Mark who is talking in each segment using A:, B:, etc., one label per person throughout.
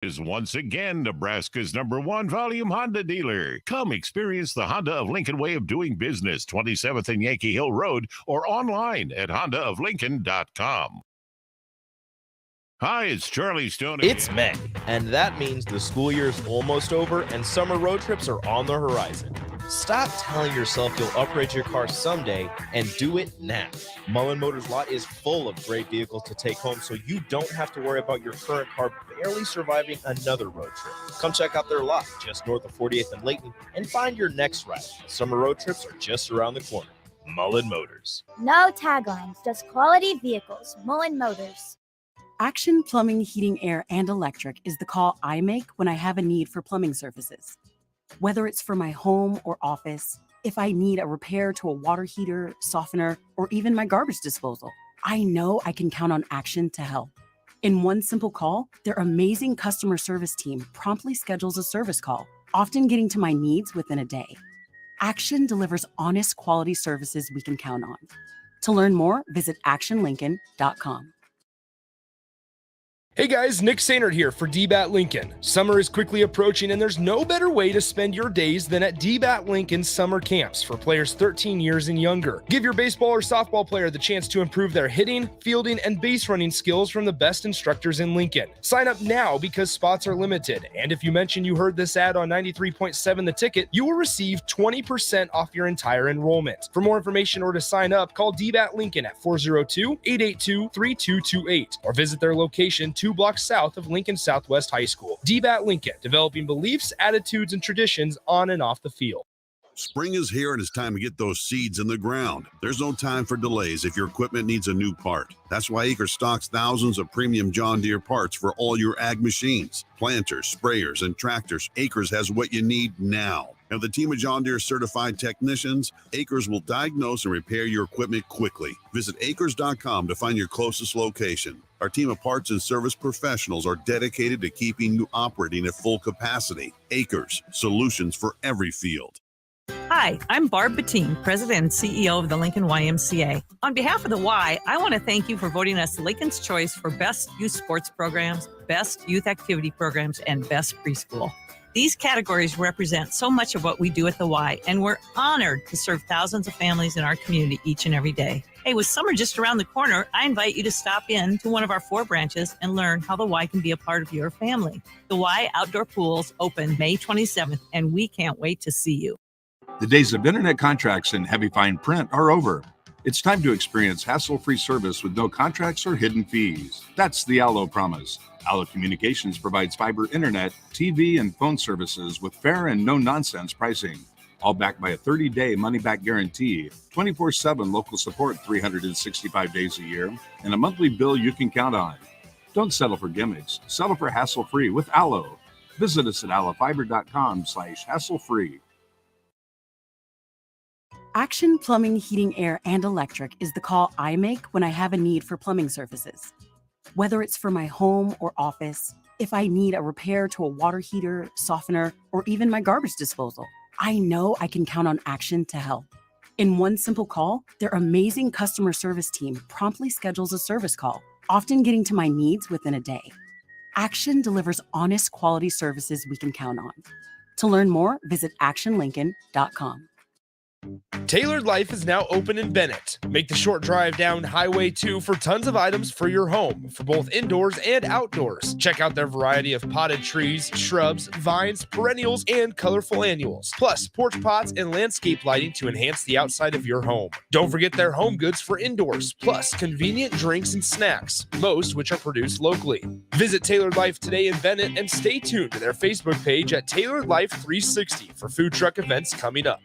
A: Is once again Nebraska's #1 volume Honda dealer. Come experience the Honda of Lincoln way of doing business, 27th and Yankee Hill Road, or online at hondaoflincoln.com. Hi, it's Charlie Stone.
B: It's May, and that means the school year's almost over and summer road trips are on the horizon. Stop telling yourself you'll upgrade your car someday and do it now. Mullen Motors lot is full of great vehicles to take home, so you don't have to worry about your current car barely surviving another road trip. Come check out their lot just north of 48th and Layton and find your next ride. Summer road trips are just around the corner. Mullen Motors.
C: No taglines, just quality vehicles. Mullen Motors.
D: Action Plumbing, Heating, Air, and Electric is the call I make when I have a need for plumbing services. Whether it's for my home or office, if I need a repair to a water heater, softener, or even my garbage disposal, I know I can count on Action to help. In one simple call, their amazing customer service team promptly schedules a service call, often getting to my needs within a day. Action delivers honest quality services we can count on. To learn more, visit actionlincoln.com.
E: Hey guys, Nick Sainert here for DBAT Lincoln. Summer is quickly approaching and there's no better way to spend your days than at DBAT Lincoln summer camps for players 13 years and younger. Give your baseball or softball player the chance to improve their hitting, fielding, and base running skills from the best instructors in Lincoln. Sign up now because spots are limited, and if you mention you heard this ad on 93.7 The Ticket, you will receive 20% off your entire enrollment. For more information or to sign up, call DBAT Lincoln at 402-882-3228 or visit their location 2 blocks south of Lincoln Southwest High School. DBAT Lincoln, developing beliefs, attitudes, and traditions on and off the field.
F: Spring is here and it's time to get those seeds in the ground. There's no time for delays if your equipment needs a new part. That's why Acres stocks thousands of premium John Deere parts for all your ag machines, planters, sprayers, and tractors. Acres has what you need now. And with a team of John Deere certified technicians, Acres will diagnose and repair your equipment quickly. Visit acres.com to find your closest location. Our team of parts and service professionals are dedicated to keeping you operating at full capacity. Acres, solutions for every field.
G: Hi, I'm Barb Bettine, President and CEO of the Lincoln YMCA. On behalf of the Y, I want to thank you for voting us Lincoln's choice for Best Youth Sports Programs, Best Youth Activity Programs, and Best Preschool. These categories represent so much of what we do at the Y, and we're honored to serve thousands of families in our community each and every day. Hey, with summer just around the corner, I invite you to stop in to one of our 4 branches and learn how the Y can be a part of your family. The Y Outdoor Pools open May 27th, and we can't wait to see you.
H: The days of internet contracts and heavy fine print are over. It's time to experience hassle-free service with no contracts or hidden fees. That's the Allo promise. Allo Communications provides fiber internet, TV, and phone services with fair and no-nonsense pricing. All backed by a 30-day money-back guarantee, 24/7 local support 365 days a year, and a monthly bill you can count on. Don't settle for gimmicks. Settle for hassle-free with Allo. Visit us at allofiber.com/hassle-free.
D: Action Plumbing, Heating, Air, and Electric is the call I make when I have a need for plumbing services. Whether it's for my home or office, if I need a repair to a water heater, softener, or even my garbage disposal, I know I can count on Action to help. In one simple call, their amazing customer service team promptly schedules a service call, often getting to my needs within a day. Action delivers honest quality services we can count on. To learn more, visit actionlincoln.com.
E: Tailored Life is now open in Bennett. Make the short drive down Highway 2 for tons of items for your home, for both indoors and outdoors. Check out their variety of potted trees, shrubs, vines, perennials, and colorful annuals. Plus, porch pots and landscape lighting to enhance the outside of your home. Don't forget their home goods for indoors, plus convenient drinks and snacks, most which are produced locally. Visit Tailored Life today in Bennett and stay tuned to their Facebook page at Tailored Life 360 for food truck events coming up.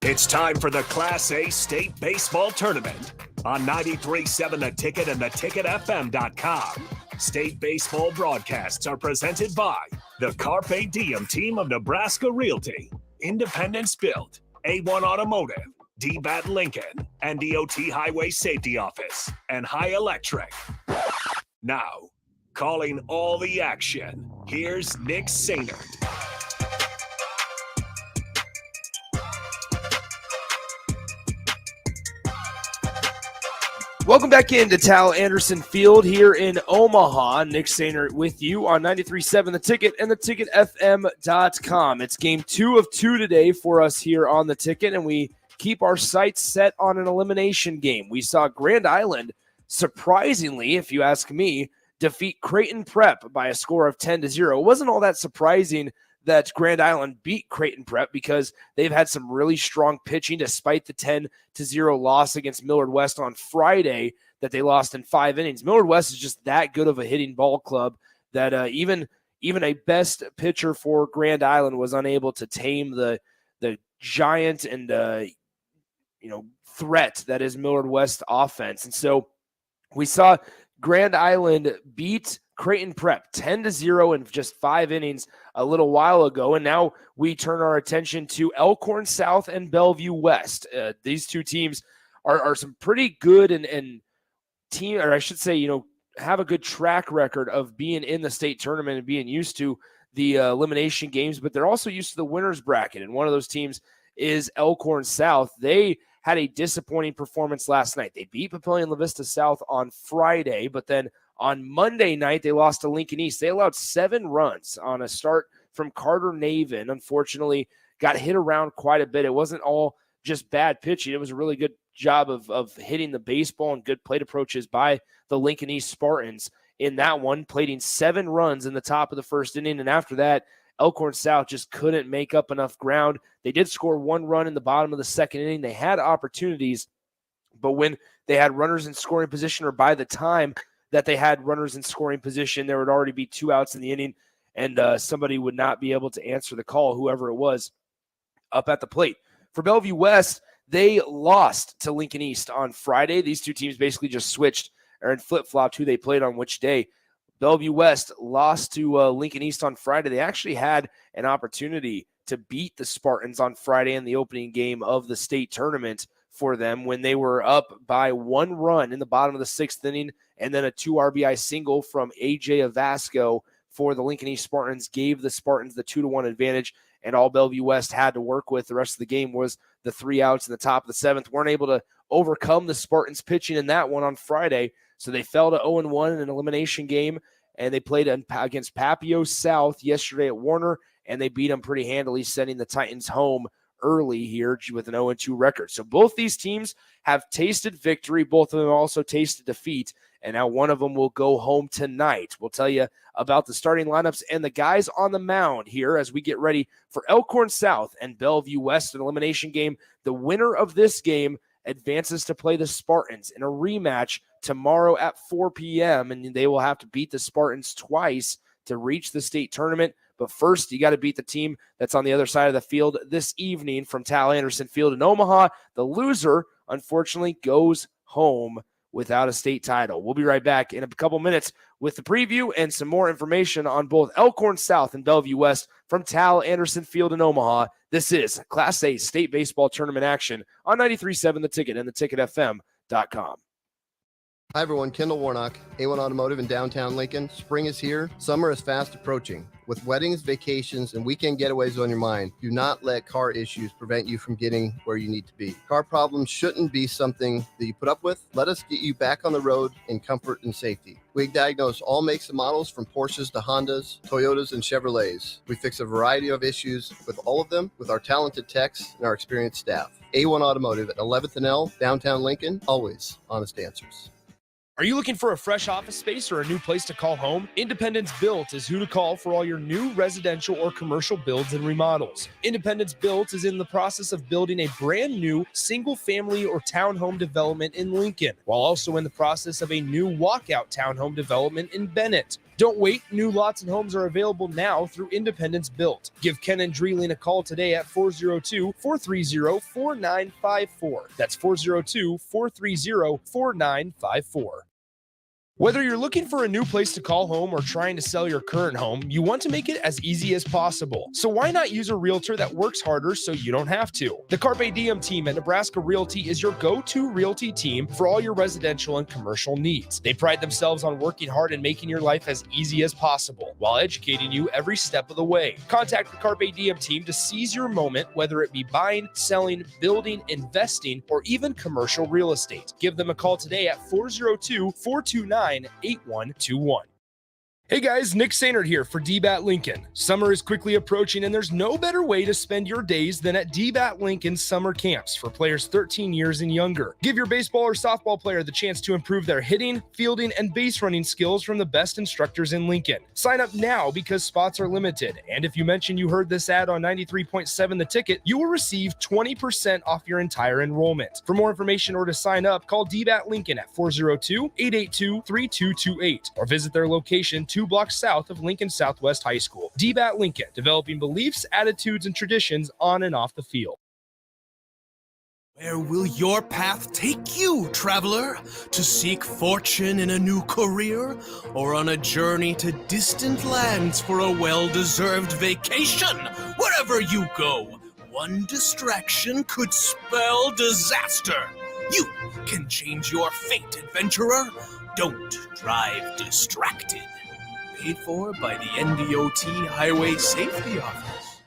I: It's time for the Class A State Baseball Tournament on 93.7 The Ticket and theticketfm.com. State baseball broadcasts are presented by the Carpe Diem team of Nebraska Realty, Independence Built, A1 Automotive, DBAT Lincoln, and DOT Highway Safety Office, and High Electric. Now, calling all the action, here's Nick Sainert.
E: Welcome back into Tal Anderson Field here in Omaha. Nick Sainer with you on 93.7 The Ticket and theticketfm.com. It's game 2 of 2 today for us here on The Ticket, and we keep our sights set on an elimination game. We saw Grand Island, surprisingly, if you ask me, defeat Creighton Prep by a score of 10-0. It wasn't all that surprising that Grand Island beat Creighton Prep because they've had some really strong pitching despite the 10-0 loss against Millard West on Friday that they lost in 5 innings. Millard West is just that good of a hitting ball club that even a best pitcher for Grand Island was unable to tame the giant and threat that is Millard West offense. And so we saw Grand Island beat Creighton Prep 10-0 in just 5 innings a little while ago, and now we turn our attention to Elkhorn South and Bellevue West. These two teams are some pretty good and team, or I should say, have a good track record of being in the state tournament and being used to the elimination games, but they're also used to the winner's bracket, and one of those teams is Elkhorn South. They had a disappointing performance last night. They beat Papillion La Vista South on Friday, but then on Monday night, they lost to Lincoln East. They allowed 7 runs on a start from Carter Navin. Unfortunately, got hit around quite a bit. It wasn't all just bad pitching. It was a really good job of hitting the baseball and good plate approaches by the Lincoln East Spartans in that one, plating 7 runs in the top of the first inning. And after that, Elkhorn South just couldn't make up enough ground. They did score 1 run in the bottom of the second inning. They had opportunities, but when they had runners in scoring position, or by the time that they had runners in scoring position, there would already be 2 outs in the inning, and somebody would not be able to answer the call, whoever it was, up at the plate. For Bellevue West, they lost to Lincoln East on Friday. These two teams basically just switched and flip-flopped who they played on which day. Bellevue West lost to Lincoln East on Friday. They actually had an opportunity to beat the Spartans on Friday in the opening game of the state tournament for them when they were up by 1 run in the bottom of the 6th inning, and then a 2 RBI single from A.J. Avasco for the Lincoln East Spartans gave the Spartans the 2-1 advantage, and all Bellevue West had to work with the rest of the game was the 3 outs in the top of the 7th. Weren't able to overcome the Spartans pitching in that one on Friday, so they fell to 0-1 in an elimination game, and they played against Papio South yesterday at Warner, and they beat them pretty handily, sending the Titans home early here with an 0-2 record. So both these teams have tasted victory. Both of them also tasted defeat, and now one of them will go home tonight. We'll tell you about the starting lineups and the guys on the mound here as we get ready for Elkhorn South and Bellevue West, an elimination game. The winner of this game advances to play the Spartans in a rematch tomorrow at 4 p.m., and they will have to beat the Spartans twice to reach the state tournament. But first, you got to beat the team that's on the other side of the field this evening from Tal Anderson Field in Omaha. The loser, unfortunately, goes home without a state title. We'll be right back in a couple minutes with the preview and some more information on both Elkhorn South and Bellevue West from Tal Anderson Field in Omaha. This is Class A state baseball tournament action on 93.7 The Ticket and theticketfm.com.
J: Hi everyone, Kendall Warnock, A1 Automotive in downtown Lincoln. Spring is here, summer is fast approaching. With weddings, vacations, and weekend getaways on your mind, do not let car issues prevent you from getting where you need to be. Car problems shouldn't be something that you put up with. Let us get you back on the road in comfort and safety. We diagnose all makes and models from Porsches to Hondas, Toyotas, and Chevrolets. We fix a variety of issues with all of them with our talented techs and our experienced staff. A1 Automotive at 11th and L, downtown Lincoln, always honest answers.
E: Are you looking for a fresh office space or a new place to call home? Independence Built is who to call for all your new residential or commercial builds and remodels. Independence Built is in the process of building a brand new single-family or townhome development in Lincoln, while also in the process of a new walkout townhome development in Bennett. Don't wait. New lots and homes are available now through Independence Built. Give Ken and Dreeling a call today at 402-430-4954. That's 402-430-4954. Whether you're looking for a new place to call home or trying to sell your current home, you want to make it as easy as possible. So why not use a realtor that works harder so you don't have to? The Carpe Diem team at Nebraska Realty is your go-to realty team for all your residential and commercial needs. They pride themselves on working hard and making your life as easy as possible. while educating you every step of the way. Contact the Carpe Diem team to seize your moment, whether it be buying, selling, building, investing, or even commercial real estate. Give them a call today at 402-429-8121. Hey guys, Nick Sainert here for DBAT Lincoln. Summer is quickly approaching and there's no better way to spend your days than at DBAT Lincoln's summer camps for players 13 years and younger. Give your baseball or softball player the chance to improve their hitting, fielding, and base running skills from the best instructors in Lincoln. Sign up now because spots are limited. And if you mention you heard this ad on 93.7 The Ticket, you will receive 20% off your entire enrollment. For more information or to sign up, call DBAT Lincoln at 402-882-3228 or visit their location 2 blocks south of Lincoln Southwest High School. DBAT Lincoln, developing beliefs, attitudes, and traditions on and off the field.
K: Where will your path take you, traveler? To seek fortune in a new career? Or on a journey to distant lands for a well-deserved vacation? Wherever you go, one distraction could spell disaster. You can change your fate, adventurer. Don't drive distracted. Paid for by the NDOT Highway Safety Office.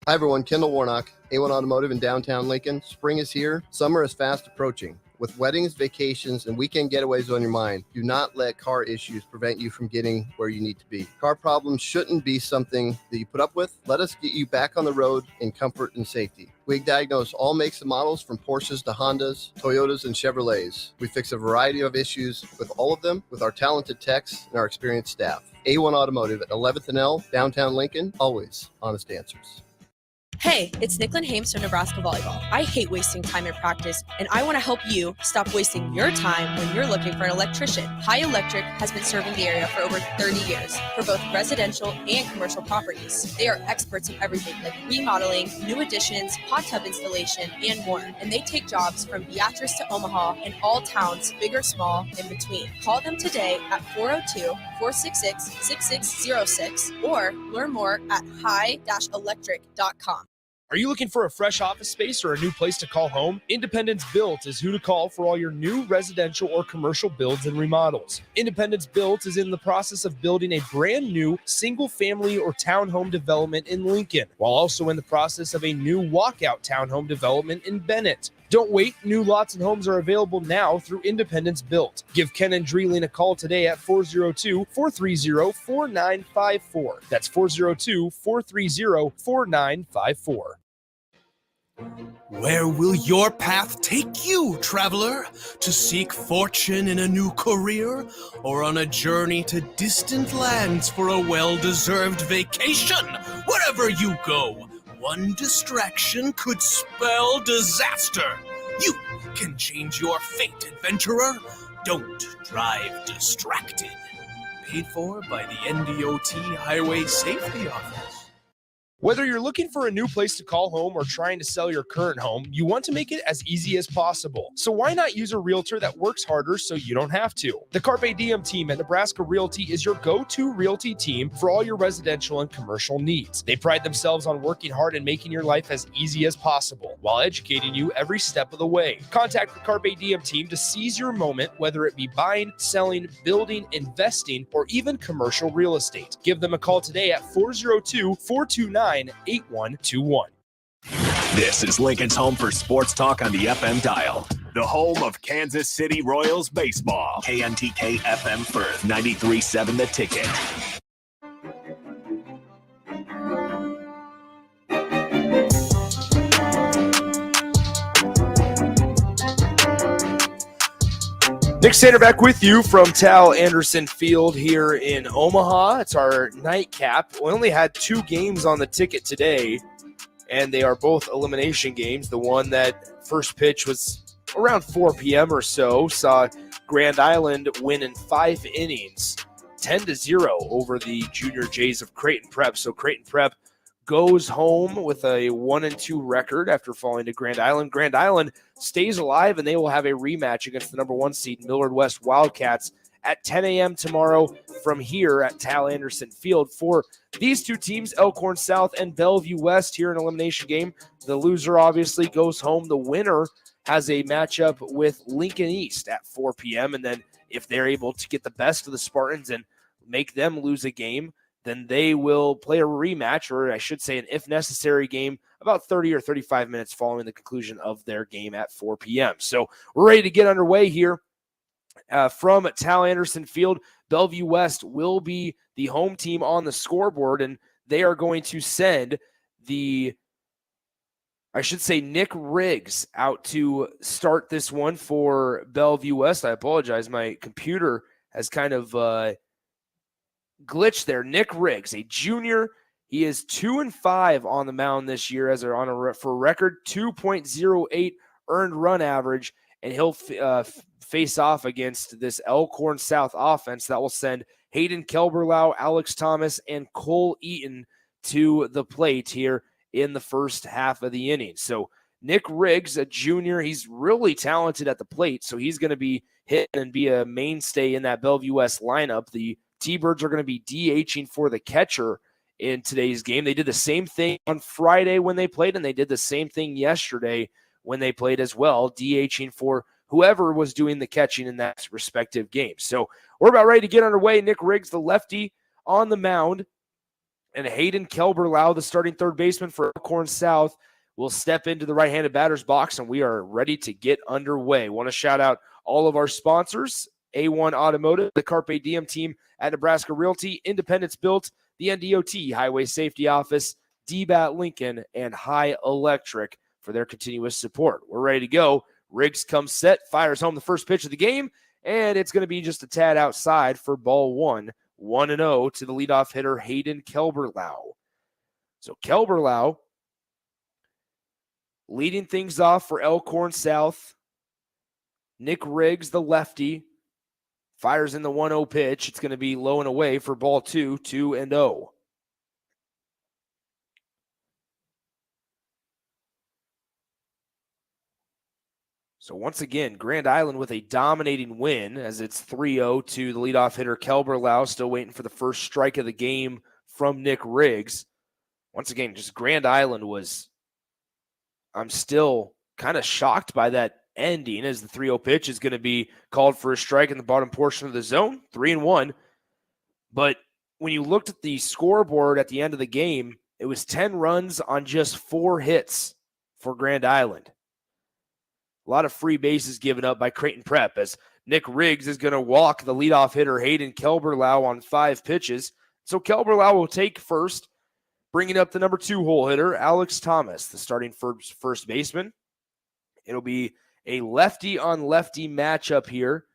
J: Hi everyone, Kendall Warnock, A1 Automotive in downtown Lincoln. Spring is here. Summer is fast approaching. With weddings, vacations, and weekend getaways on your mind, do not let car issues prevent you from getting where you need to be. Car problems shouldn't be something that you put up with. Let us get you back on the road in comfort and safety. We diagnose all makes and models from Porsches to Hondas, Toyotas, and Chevrolets. We fix a variety of issues with all of them with our talented techs and our experienced staff. A1 Automotive at 11th and L, downtown Lincoln, always honest answers.
L: Hey, it's Nicklin Hames from Nebraska Volleyball. I hate wasting time in practice, and I want to help you stop wasting your time when you're looking for an electrician. High Electric has been serving the area for over 30 years for both residential and commercial properties. They are experts in everything like remodeling, new additions, hot tub installation, and more. And they take jobs from Beatrice to Omaha and all towns, big or small, in between. Call them today at 402-466-6606 or learn more at high-electric.com.
E: Are you looking for a fresh office space or a new place to call home? Independence Built is who to call for all your new residential or commercial builds and remodels. Independence Built is in the process of building a brand new single-family or townhome development in Lincoln, while also in the process of a new walkout townhome development in Bennett. Don't wait. New lots and homes are available now through Independence Built. Give Ken and Dreeling a call today at 402-430-4954. That's 402-430-4954.
K: Where will your path take you, traveler? To seek fortune in a new career? Or on a journey to distant lands for a well-deserved vacation? Wherever you go, one distraction could spell disaster. You can change your fate, adventurer. Don't drive distracted. Paid for by the NDOT Highway Safety Office.
E: Whether you're looking for a new place to call home or trying to sell your current home, you want to make it as easy as possible. So why not use a realtor that works harder so you don't have to? The Carpe Diem team at Nebraska Realty is your go-to realty team for all your residential and commercial needs. They pride themselves on working hard and making your life as easy as possible while educating you every step of the way. Contact the Carpe Diem team to seize your moment, whether it be buying, selling, building, investing, or even commercial real estate. Give them a call today at 402-429-8121.
I: This is Lincoln's home for sports talk on the FM dial. The home of Kansas City Royals baseball. KNTK FM Firth, 93.7 The Ticket.
E: Nick Sander back with you from Tal Anderson Field here in Omaha. It's our nightcap. We only had 2 games on the ticket today, and they are both elimination games. The one that first pitch was around 4 p.m. or so saw Grand Island win in 5 innings, 10-0 over the Junior Jays of Creighton Prep. So Creighton Prep goes home with a 1-2 record after falling to Grand Island. Grand Island stays alive, and they will have a rematch against the number 1 seed Millard West Wildcats at 10 a.m. tomorrow from here at Tal Anderson Field. For these 2 teams, Elkhorn South and Bellevue West, here in elimination game. The loser obviously goes home. The winner has a matchup with Lincoln East at 4 p.m. And then if they're able to get the best of the Spartans and make them lose a game, then they will play a rematch, or I should say an if necessary game, about 30 or 35 minutes following the conclusion of their game at 4 p.m. So we're ready to get underway here. From Tal Anderson Field, Bellevue West will be the home team on the scoreboard, and they are going to send Nick Riggs out to start this one for Bellevue West. I apologize. My computer has kind of glitched there. Nick Riggs, a junior. He is 2-5 on the mound this year for a record 2.08 earned run average, and he'll face off against this Elkhorn South offense that will send Hayden Kelberlau, Alex Thomas, and Cole Eaton to the plate here in the first half of the inning. So Nick Riggs, a junior, he's really talented at the plate, so he's going to be hit and be a mainstay in that Bellevue West lineup. The T-Birds are going to be DHing for the catcher in today's game. They did the same thing on Friday when they played, and they did the same thing yesterday when they played as well, DHing for whoever was doing the catching in that respective game. So we're about ready to get underway. Nick Riggs, the lefty, on the mound, and Hayden Kelberlau, the starting third baseman for Elkhorn South, will step into the right-handed batter's box, and we are ready to get underway. Want to shout out all of our sponsors: A1 Automotive, the Carpe Diem team at Nebraska Realty, Independence Built, the NDOT Highway Safety Office, DBAT Lincoln, and High Electric for their continuous support. We're ready to go. Riggs comes set, fires home the first pitch of the game, and it's going to be just a tad outside for ball one. 1-0 to the leadoff hitter, Hayden Kelberlau. So Kelberlau leading things off for Elkhorn South. Nick Riggs, the lefty, fires in the 1-0 pitch. It's going to be low and away for ball two, 2-0. So once again, Grand Island with a dominating win as it's 3-0 to the leadoff hitter Kelberlau, still waiting for the first strike of the game from Nick Riggs. Once again, just Grand Island I'm still kind of shocked by that ending, as the 3-0 pitch is going to be called for a strike in the bottom portion of the zone, 3-1. But when you looked at the scoreboard at the end of the game, it was 10 runs on just 4 hits for Grand Island. A lot of free bases given up by Creighton Prep, as Nick Riggs is going to walk the leadoff hitter Hayden Kelberlau on 5 pitches. So Kelberlau will take first, bringing up the number 2 hole hitter, Alex Thomas, the starting first baseman. It'll be a lefty-on-lefty matchup here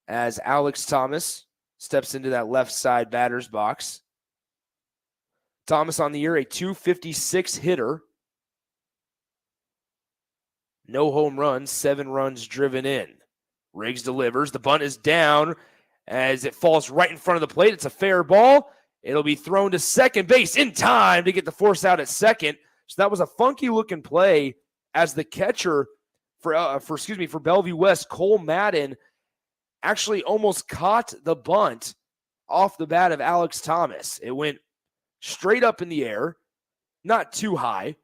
E: as Alex Thomas steps into that left side batter's box. Thomas on the year, a .256 hitter. No home runs, 7 runs driven in. Riggs delivers. The bunt is down as it falls right in front of the plate. It's a fair ball. It'll be thrown to second base in time to get the force out at second. So that was a funky-looking play as the catcher for Bellevue West, Cole Madden, actually almost caught the bunt off the bat of Alex Thomas. It went straight up in the air, not too high,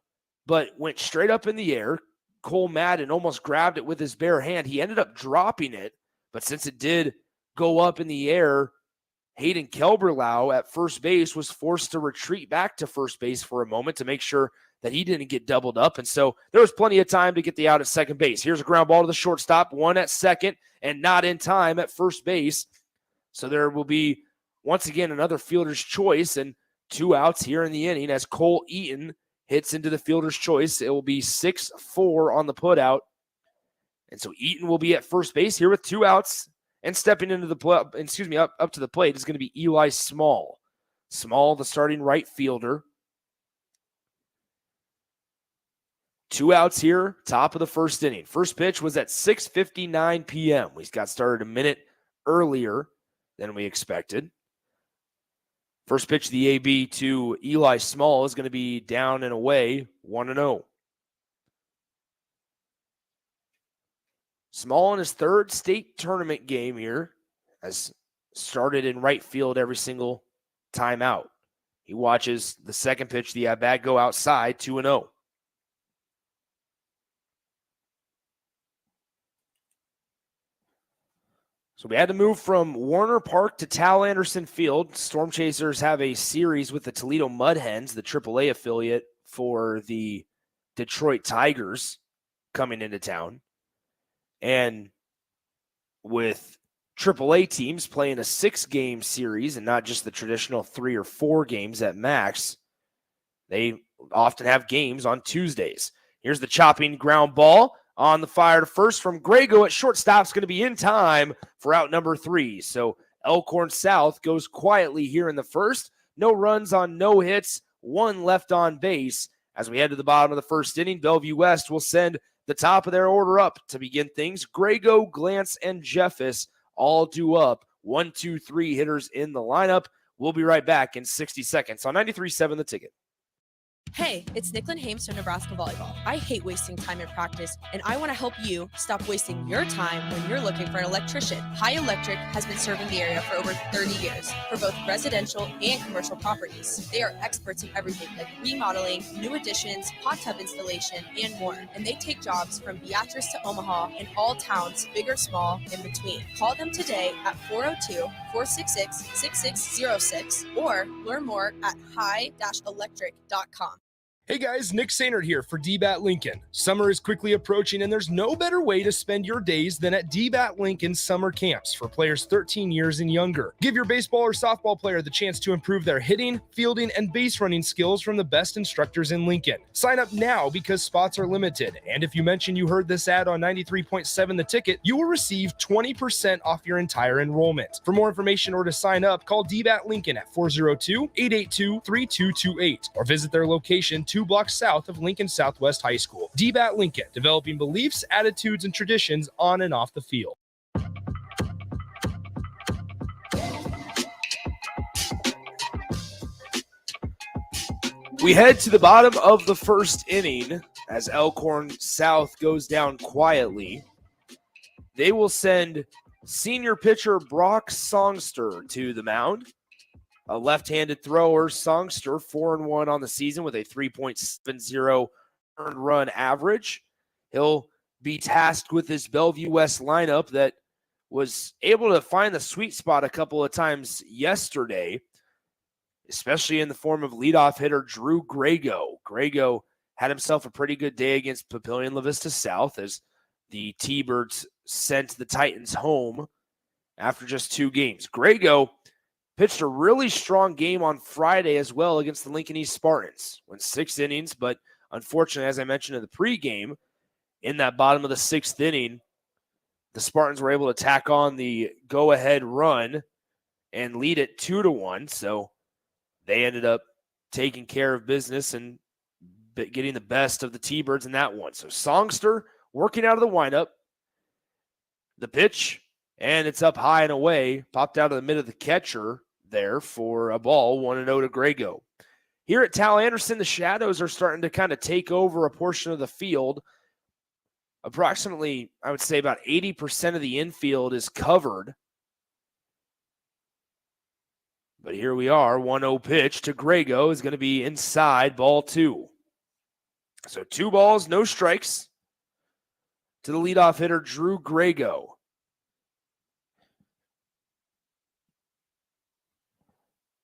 E: but went straight up in the air. Cole Madden almost grabbed it with his bare hand. He ended up dropping it, but since it did go up in the air, Hayden Kelberlau at first base was forced to retreat back to first base for a moment to make sure that he didn't get doubled up. And so there was plenty of time to get the out at second base. Here's a ground ball to the shortstop, one at second, and not in time at first base. So there will be, once again, another fielder's choice and 2 outs here in the inning as Cole Eaton hits into the fielder's choice. It will be 6-4 on the putout. And so Eaton will be at first base here with 2 outs. And stepping into the up to the plate is going to be Eli Small. Small, the starting right fielder. 2 outs here, top of the first inning. First pitch was at 6:59 p.m. We got started a minute earlier than we expected. First pitch of the AB to Eli Small is going to be down and away, 1-0. Small in his 3rd state tournament game here has started in right field every single time out. He watches the second pitch, the at-bat go outside, 2-0. So we had to move from Warner Park to Tal Anderson Field. Storm Chasers have a series with the Toledo Mud Hens, the AAA affiliate for the Detroit Tigers, coming into town. And with AAA teams playing a 6-game series and not just the traditional 3 or 4 games at max, they often have games on Tuesdays. Here's the chopping ground ball on the fire to first from Grego at shortstop. Is going to be in time for out number 3. So Elkhorn South goes quietly here in the first. No runs on no hits, 1 left on base. As we head to the bottom of the first inning, Bellevue West will send the top of their order up to begin things. Grego, Glantz, and Jeffis all due up. 1, 2, 3 hitters in the lineup. We'll be right back in 60 seconds on 93.7 The Ticket.
L: Hey, it's Nicklin Hames from Nebraska Volleyball. I hate wasting time in practice, and I want to help you stop wasting your time when you're looking for an electrician. High Electric has been serving the area for over 30 years for both residential and commercial properties. They are experts in everything like remodeling, new additions, hot tub installation, and more. And they take jobs from Beatrice to Omaha and all towns, big or small, in between. Call them today at 402-466-6606 or learn more at high-electric.com.
E: Hey guys, Nick Sainert here for DBAT Lincoln. Summer is quickly approaching and there's no better way to spend your days than at DBAT Lincoln summer camps for players 13 years and younger. Give your baseball or softball player the chance to improve their hitting, fielding, and base running skills from the best instructors in Lincoln. Sign up now because spots are limited. And if you mention you heard this ad on 93.7 The Ticket, you will receive 20% off your entire enrollment. For more information or to sign up, call DBAT Lincoln at 402-882-3228 or visit their location 2 blocks south of Lincoln Southwest High School. DBAT Lincoln, developing beliefs, attitudes, and traditions on and off the field. We head to the bottom of the first inning as Elkhorn South goes down quietly. They will send senior pitcher Brock Songster to the mound. A left-handed thrower, Songster, 4-1 on the season with a 3.70 earned run average. He'll be tasked with this Bellevue West lineup that was able to find the sweet spot a couple of times yesterday, especially in the form of leadoff hitter Drew Grego. Grego had himself a pretty good day against Papillion La Vista South as the T-Birds sent the Titans home after just 2 games. Grego pitched a really strong game on Friday as well against the Lincoln East Spartans. Went 6 innings, but unfortunately, as I mentioned in the pregame, in that bottom of the 6th inning, the Spartans were able to tack on the go-ahead run and lead it 2-1. So they ended up taking care of business and getting the best of the T-Birds in that one. So Songster working out of the windup. The pitch, and it's up high and away, popped out of the mid of the catcher there for a ball, 1-0 to Grego. Here at Tal Anderson, the shadows are starting to kind of take over a portion of the field. Approximately, I would say about 80% of the infield is covered. But here we are, 1-0 pitch to Grego is going to be inside, ball 2. So 2 balls, no strikes to the leadoff hitter, Drew Grego.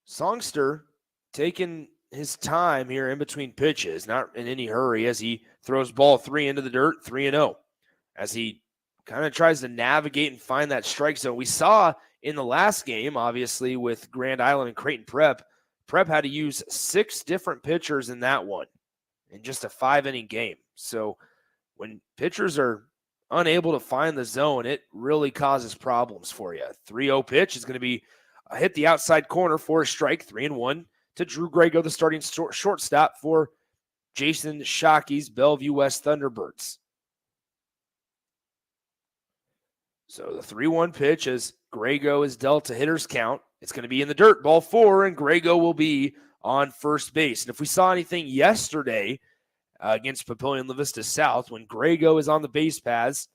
E: Songster taking his time here in between pitches, not in any hurry as he throws ball 3 into the dirt, 3-0. As he kind of tries to navigate and find that strike zone. We saw in the last game, obviously, with Grand Island and Creighton Prep had to use 6 different pitchers in that one in just a 5-inning game. So when pitchers are unable to find the zone, it really causes problems for you. 3-0 pitch is going to be hit the outside corner for a strike, 3-1 to Drew Grego, the starting shortstop for Jason Shockey's Bellevue West Thunderbirds. So the 3-1 pitch as Grego is dealt a hitter's count. It's going to be in the dirt, ball 4, and Grego will be on first base. And if we saw anything yesterday against Papillion La Vista South, when Grego is on the base paths,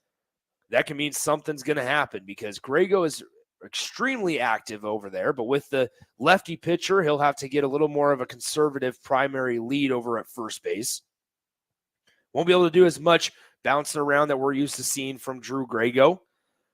E: that can mean something's going to happen because Grego is extremely active over there, but with the lefty pitcher, he'll have to get a little more of a conservative primary lead over at first base. Won't be able to do as much bouncing around that we're used to seeing from Drew Grego,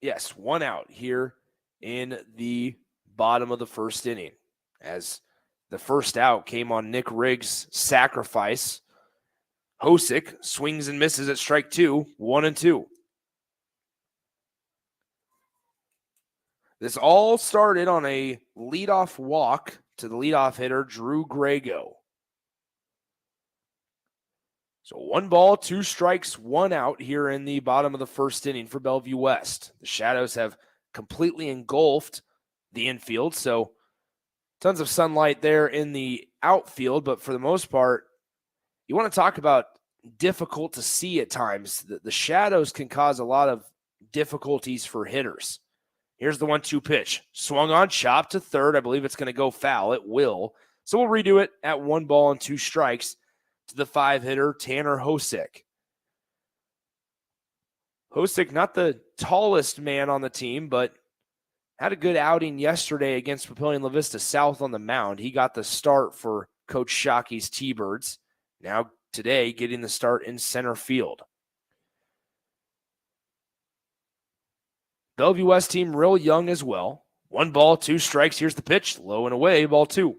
E: Yes, 1 out here in the bottom of the first inning, as the first out came on Nick Riggs' sacrifice. Hosick swings and misses at strike 2, 1-2. This all started on a leadoff walk to the leadoff hitter, Drew Grego. So 1 ball, 2 strikes, 1 out here in the bottom of the first inning for Bellevue West. The Shadows have completely engulfed the infield, so tons of sunlight there in the outfield, but for the most part, you want to talk about difficult to see at times. The shadows can cause a lot of difficulties for hitters. Here's the 1-2 pitch. Swung on, chopped to third. I believe it's going to go foul. It will. So we'll redo it at 1 ball and 2 strikes to the 5-hitter, Tanner Hosick. Hosick, not the tallest man on the team, but had a good outing yesterday against Papillion La Vista South on the mound. He got the start for Coach Shockey's T-Birds. Now today getting the start in center field. Bellevue West team real young as well. 1 ball, 2 strikes. Here's the pitch. Low and away, ball 2.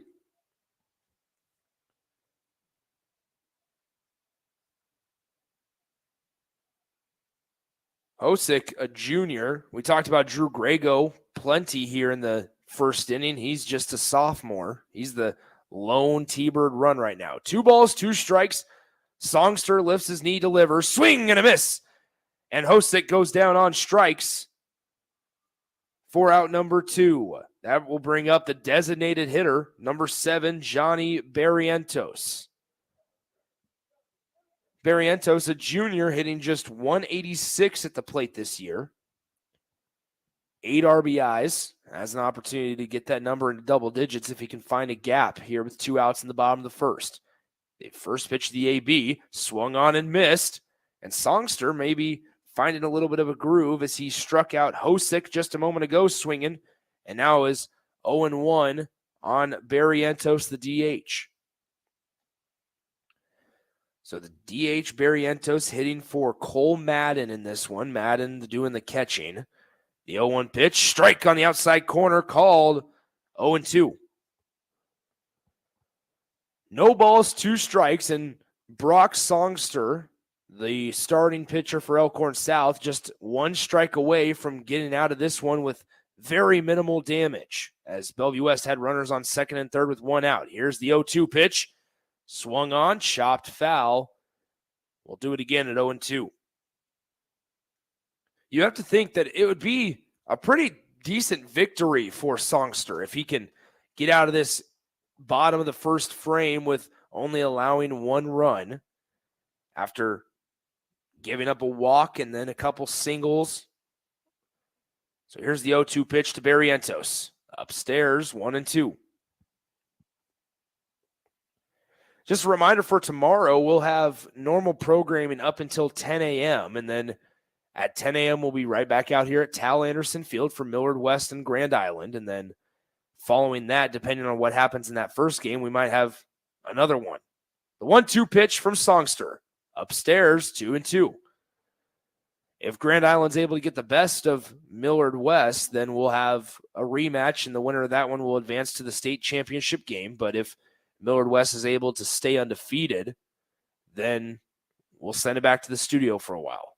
E: Hosick, a junior. We talked about Drew Grego plenty here in the first inning. He's just a sophomore. He's the lone T-Bird run right now. 2 balls, 2 strikes. Songster lifts his knee, delivers. Swing and a miss. And Hosick goes down on strikes for out number 2. That will bring up the designated hitter, number 7, Johnny Barrientos. Barrientos, a junior, hitting just 186 at the plate this year. 8 RBIs. Has an opportunity to get that number into double digits if he can find a gap here with 2 outs in the bottom of the first. They first pitched the AB, swung on and missed. And Songster maybe finding a little bit of a groove as he struck out Hosick just a moment ago swinging. And now is 0-1 on Barrientos, the DH. So the DH Barrientos hitting for Cole Madden in this one. Madden doing the catching. The 0-1 pitch, strike on the outside corner, called 0-2. No balls, 2 strikes, and Brock Songster, the starting pitcher for Elkhorn South, just 1 strike away from getting out of this one with very minimal damage, as Bellevue West had runners on second and third with 1 out. Here's the 0-2 pitch. Swung on, chopped foul. We'll do it again at 0-2. You have to think that it would be a pretty decent victory for Songster if he can get out of this bottom of the first frame with only allowing 1 run after giving up a walk and then a couple singles. So here's the 0-2 pitch to Barrientos. Upstairs, 1-2. Just a reminder for tomorrow, we'll have normal programming up until 10 a.m. And then at 10 a.m., we'll be right back out here at Tal Anderson Field for Millard West and Grand Island. And then following that, depending on what happens in that first game, we might have another one. The 1-2 pitch from Songster. Upstairs, 2-2. If Grand Island's able to get the best of Millard West, then we'll have a rematch, and the winner of that one will advance to the state championship game. But if Millard West is able to stay undefeated, then we'll send it back to the studio for a while.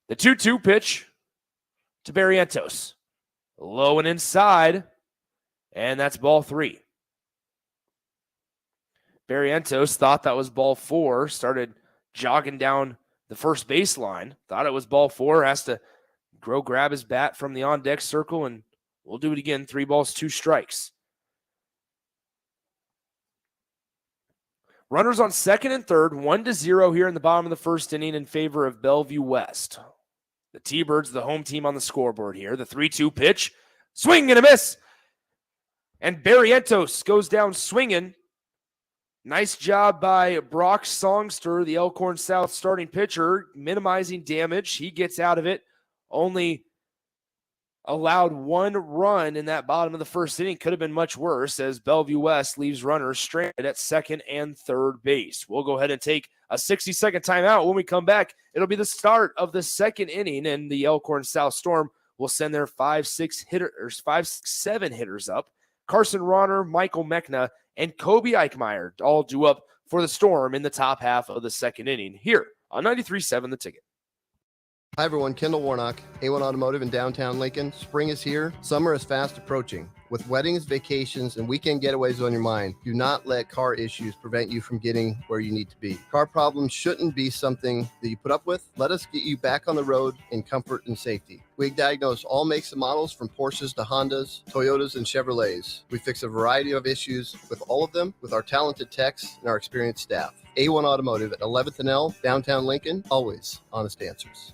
E: The 2-2 pitch to Barrientos. Low and inside, and that's ball 3. Barrientos thought that was ball 4, started jogging down the first baseline, thought it was ball 4, has to grab his bat from the on-deck circle, and we'll do it again. 3 balls, 2 strikes. Runners on second and third, 1-0 here in the bottom of the first inning in favor of Bellevue West. The T-Birds, the home team on the scoreboard here. The 3-2 pitch, swing and a miss. And Barrientos goes down swinging. Nice job by Brock Songster, the Elkhorn South starting pitcher, minimizing damage. He gets out of it. Only allowed one run in that bottom of the first inning. Could have been much worse as Bellevue West leaves runners stranded at second and third base. We'll go ahead and take a 60-second timeout. When we come back, it'll be the start of the second inning, and the Elkhorn South Storm will send their 5-7 hitters up. Carson Ronner, Michael Mechna, and Kobe Eichmeyer all due up for the Storm in the top half of the second inning here on 93.7 The Ticket.
J: Hi everyone, Kendall Warnock, A1 Automotive in downtown Lincoln. Spring is here, summer is fast approaching. With weddings, vacations, and weekend getaways on your mind, do not let car issues prevent you from getting where you need to be. Car problems shouldn't be something that you put up with. Let us get you back on the road in comfort and safety. We diagnose all makes and models from Porsches to Hondas, Toyotas, and Chevrolets. We fix a variety of issues with all of them with our talented techs and our experienced staff. A1 Automotive at 11th and L, downtown Lincoln, always honest answers.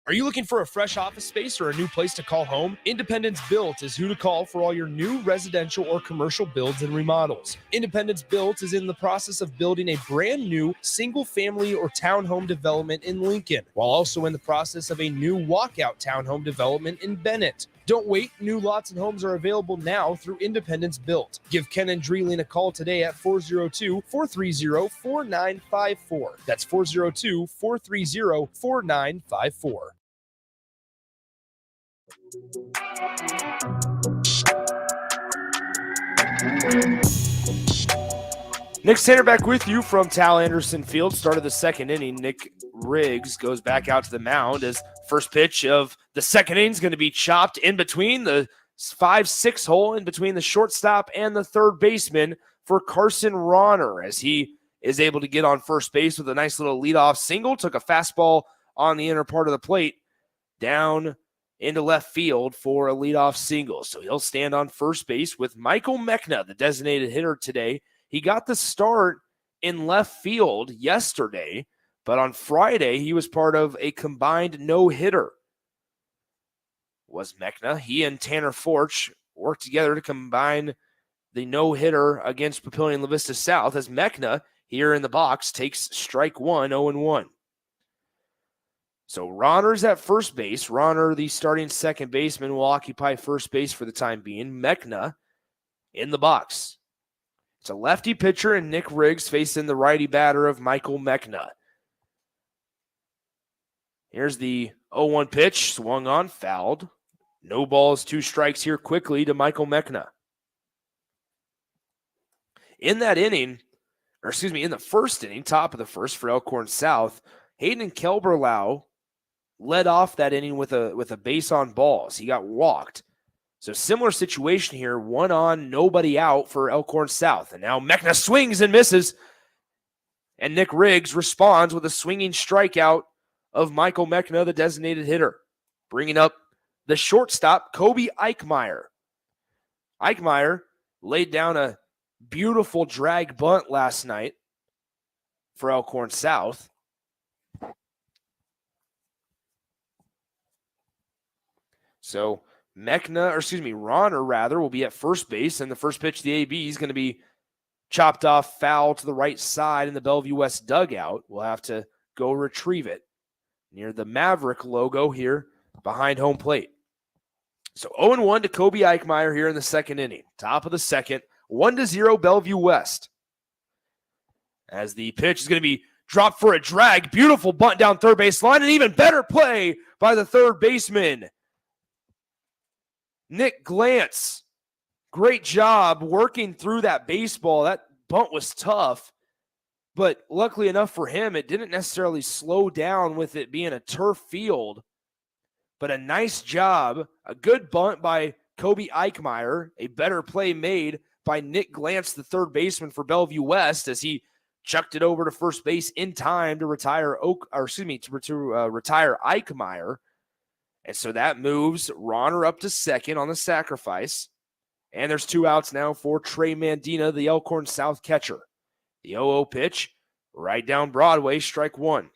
E: Are you looking for a fresh office space or a new place to call home? Independence Built is who to call for all your new residential or commercial builds and remodels. Independence Built is in the process of building a brand new single-family or townhome development in Lincoln, while also in the process of a new walkout townhome development in Bennett. Don't wait. New lots and homes are available now through Independence Built. Give Ken and Dreeline a call today at 402-430-4954. That's 402-430-4954. Nick Sander back with you from Tal Anderson Field. Start of the second inning. Nick Riggs goes back out to the mound as first pitch of the second inning is going to be chopped in between the 5-6 hole, in between the shortstop and the third baseman for Carson Ronner, as he is able to get on first base with a nice little leadoff single. Took a fastball on the inner part of the plate down into left field for a leadoff single. So he'll stand on first base with Michael Mechna, the designated hitter today. He got the start in left field yesterday, but on Friday he was part of a combined no-hitter. Was Mechna. He and Tanner Forch worked together to combine the no-hitter against Papillion La Vista South, as Mechna here in the box takes strike one, 0-1. So Ronner's at first base. Ronner, the starting second baseman, will occupy first base for the time being. Mechna in the box. It's a lefty pitcher, and Nick Riggs facing the righty batter of Michael Mechna. Here's the 0-1 pitch, swung on, fouled. No balls, 2 strikes here quickly to Michael Mechna. In that inning, in the first inning, top of the first for Elkhorn South, Hayden Kelberlau led off that inning with a base on balls. He got walked. So similar situation here, 1 on, nobody out for Elkhorn South. And now Mechna swings and misses. And Nick Riggs responds with a swinging strikeout of Michael Mechna, the designated hitter, bringing up the shortstop, Kobe Eichmeyer. Eichmeyer laid down a beautiful drag bunt last night for Elkhorn South. So Ronner will be at first base, and the first pitch to the AB is going to be chopped off foul to the right side in the Bellevue West dugout. We'll have to go retrieve it near the Maverick logo here behind home plate. So 0-1 to Kobe Eichmeyer here in the second inning. Top of the second, 1-0 Bellevue West. As the pitch is going to be dropped for a drag. Beautiful bunt down third base line, and even better play by the third baseman, Nick Glantz. Great job working through that baseball. That bunt was tough, but luckily enough for him, it didn't necessarily slow down with it being a turf field. But a nice job, a good bunt by Kobe Eichmeyer, a better play made by Nick Glantz, the third baseman for Bellevue West, as he chucked it over to first base in time to retire retire Eichmeyer. And so that moves Ronner up to second on the sacrifice. And there's 2 outs now for Trey Mandina, the Elkhorn South catcher. The 0-0 pitch, right down Broadway, strike 1.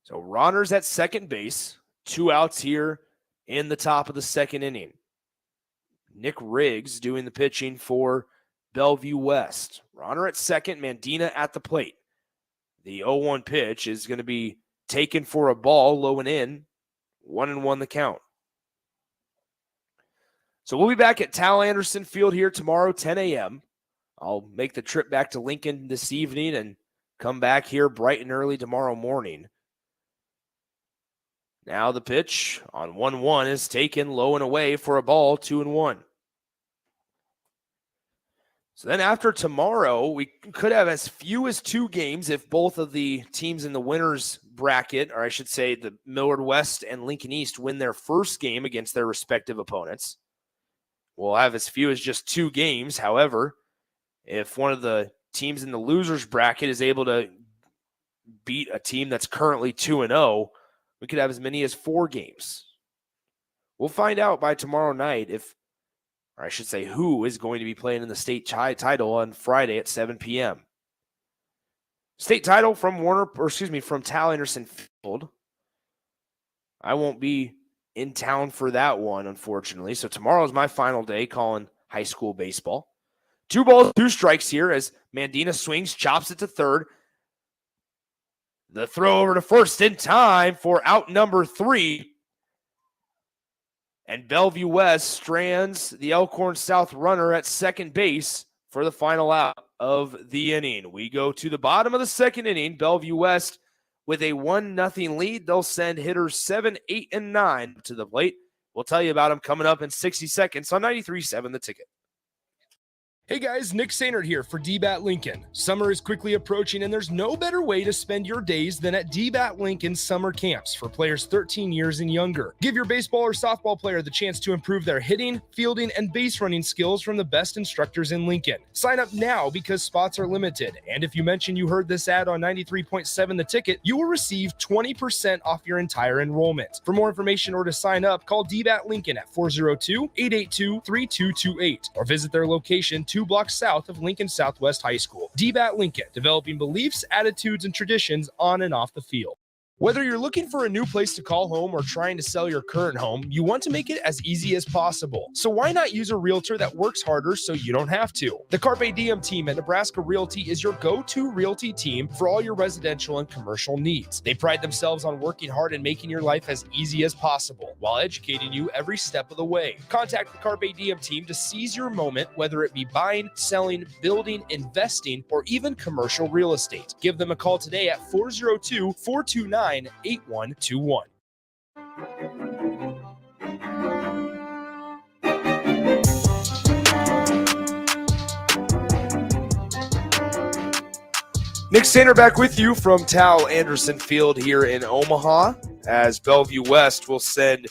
E: So Ronner's at second base. 2 outs here in the top of the second inning. Nick Riggs doing the pitching for Bellevue West. Ronner at second, Mandina at the plate. The 0-1 pitch is going to be taken for a ball, low and in. 1-1 the count. So we'll be back at Tal Anderson Field here tomorrow, 10 a.m. I'll make the trip back to Lincoln this evening and come back here bright and early tomorrow morning. Now the pitch on 1-1 is taken low and away for a ball, 2-1. So then after tomorrow, we could have as few as 2 games if both of the teams in the winners bracket, or I should say the Millard West and Lincoln East, win their first game against their respective opponents. We'll have as few as just 2 games. However, if one of the teams in the losers bracket is able to beat a team that's currently 2-0, we could have as many as 4 games. We'll find out by tomorrow night if, or I should say, who is going to be playing in the state title on Friday at 7 p.m. State title from from Tal Anderson Field. I won't be in town for that one, unfortunately. So tomorrow is my final day calling high school baseball. 2 balls, 2 strikes here as Mandina swings, chops it to third. The throw over to first in time for out number 3. And Bellevue West strands the Elkhorn South runner at second base for the final out of the inning. We go to the bottom of the second inning. Bellevue West with a 1-0 lead. They'll send hitters 7, 8, and 9 to the plate. We'll tell you about them coming up in 60 seconds on 93.7 The Ticket.
M: Hey guys, Nick Sainert here for DBAT Lincoln. Summer is quickly approaching and there's no better way to spend your days than at DBAT Lincoln summer camps for players 13 years and younger. Give your baseball or softball player the chance to improve their hitting, fielding, and base running skills from the best instructors in Lincoln. Sign up now because spots are limited. And if you mention you heard this ad on 93.7 The Ticket, you will receive 20% off your entire enrollment. For more information or to sign up, call DBAT Lincoln at 402-882-3228 or visit their location 2 blocks south of Lincoln Southwest High School. DBAT Lincoln, developing beliefs, attitudes, and traditions on and off the field. Whether you're looking for a new place to call home or trying to sell your current home, you want to make it as easy as possible. So why not use a realtor that works harder so you don't have to? The Carpe Diem team at Nebraska Realty is your go-to realty team for all your residential and commercial needs. They pride themselves on working hard and making your life as easy as possible while educating you every step of the way. Contact the Carpe Diem team to seize your moment, whether it be buying, selling, building, investing, or even commercial real estate. Give them a call today at 402-429-8121.
E: Nick Sainert back with you from Tal Anderson Field here in Omaha as Bellevue West will send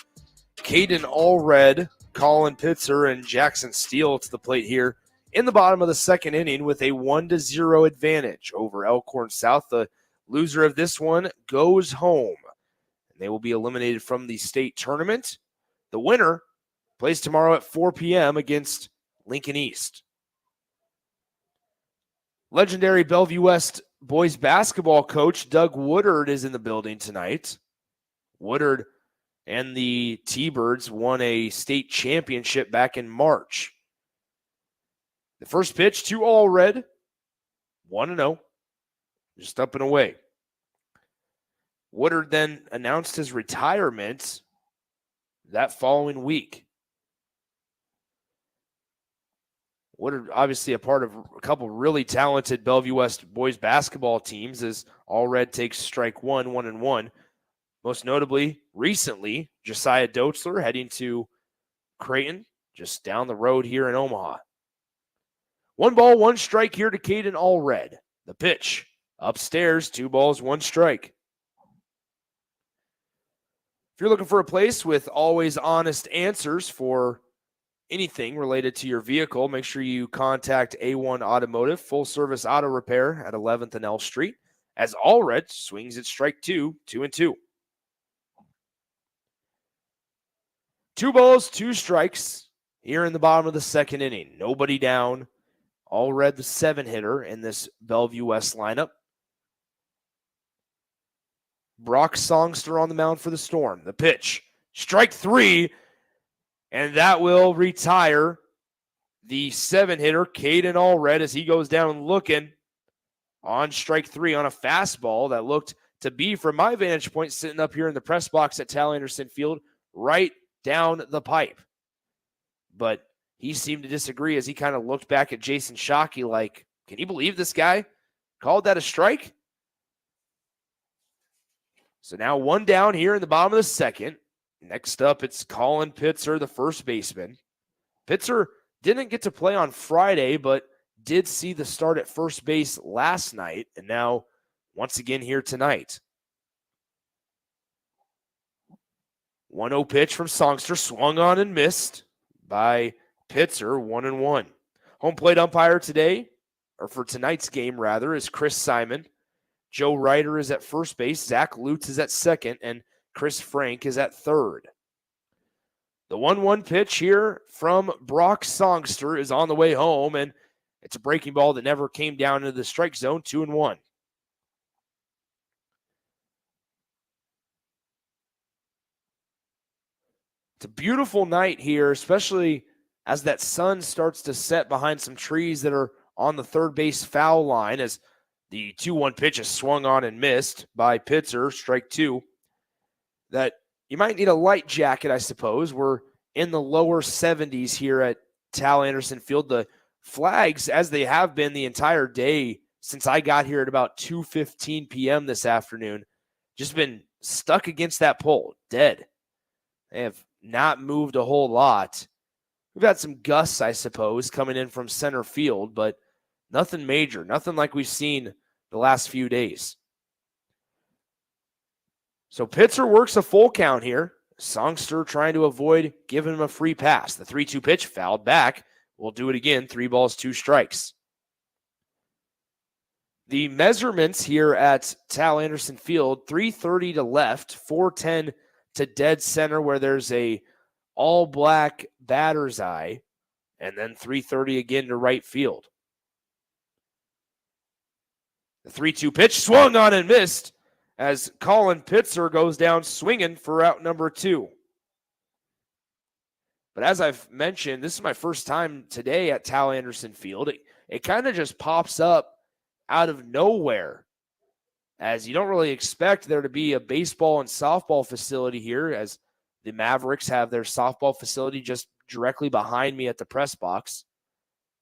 E: Caden Allred, Colin Pitzer, and Jackson Steele to the plate here in the bottom of the second inning with a 1-0 advantage over Elkhorn South. The loser of this one goes home, and they will be eliminated from the state tournament. The winner plays tomorrow at 4 p.m. against Lincoln East. Legendary Bellevue West boys basketball coach Doug Woodard is in the building tonight. Woodard and the T-Birds won a state championship back in March. The first pitch to Allred, 1-0, just up and away. Woodard then announced his retirement that following week. Woodard obviously a part of a couple really talented Bellevue West boys basketball teams as Allred takes strike 1-1. Most notably, recently, Josiah Doetzler heading to Creighton, just down the road here in Omaha. 1 ball, 1 strike here to Caden Allred. The pitch, upstairs, 2 balls, 1 strike. If you're looking for a place with always honest answers for anything related to your vehicle, make sure you contact A1 Automotive, full service auto repair at 11th and L Street, as Allred swings at strike 2, 2-2. 2 balls, 2 strikes here in the bottom of the second inning. Nobody down. Allred, the 7-hitter in this Bellevue West lineup. Brock Songster on the mound for the Storm. The pitch, strike 3, and that will retire the 7-hitter, Caden Allred, as he goes down looking. on strike 3 on a fastball that looked to be, from my vantage point, sitting up here in the press box at Tal Anderson Field, right down the pipe. But he seemed to disagree as he kind of looked back at Jason Shockey like, can you believe this guy called that a strike? So now 1 down here in the bottom of the second. Next up, it's Colin Pitzer, the first baseman. Pitzer didn't get to play on Friday, but did see the start at first base last night, and now once again here tonight. 1-0 pitch from Songster, swung on and missed by Pitzer, 1-1. Home plate umpire today, or for tonight's game rather, is Chris Simon. Joe Ryder is at first base, Zach Lutz is at second, and Chris Frank is at third. The 1-1 pitch here from Brock Songster is on the way home, and it's a breaking ball that never came down into the strike zone, 2-1. It's a beautiful night here, especially as that sun starts to set behind some trees that are on the third base foul line, as the 2-1 pitch is swung on and missed by Pitzer, strike 2. That you might need a light jacket, I suppose. We're in the lower 70s here at Tal Anderson Field. The flags, as they have been the entire day since I got here at about 2:15 p.m. this afternoon, just been stuck against that pole, dead. They have not moved a whole lot. We've had some gusts, I suppose, coming in from center field, but nothing major, nothing like we've seen the last few days. So Pitzer works a full count here. Songster trying to avoid giving him a free pass. The 3-2 pitch fouled back. We'll do it again. 3 balls, 2 strikes. The measurements here at Tal Anderson Field, 330 to left, 410 to dead center where there's a all-black batter's eye, and then 330 again to right field. The 3-2 pitch swung on and missed as Colin Pitzer goes down swinging for out number 2. But as I've mentioned, this is my first time today at Tal Anderson Field. It kind of just pops up out of nowhere, as you don't really expect there to be a baseball and softball facility here, as the Mavericks have their softball facility just directly behind me at the press box.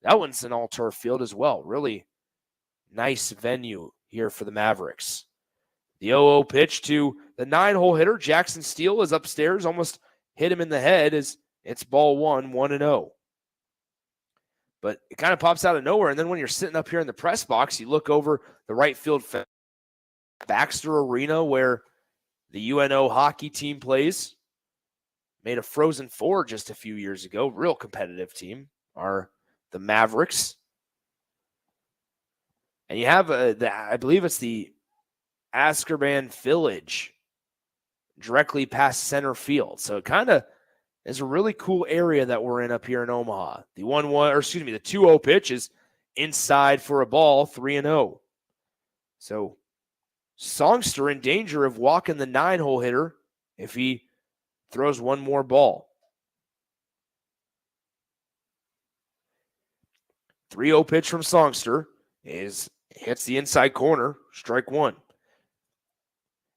E: That one's an all-turf field as well. Really nice venue here for the Mavericks. The 0-0 pitch to the 9-hole hitter. Jackson Steele is upstairs, almost hit him in the head as it's ball 1, 1-0. But it kind of pops out of nowhere, and then when you're sitting up here in the press box, you look over the right field fence, Baxter Arena, where the UNO hockey team plays. Made a Frozen Four just a few years ago. Real competitive team are the Mavericks. And you have, I believe it's the Askerban Village directly past center field. So it kind of is a really cool area that we're in up here in Omaha. The 2-0 pitch is inside for a ball, 3-0. So Songster in danger of walking the 9-hole hitter if he throws one more ball. 3-0 pitch from Songster hits the inside corner, strike 1.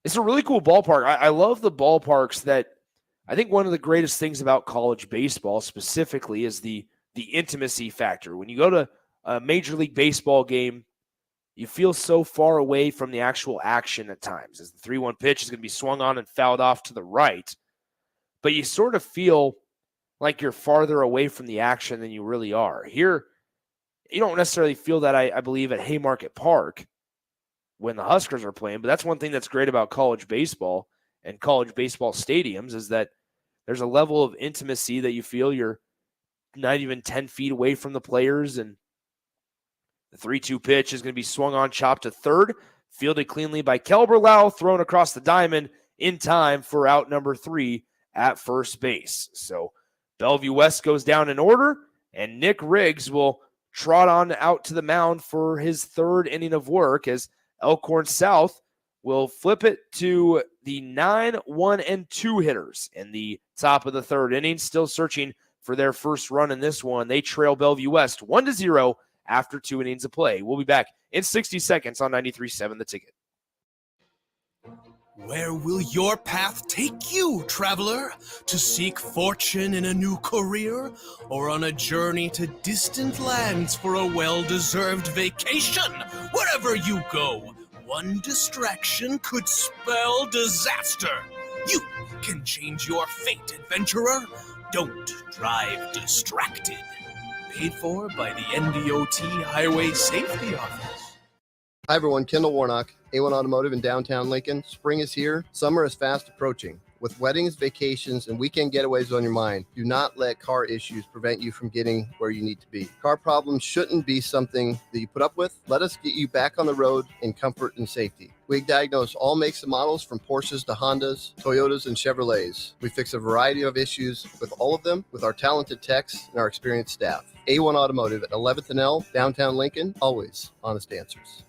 E: It's a really cool ballpark. I love the ballparks that I think one of the greatest things about college baseball specifically is the intimacy factor. When you go to a Major League Baseball game, you feel so far away from the actual action at times, as the 3-1 pitch is going to be swung on and fouled off to the right. But you sort of feel like you're farther away from the action than you really are. Here, you don't necessarily feel that, I believe, at Haymarket Park when the Huskers are playing. But that's one thing that's great about college baseball and college baseball stadiums, is that there's a level of intimacy that you feel you're not even 10 feet away from the players. And the 3-2 pitch is going to be swung on, chopped to third, fielded cleanly by Kelberlau, thrown across the diamond in time for out number 3 at first base. So Bellevue West goes down in order, and Nick Riggs will trot on out to the mound for his third inning of work, as Elkhorn South will flip it to the 9, 1, and 2 hitters in the top of the third inning, still searching for their first run in this one. They trail Bellevue West 1-0 after 2 innings of play. We'll be back in 60 seconds on 93.7 The Ticket.
K: Where will your path take you, traveler? To seek fortune in a new career, or on a journey to distant lands for a well-deserved vacation? Wherever you go, one distraction could spell disaster. You can change your fate, adventurer. Don't drive distracted. Paid for by the NDOT Highway Safety Office.
J: Hi everyone, Kendall Warnock, A1 Automotive in downtown Lincoln. Spring is here, summer is fast approaching. With weddings, vacations, and weekend getaways on your mind, do not let car issues prevent you from getting where you need to be. Car problems shouldn't be something that you put up with. Let us get you back on the road in comfort and safety. We diagnose all makes and models from Porsches to Hondas, Toyotas, and Chevrolets. We fix a variety of issues with all of them with our talented techs and our experienced staff. A1 Automotive at 11th and L, downtown Lincoln, always honest answers.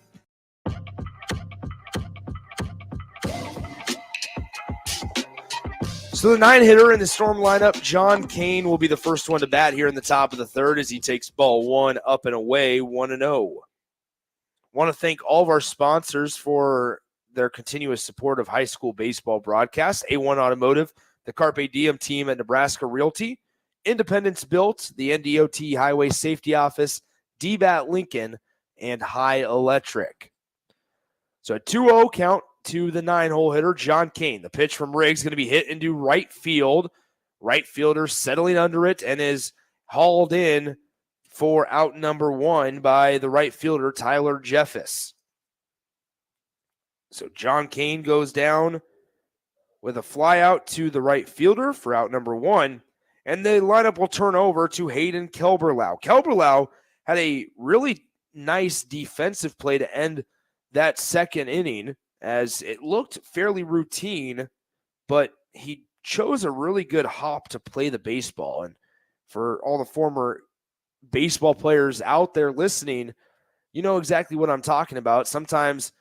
E: So the 9-hitter in the Storm lineup, John Kane, will be the first one to bat here in the top of the third as he takes ball one up and away, 1-0. Want to thank all of our sponsors for their continuous support of high school baseball broadcasts. A1 Automotive, the Carpe Diem team at Nebraska Realty, Independence Built, the NDOT Highway Safety Office, DBAT Lincoln, and High Electric. So a 2-0 count to the 9-hole hitter, John Kane. The pitch from Riggs going to be hit into right field. Right fielder settling under it and is hauled in for out number one by the right fielder, Tyler Jeffis. So John Kane goes down with a fly out to the right fielder for out number one, and the lineup will turn over to Hayden Kelberlau. Kelberlau had a really nice defensive play to end that second inning, as it looked fairly routine, but he chose a really good hop to play the baseball. And for all the former baseball players out there listening, you know exactly what I'm talking about. Sometimes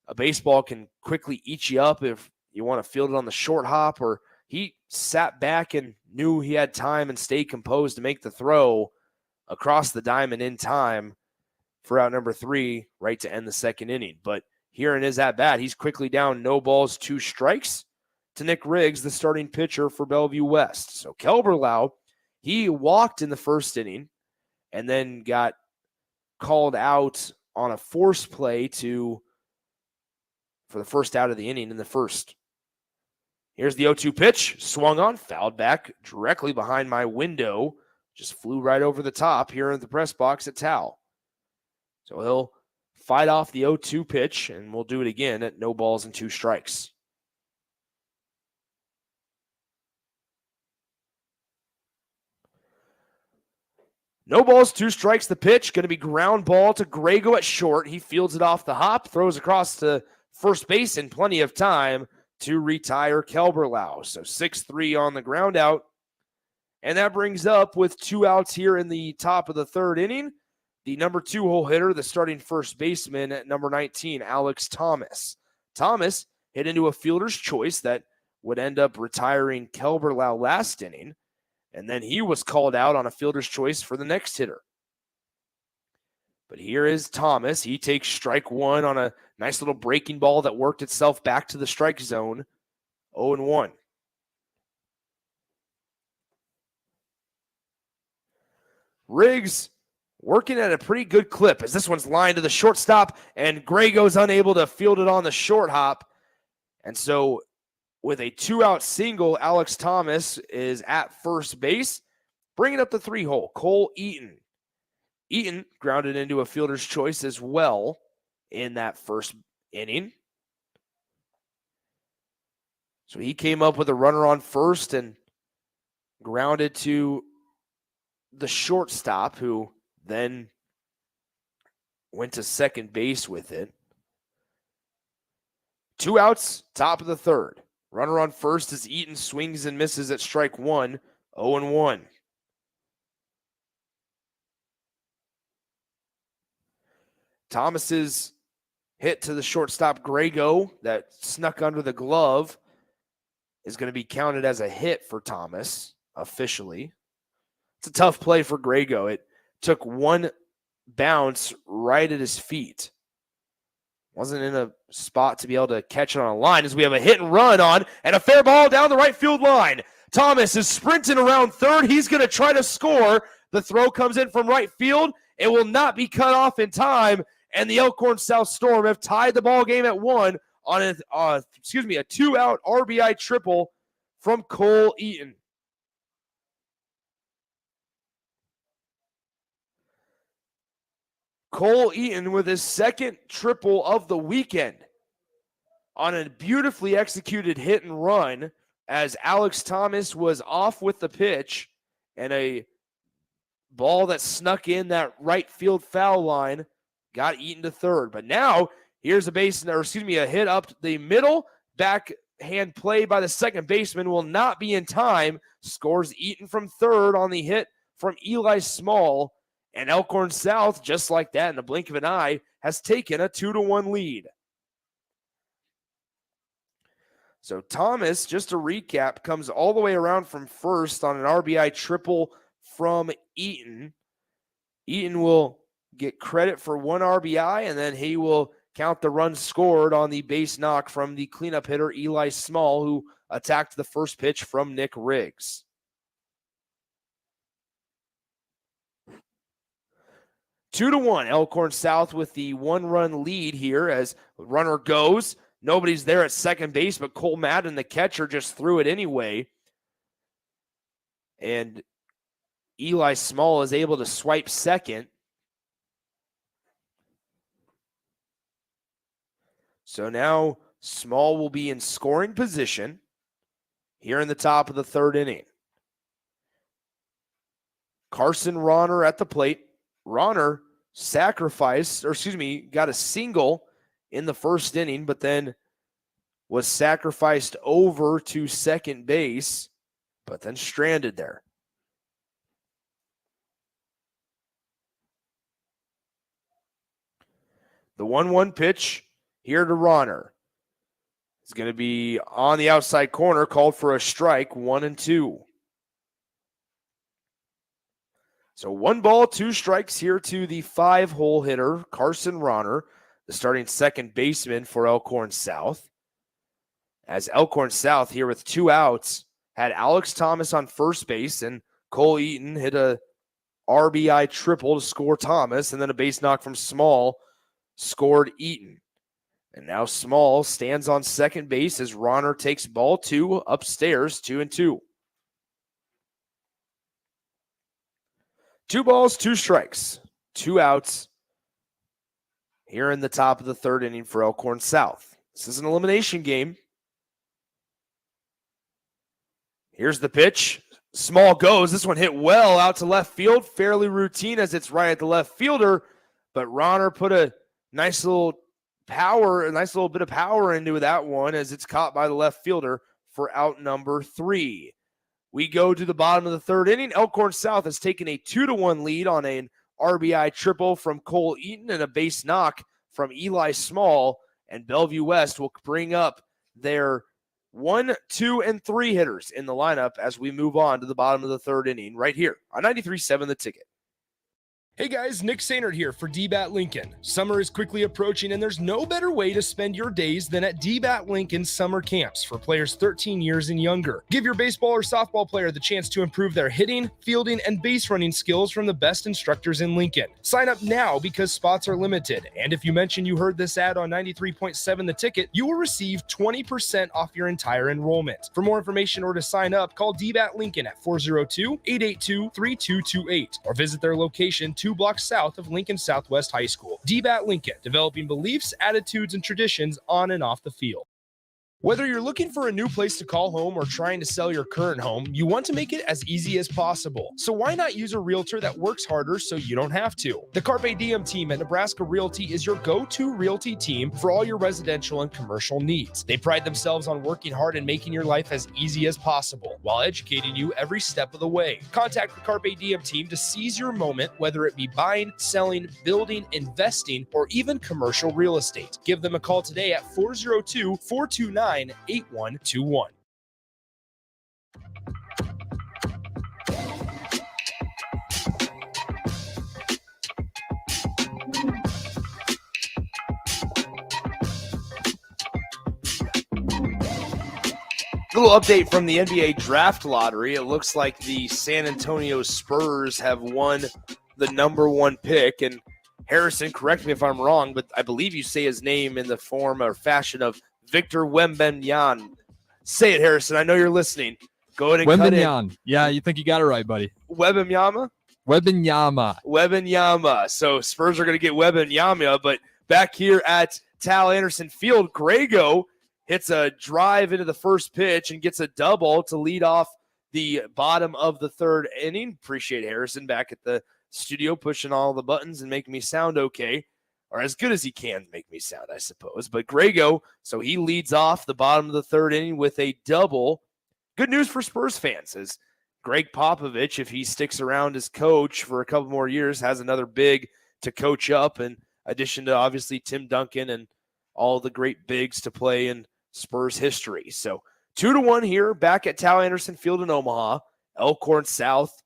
E: a baseball can quickly eat you up if you want to field it on the short hop, or he sat back and knew he had time and stayed composed to make the throw across the diamond in time for out number three, right to end the second inning. But here in his at-bat, he's quickly down 0 strikes to Nick Riggs, the starting pitcher for Bellevue West. So Kelberlau, he walked in the first inning and then got called out on a force play for the first out of the inning in the first. Here's the 0-2 pitch, swung on, fouled back directly behind my window, just flew right over the top here in the press box at Tao. So he'll fight off the 0-2 pitch, and we'll do it again at 0 strikes. No balls, 2 strikes. The pitch going to be ground ball to Grego at short. He fields it off the hop, throws across to first base in plenty of time to retire Kelberlau. So 6-3 on the ground out. And that brings up, with 2 outs here in the top of the third inning, the number 2-hole hitter, the starting first baseman at number 19, Alex Thomas. Thomas hit into a fielder's choice that would end up retiring Kelberlau last inning, and then he was called out on a fielder's choice for the next hitter. But here is Thomas. He takes strike one on a nice little breaking ball that worked itself back to the strike zone, 0-1. Riggs working at a pretty good clip as this one's lined to the shortstop, and Grego's unable to field it on the short hop. And so with a 2-out single, Alex Thomas is at first base, bringing up the 3-hole, Cole Eaton. Eaton grounded into a fielder's choice as well in that first inning. So he came up with a runner on first and grounded to the shortstop, who then went to second base with it. 2 outs, top of the third. Runner on first as Eaton swings and misses at strike one, 0-1. Thomas's hit to the shortstop, Grego, that snuck under the glove, is going to be counted as a hit for Thomas officially. It's a tough play for Grego. It took one bounce right at his feet. wasn't in a spot to be able to catch it on a line as we have a hit and run on and a fair ball down the right field line. Thomas is sprinting around third. He's going to try to score. The throw comes in from right field. It will not be cut off in time, and the Elkhorn South Storm have tied the ball game at 1 on a 2-out RBI triple from Cole Eaton. Cole Eaton with his second triple of the weekend on a beautifully executed hit and run as Alex Thomas was off with the pitch and a ball that snuck in that right field foul line got Eaton to third. But now here's a hit up the middle. Backhand play by the second baseman will not be in time. Scores Eaton from third on the hit from Eli Small. And Elkhorn South, just like that in the blink of an eye, has taken a 2-1 lead. So Thomas, just to recap, comes all the way around from first on an RBI triple from Eaton. Eaton will get credit for 1 RBI, and then he will count the runs scored on the base knock from the cleanup hitter Eli Small, who attacked the first pitch from Nick Riggs. 2-1, Elkhorn South with the 1-run lead here as runner goes. Nobody's there at second base, but Cole Madden, the catcher, just threw it anyway. And Eli Small is able to swipe second. So now Small will be in scoring position here in the top of the third inning. Carson Ronner at the plate. Ronner got a single in the first inning, but then was sacrificed over to second base, but then stranded there. The 1-1 pitch here to Ronner. It's going to be on the outside corner, called for a strike, 1-2. So 1 ball, 2 strikes here to the 5-hole hitter, Carson Ronner, the starting second baseman for Elkhorn South. As Elkhorn South here with 2 outs had Alex Thomas on first base, and Cole Eaton hit a RBI triple to score Thomas, and then a base knock from Small scored Eaton. And now Small stands on second base as Ronner takes ball 2 upstairs, 2-2. 2 balls, 2 strikes, 2 outs here in the top of the third inning for Elkhorn South. This is an elimination game. Here's the pitch. Small goes. This one hit well out to left field. Fairly routine as it's right at the left fielder. But Ronner put a nice little bit of power into that one as it's caught by the left fielder for out number 3. We go to the bottom of the third inning. Elkhorn South has taken a 2-1 lead on an RBI triple from Cole Eaton and a base knock from Eli Small. And Bellevue West will bring up their 1, 2, and 3 hitters in the lineup as we move on to the bottom of the third inning right here on 93.7 The Ticket.
M: Hey guys, Nick Sainert here for DBAT Lincoln. Summer is quickly approaching and there's no better way to spend your days than at DBAT Lincoln summer camps for players 13 years and younger. Give your baseball or softball player the chance to improve their hitting, fielding, and base running skills from the best instructors in Lincoln. Sign up now because spots are limited, and if you mention you heard this ad on 93.7 The Ticket, you will receive 20% off your entire enrollment. For more information or to sign up, call DBAT Lincoln at 402-882-3228 or visit their location 2 blocks south of Lincoln Southwest High School. DBAT Lincoln, developing beliefs, attitudes, and traditions on and off the field. Whether you're looking for a new place to call home or trying to sell your current home, you want to make it as easy as possible. So why not use a realtor that works harder so you don't have to? The Carpe Diem team at Nebraska Realty is your go-to realty team for all your residential and commercial needs. They pride themselves on working hard and making your life as easy as possible while educating you every step of the way. Contact the Carpe Diem team to seize your moment, whether it be buying, selling, building, investing, or even commercial real estate. Give them a call today at 402-429-8121.
E: A little update from the NBA draft lottery. It looks like the San Antonio Spurs have won the number 1 pick. And Harrison, correct me if I'm wrong, but I believe you say his name in the form or fashion of Victor Wembanyama. Say it, Harrison. I know you're listening. Go ahead and cut in.
N: Yeah, you think you got it right, buddy.
E: Wembanyama? Wembanyama. So Spurs are going to get Wembanyama, but back here at Tal Anderson Field, Grego hits a drive into the first pitch and gets a double to lead off the bottom of the 3rd inning. Appreciate Harrison back at the studio pushing all the buttons and making me sound okay, or as good as he can make me sound, I suppose. But Grego, so he leads off the bottom of the 3rd inning with a double. Good news for Spurs fans is Greg Popovich, if he sticks around as coach for a couple more years, has another big to coach up, in addition to obviously Tim Duncan and all the great bigs to play in Spurs history. So 2-1 here back at Tal Anderson Field in Omaha. Elkhorn South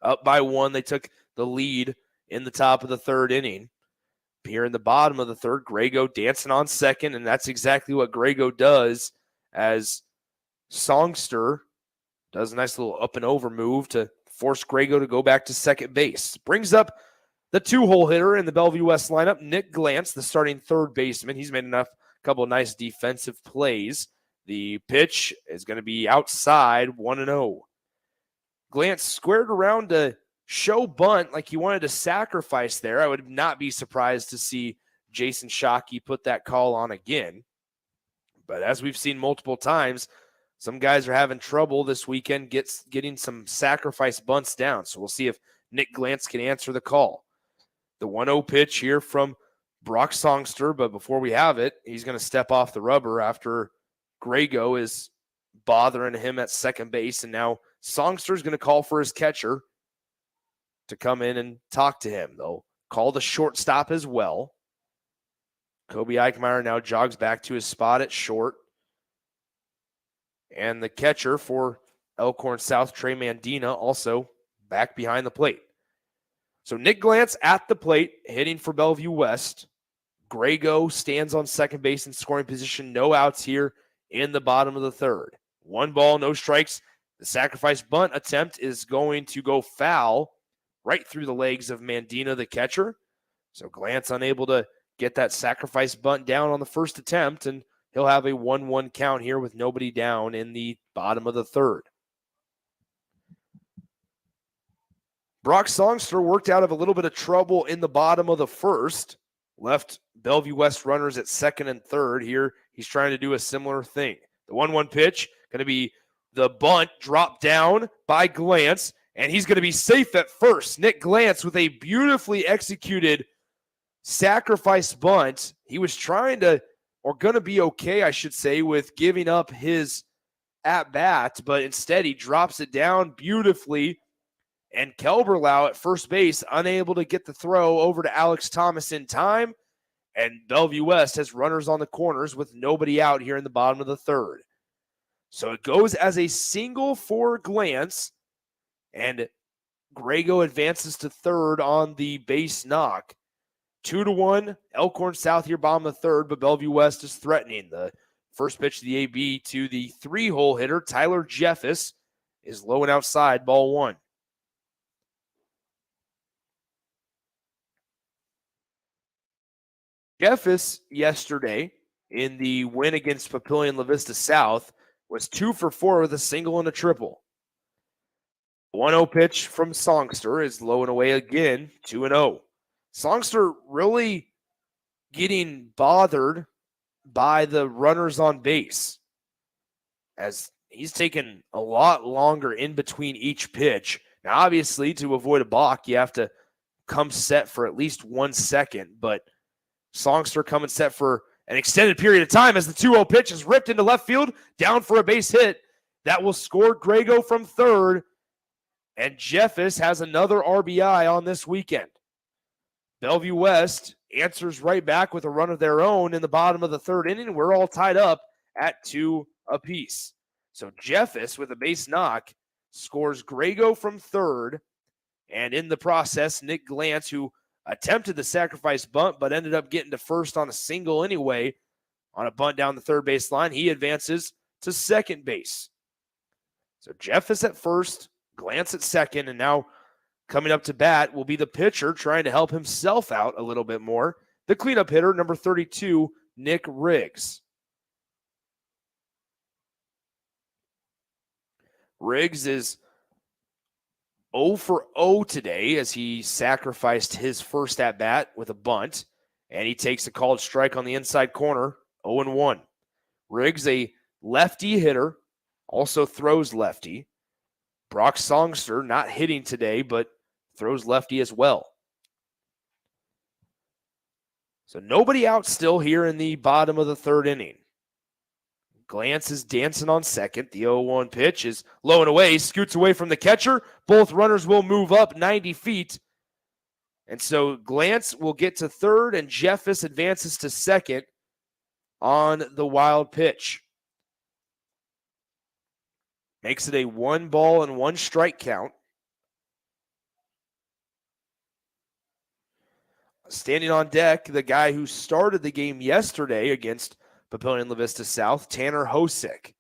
E: up by 1. They took the lead in the top of the 3rd inning. Here in the bottom of the 3rd, Grego dancing on second, and that's exactly what Grego does as Songster does a nice little up and over move to force Grego to go back to second base. Brings up the 2-hole hitter in the Bellevue West lineup, Nick Glantz, the starting 3rd baseman. He's made a couple of nice defensive plays. The pitch is going to be outside, 1-0. Glantz squared around to show bunt like he wanted to sacrifice there. I would not be surprised to see Jason Shockey put that call on again. But as we've seen multiple times, some guys are having trouble this weekend getting some sacrifice bunts down. So we'll see if Nick Glantz can answer the call. The 1-0 pitch here from Brock Songster, but before we have it, he's going to step off the rubber after Grego is bothering him at second base, and now Songster is going to call for his catcher to come in and talk to him. They'll call the shortstop as well. Kobe Eichmeyer now jogs back to his spot at short, and the catcher for Elkhorn South, Trey Mandina, also back behind the plate. So Nick Glantz at the plate, hitting for Bellevue West. Grego stands on second base in scoring position. No outs here in the bottom of the 3rd. 1 ball, no strikes. The sacrifice bunt attempt is going to go foul right through the legs of Mandina, the catcher. So Glantz unable to get that sacrifice bunt down on the first attempt, and he'll have a 1-1 count here with nobody down in the bottom of the 3rd. Brock Songster worked out of a little bit of trouble in the bottom of the 1st. Left Bellevue West runners at 2nd and 3rd. Here, he's trying to do a similar thing. The 1-1 pitch, going to be the bunt dropped down by Glantz, and he's going to be safe at first. Nick Glantz with a beautifully executed sacrifice bunt. He was trying to, or going to be okay, I should say, with giving up his at-bat, but instead he drops it down beautifully, and Kelberlau at first base, unable to get the throw over to Alex Thomas in time. And Bellevue West has runners on the corners with nobody out here in the bottom of the 3rd. So it goes as a single for Glantz, and Grego advances to 3rd on the base knock. 2-1, Elkhorn South here, bottom of the 3rd, but Bellevue West is threatening. The first pitch to the AB to the 3-hole hitter, Tyler Jeffis, is low and outside, ball 1. Jeffis yesterday in the win against Papillion La Vista South was 2 for 4 with a single and a triple. 1-0 pitch from Songster is low and away again, 2-0. Songster really getting bothered by the runners on base, as he's taken a lot longer in between each pitch. Now, obviously, to avoid a balk, you have to come set for at least 1 second, but Songster coming set for an extended period of time as the 2-0 pitch is ripped into left field, down for a base hit. That will score Grego from 3rd, and Jeffis has another RBI on this weekend. Bellevue West answers right back with a run of their own in the bottom of the 3rd inning. We're all tied up at 2 apiece. So Jeffis with a base knock scores Grego from 3rd, and in the process, Nick Glantz, who attempted the sacrifice bunt but ended up getting to 1st on a single anyway on a bunt down the 3rd base line, he advances to second base. So Jeff is at first, Glance at second, and now coming up to bat will be the pitcher trying to help himself out a little bit more. The cleanup hitter, number 32, Nick Riggs. Riggs is 0 for 0 today as he sacrificed his first at-bat with a bunt, and he takes a called strike on the inside corner, 0-1. Riggs, a lefty hitter, also throws lefty. Brock Songster not hitting today, but throws lefty as well. So nobody out still here in the bottom of the third inning. Glance is dancing on second. The 0-1 pitch is low and away, scoots away from the catcher. Both runners will move up 90 feet. And so Glance will get to third, and Jeffis advances to second on the wild pitch. Makes it a 1-1 count. Standing on deck, the guy who started the game yesterday against Papillion La Vista South, Tanner Hosick.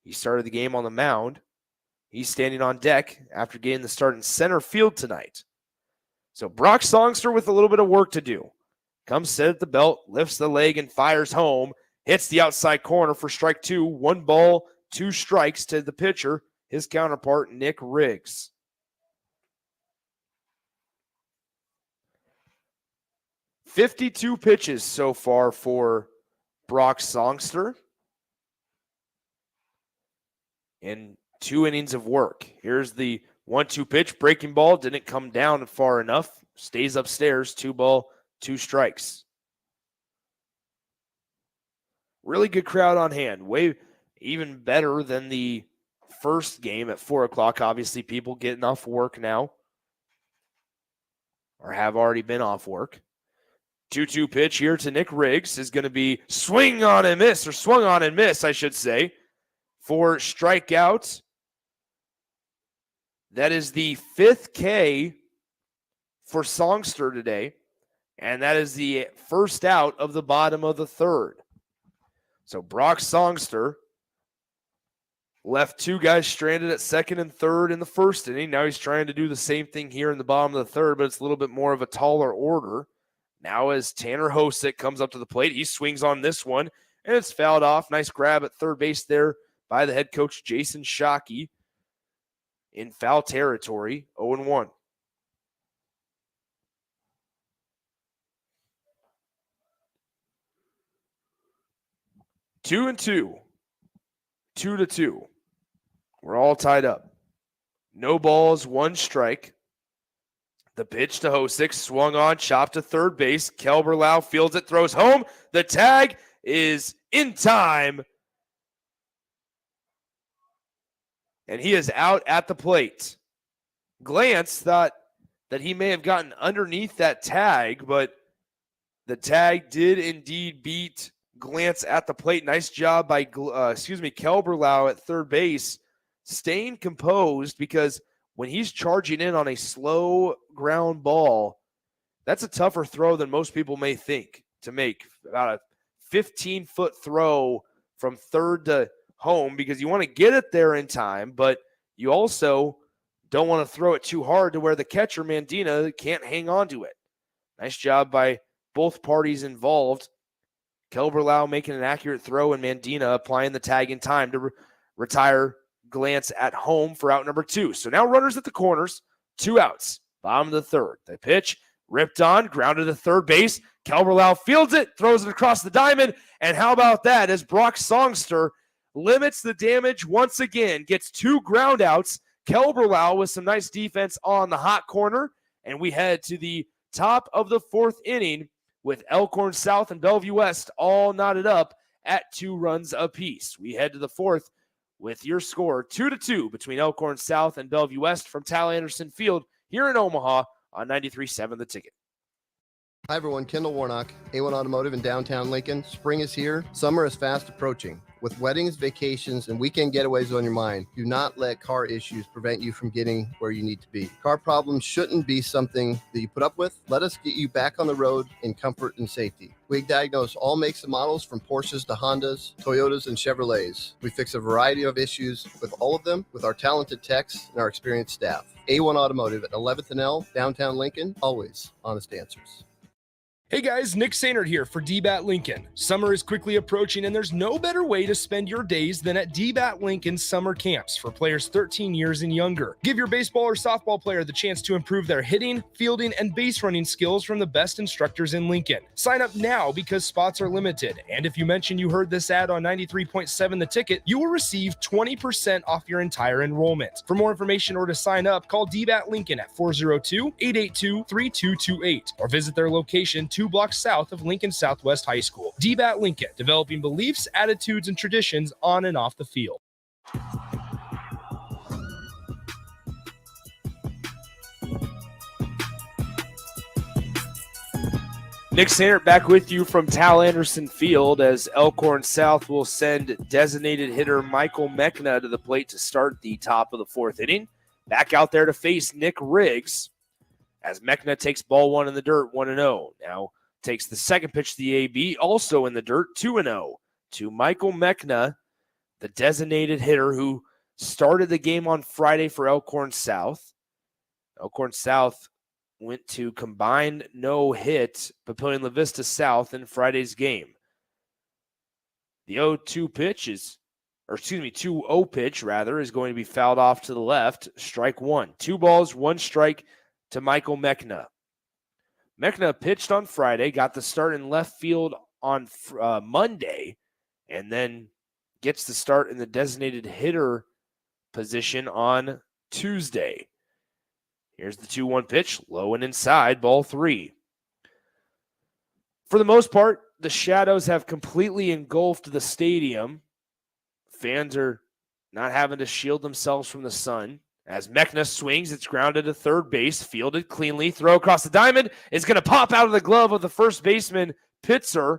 E: He started the game on the mound. He's standing on deck after getting the start in center field tonight. So Brock Songster with a little bit of work to do. Comes set at the belt, lifts the leg, and fires home. Hits the outside corner for strike two. 1 ball, 2 strikes to the pitcher, his counterpart, Nick Riggs. "52 pitches so far for Brock Songster in 2 innings of work. Here's the 1-2 pitch. Breaking ball didn't come down far enough. Stays upstairs. 2 ball, 2 strikes. Really good crowd on hand. Way even better than the first game at 4 o'clock. Obviously, people getting off work now or have already been off work. 2-2 pitch here to Nick Riggs is going to be swung on and miss, I should say, for strikeout. That is the 5th K for Songster today, and that is the first out of the bottom of the third. So Brock Songster left 2 guys stranded at second and third in the first inning. Now he's trying to do the same thing here in the bottom of the third, but it's a little bit more of a taller order. Now as Tanner Hosick comes up to the plate, he swings on this one, and it's fouled off. Nice grab at third base there by the head coach, Jason Shockey, in foul territory, 0-1. Two and 2. 2-2. We're all tied up. No balls, 1 strike. The pitch to Hosick, swung on, chopped to third base. Kelberlau fields it, throws home. The tag is in time. And he is out at the plate. Glance thought that he may have gotten underneath that tag, but the tag did indeed beat Glance at the plate. Nice job by Kelberlau at third base, staying composed, because when he's charging in on a slow ground ball, that's a tougher throw than most people may think to make. About a 15-foot throw from third to home, because you want to get it there in time, but you also don't want to throw it too hard to where the catcher, Mandina, can't hang on to it. Nice job by both parties involved. Kelberlau making an accurate throw, and Mandina applying the tag in time to retire Glance at home for out number 2. So now runners at the corners, 2 outs, bottom of the third. The pitch ripped on, grounded to third base. Kelberlau fields it, throws it across the diamond, and how about that as Brock Songster limits the damage once again, gets 2 ground outs. Kelberlau with some nice defense on the hot corner, and we head to the top of the 4th inning with Elkhorn South and Bellevue West all knotted up at 2 runs apiece. We head to the 4th with your score 2-2 between Elkhorn South and Bellevue West from Tal Anderson Field here in Omaha on 93.7 The Ticket.
J: Hi everyone, Kendall Warnock, A1 Automotive in downtown Lincoln. Spring is here, summer is fast approaching. With weddings, vacations, and weekend getaways on your mind, do not let car issues prevent you from getting where you need to be. Car problems shouldn't be something that you put up with. Let us get you back on the road in comfort and safety. We diagnose all makes and models from Porsches to Hondas, Toyotas, and Chevrolets. We fix a variety of issues with all of them with our talented techs and our experienced staff. A1 Automotive at 11th and L, downtown Lincoln, always honest answers.
E: Hey guys, Nick Sainert here for DBAT Lincoln. Summer is quickly approaching and there's no better way to spend your days than at DBAT Lincoln's summer camps for players 13 years and younger. Give your baseball or softball player the chance to improve their hitting, fielding, and base running skills from the best instructors in Lincoln. Sign up now because spots are limited. And if you mention you heard this ad on 93.7 The Ticket, you will receive 20% off your entire enrollment. For more information or to sign up, call DBAT Lincoln at 402-882-3228 or visit their location 2 blocks south of Lincoln Southwest High School. DBAT Lincoln, developing beliefs, attitudes, and traditions on and off the field.
M: Nick Sainert back with you from Tal Anderson Field as Elkhorn South will send designated hitter Michael Mechna to the plate to start the top of the fourth inning. Back out there to face Nick Riggs as Mechna takes ball one in the dirt, 1-0. Now takes the second pitch to the AB, also in the dirt, 2-0 to Michael Mechna, the designated hitter who started the game on Friday for Elkhorn South. Elkhorn South went to combined no-hit Papillion La Vista South in Friday's game. The 0-2 pitch is, 2-0 pitch rather, is going to be fouled off to the left. Strike one. 2 balls, 1 strike to Michael Mechna. Mechna pitched on Friday, got the start in left field on Monday, and then gets the start in the designated hitter position on Tuesday. Here's the 2-1 pitch, low and inside, ball 3. For the most part, the shadows have completely engulfed the stadium. Fans are not having to shield themselves from the sun. As Mechna swings, it's grounded to third base, fielded cleanly, throw across the diamond. It's going to pop out of the glove of the first baseman, Pitzer.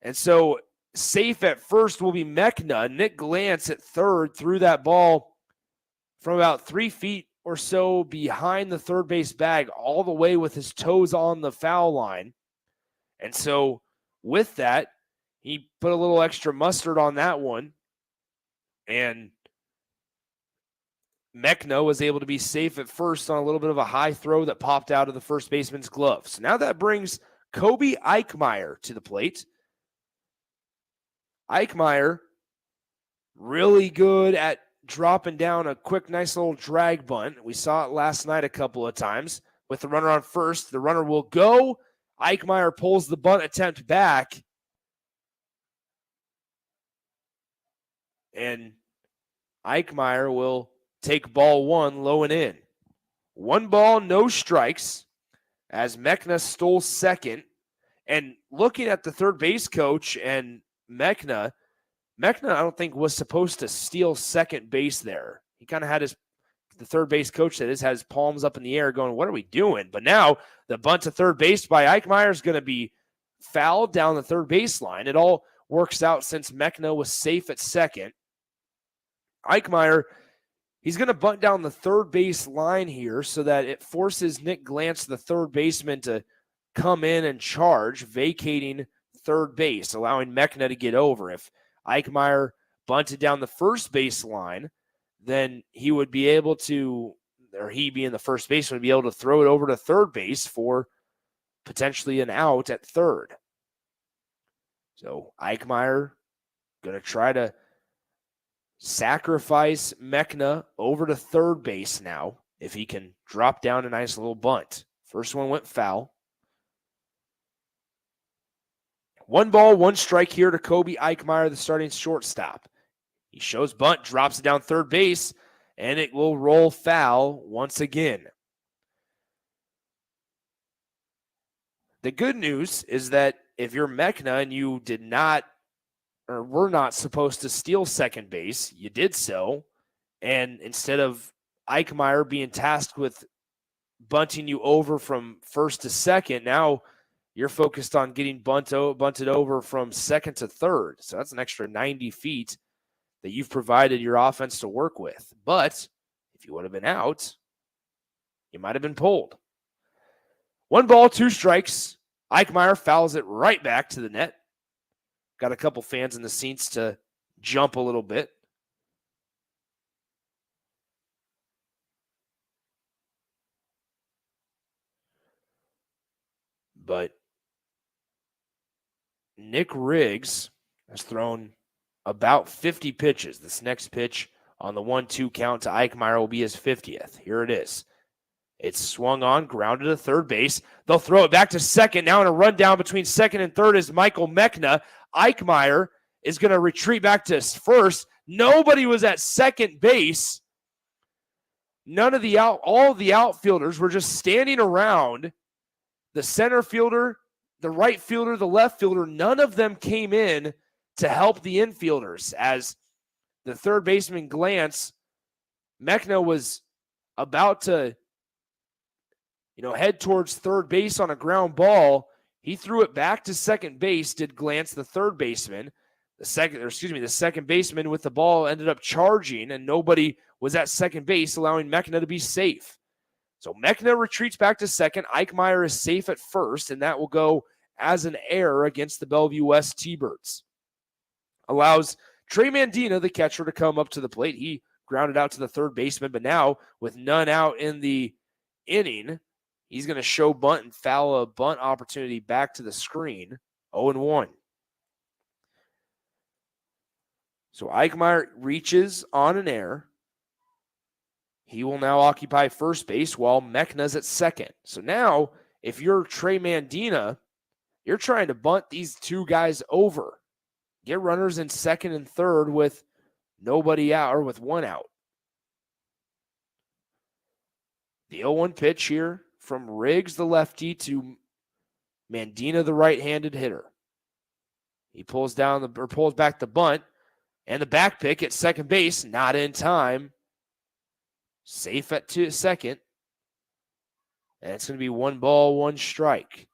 M: And so safe at first will be Mechna. Nick Glantz at third threw that ball from about 3 feet or so behind the third base bag, all the way with his toes on the foul line. And so with that, he put a little extra mustard on that one. And Mechna was able to be safe at first on a little bit of a high throw that popped out of the first baseman's glove. So now that brings Kobe Eichmeyer to the plate. Eichmeyer, really good at dropping down a quick, nice little drag bunt. We saw it last night a couple of times. With the runner on first, the runner will go. Eichmeyer pulls the bunt attempt back. And Eichmeyer will take ball 1 low and in. 1 ball, no strikes as Mechna stole second. And looking at the third base coach and Mechna, I don't think was supposed to steal second base there. He kind of had the third base coach that has his palms up in the air going, what are we doing? But now the bunt to third base by Eichmeyer is going to be fouled down the third base line. It all works out since Mechna was safe at second. Eichmeyer, he's going to bunt down the third base line here so that it forces Nick Glantz, the third baseman, to come in and charge, vacating third base, allowing Mechna to get over. If Eichmeyer bunted down the first base line, then he would be able to, or he being the first baseman, would be able to throw it over to third base for potentially an out at third. So Eichmeyer going to try to sacrifice Mechna over to third base now, if he can drop down a nice little bunt. First one went foul. 1 ball, 1 strike here to Kobe Eichmeyer, the starting shortstop. He shows bunt, drops it down third base, and it will roll foul once again. The good news is that if you're Mechna and you did not, or were not supposed to steal second base, you did so, and instead of Eichmeyer being tasked with bunting you over from first to second, now
E: You're focused on getting bunted over from second to third. So that's an extra 90 feet that you've provided your offense to work with. But if you would have been out, you might have been pulled. 1 ball, 2 strikes. Eichmeyer fouls it right back to the net. Got a couple fans in the seats to jump a little bit. But Nick Riggs has thrown about 50 pitches. This next pitch on the 1-2 count to Eichmeyer will be his 50th. Here it is. It's swung on, grounded to third base. They'll throw it back to second. Now in a rundown between second and third is Michael Mechna. Eichmeyer is going to retreat back to first. Nobody was at second base. All of the outfielders were just standing around. The center fielder, the right fielder, the left fielder, none of them came in to help the infielders. As the third baseman glance, Mechna was about to head towards third base on a ground ball. He threw it back to second base, did glance the third baseman. The second baseman with the ball ended up charging, and nobody was at second base, allowing Mechna to be safe. So Mechna retreats back to second. Eichmeyer is safe at first, and that will go as an error against the Bellevue West T-Birds. Allows Trey Mandina, the catcher, to come up to the plate. He grounded out to the third baseman, but now with none out in the inning, he's going to show bunt and foul a bunt opportunity back to the screen. 0-1. So Eichmeyer reaches on an error. He will now occupy first base while Mechna's at second. So now, if you're Trey Mandina, you're trying to bunt these two guys over. Get runners in second and third with nobody out, or with one out. The 0-1 pitch here from Riggs, the lefty, to Mandina, the right-handed hitter. He pulls back the bunt, and the back pick at second base, not in time. Safe at second. And it's going to be 1 ball, 1 strike.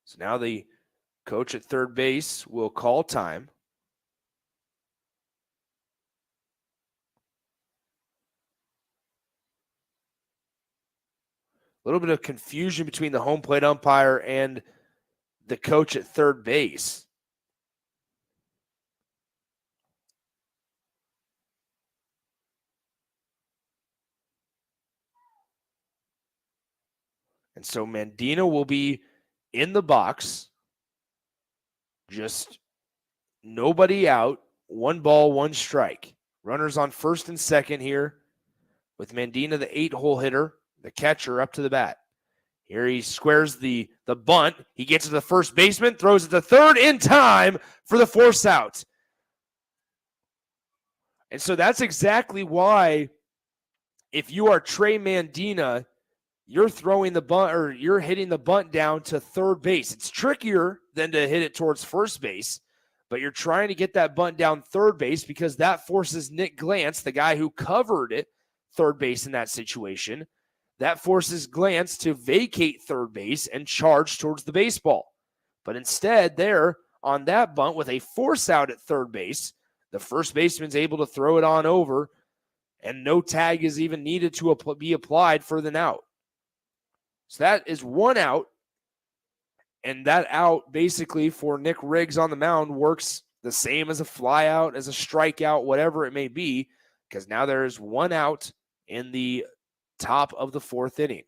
E: So now the coach at third base will call time. A little bit of confusion between the home plate umpire and the coach at third base. And so Mandina will be in the box. Just nobody out. 1 ball, 1 strike. Runners on first and second here with Mandina, the 8-hole hitter, the catcher, up to the bat. Here he squares the bunt. He gets to the first baseman, throws it to third in time for the force out. And so that's exactly why, if you are Trey Mandina, you're throwing the bunt, or you're hitting the bunt down to third base. It's trickier than to hit it towards first base, but you're trying to get that bunt down third base because that forces Nick Glantz, the guy who covered it, third base in that situation. That forces Glantz to vacate third base and charge towards the baseball. But instead, there on that bunt with a force out at third base, the first baseman's able to throw it on over, and no tag is even needed to be applied for the out. So that is 1 out, and that out basically for Nick Riggs on the mound works the same as a fly out, as a strikeout, whatever it may be, because now there is 1 out in the top of the 4th inning.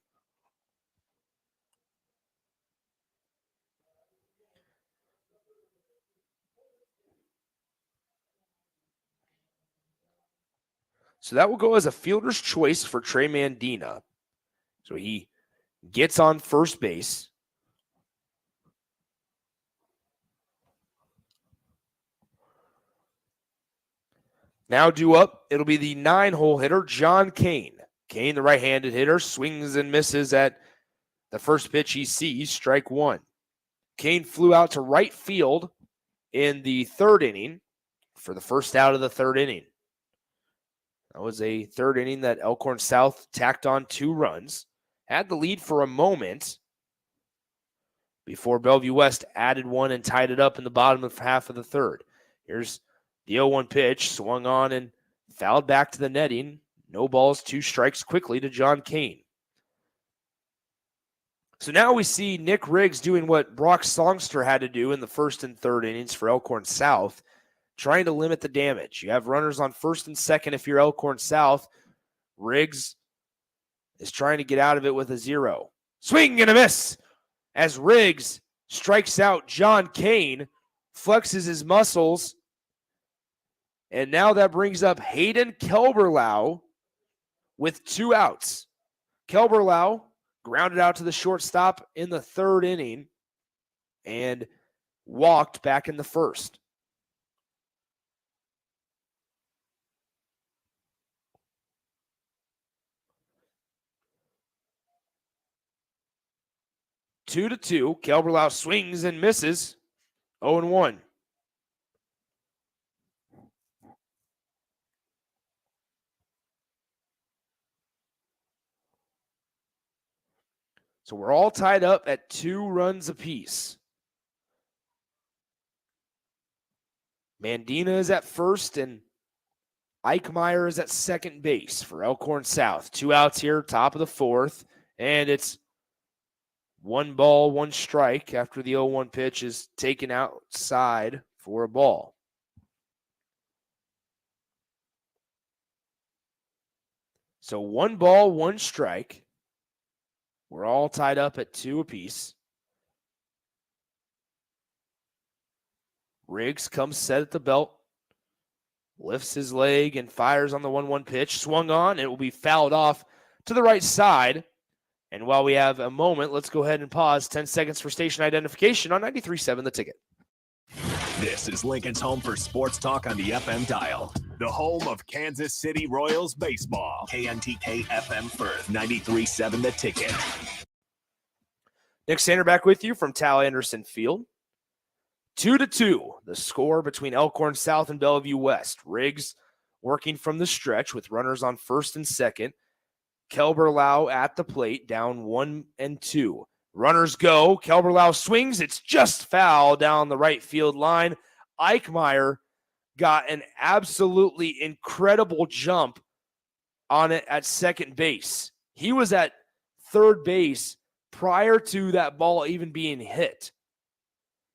E: So that will go as a fielder's choice for Trey Mandina. So he gets on first base. Now due up, it'll be the 9-hole hitter, John Kane. Kane, the right-handed hitter, swings and misses at the first pitch he sees, strike 1. Kane flew out to right field in the 3rd inning for the first out of the third inning. That was a third inning that Elkhorn South tacked on 2 runs, had the lead for a moment before Bellevue West added 1 and tied it up in the bottom of half of the third. Here's the 0-1 pitch, swung on and fouled back to the netting. No balls, 2 strikes quickly to John Kane. So now we see Nick Riggs doing what Brock Songster had to do in the first and third innings for Elkhorn South, trying to limit the damage. You have runners on first and second if you're Elkhorn South. Riggs is trying to get out of it with a 0. Swing and a miss as Riggs strikes out John Kane, flexes his muscles, and now that brings up Hayden Kelberlau with 2 outs. Kelberlau grounded out to the shortstop in the third inning and walked back in the first. Two to 2. Kelberlau swings and misses. 0-1. So we're all tied up at 2 runs apiece. Mandina is at first and Eichmeyer is at second base for Elkhorn South. 2 outs here, top of the fourth, and it's 1 ball, 1 strike after the 0-1 pitch is taken outside for a ball. So 1 ball, 1 strike. We're all tied up at 2 apiece. Riggs comes set at the belt, lifts his leg and fires on the 1-1 pitch. Swung on, it will be fouled off to the right side. And while we have a moment, let's go ahead and pause 10 seconds for station identification on 93.7 The Ticket.
I: This is Lincoln's home for sports talk on the FM dial. The home of Kansas City Royals baseball. KNTK FM Firth, 93.7 The Ticket.
E: Nick Sander back with you from Tal Anderson Field. 2-2, the score between Elkhorn South and Bellevue West. Riggs working from the stretch with runners on first and second. Kelberlau at the plate, down 1-2. Runners go. Kelberlau swings. It's just foul down the right field line. Eichmeyer got an absolutely incredible jump on it at second base. He was at third base prior to that ball even being hit.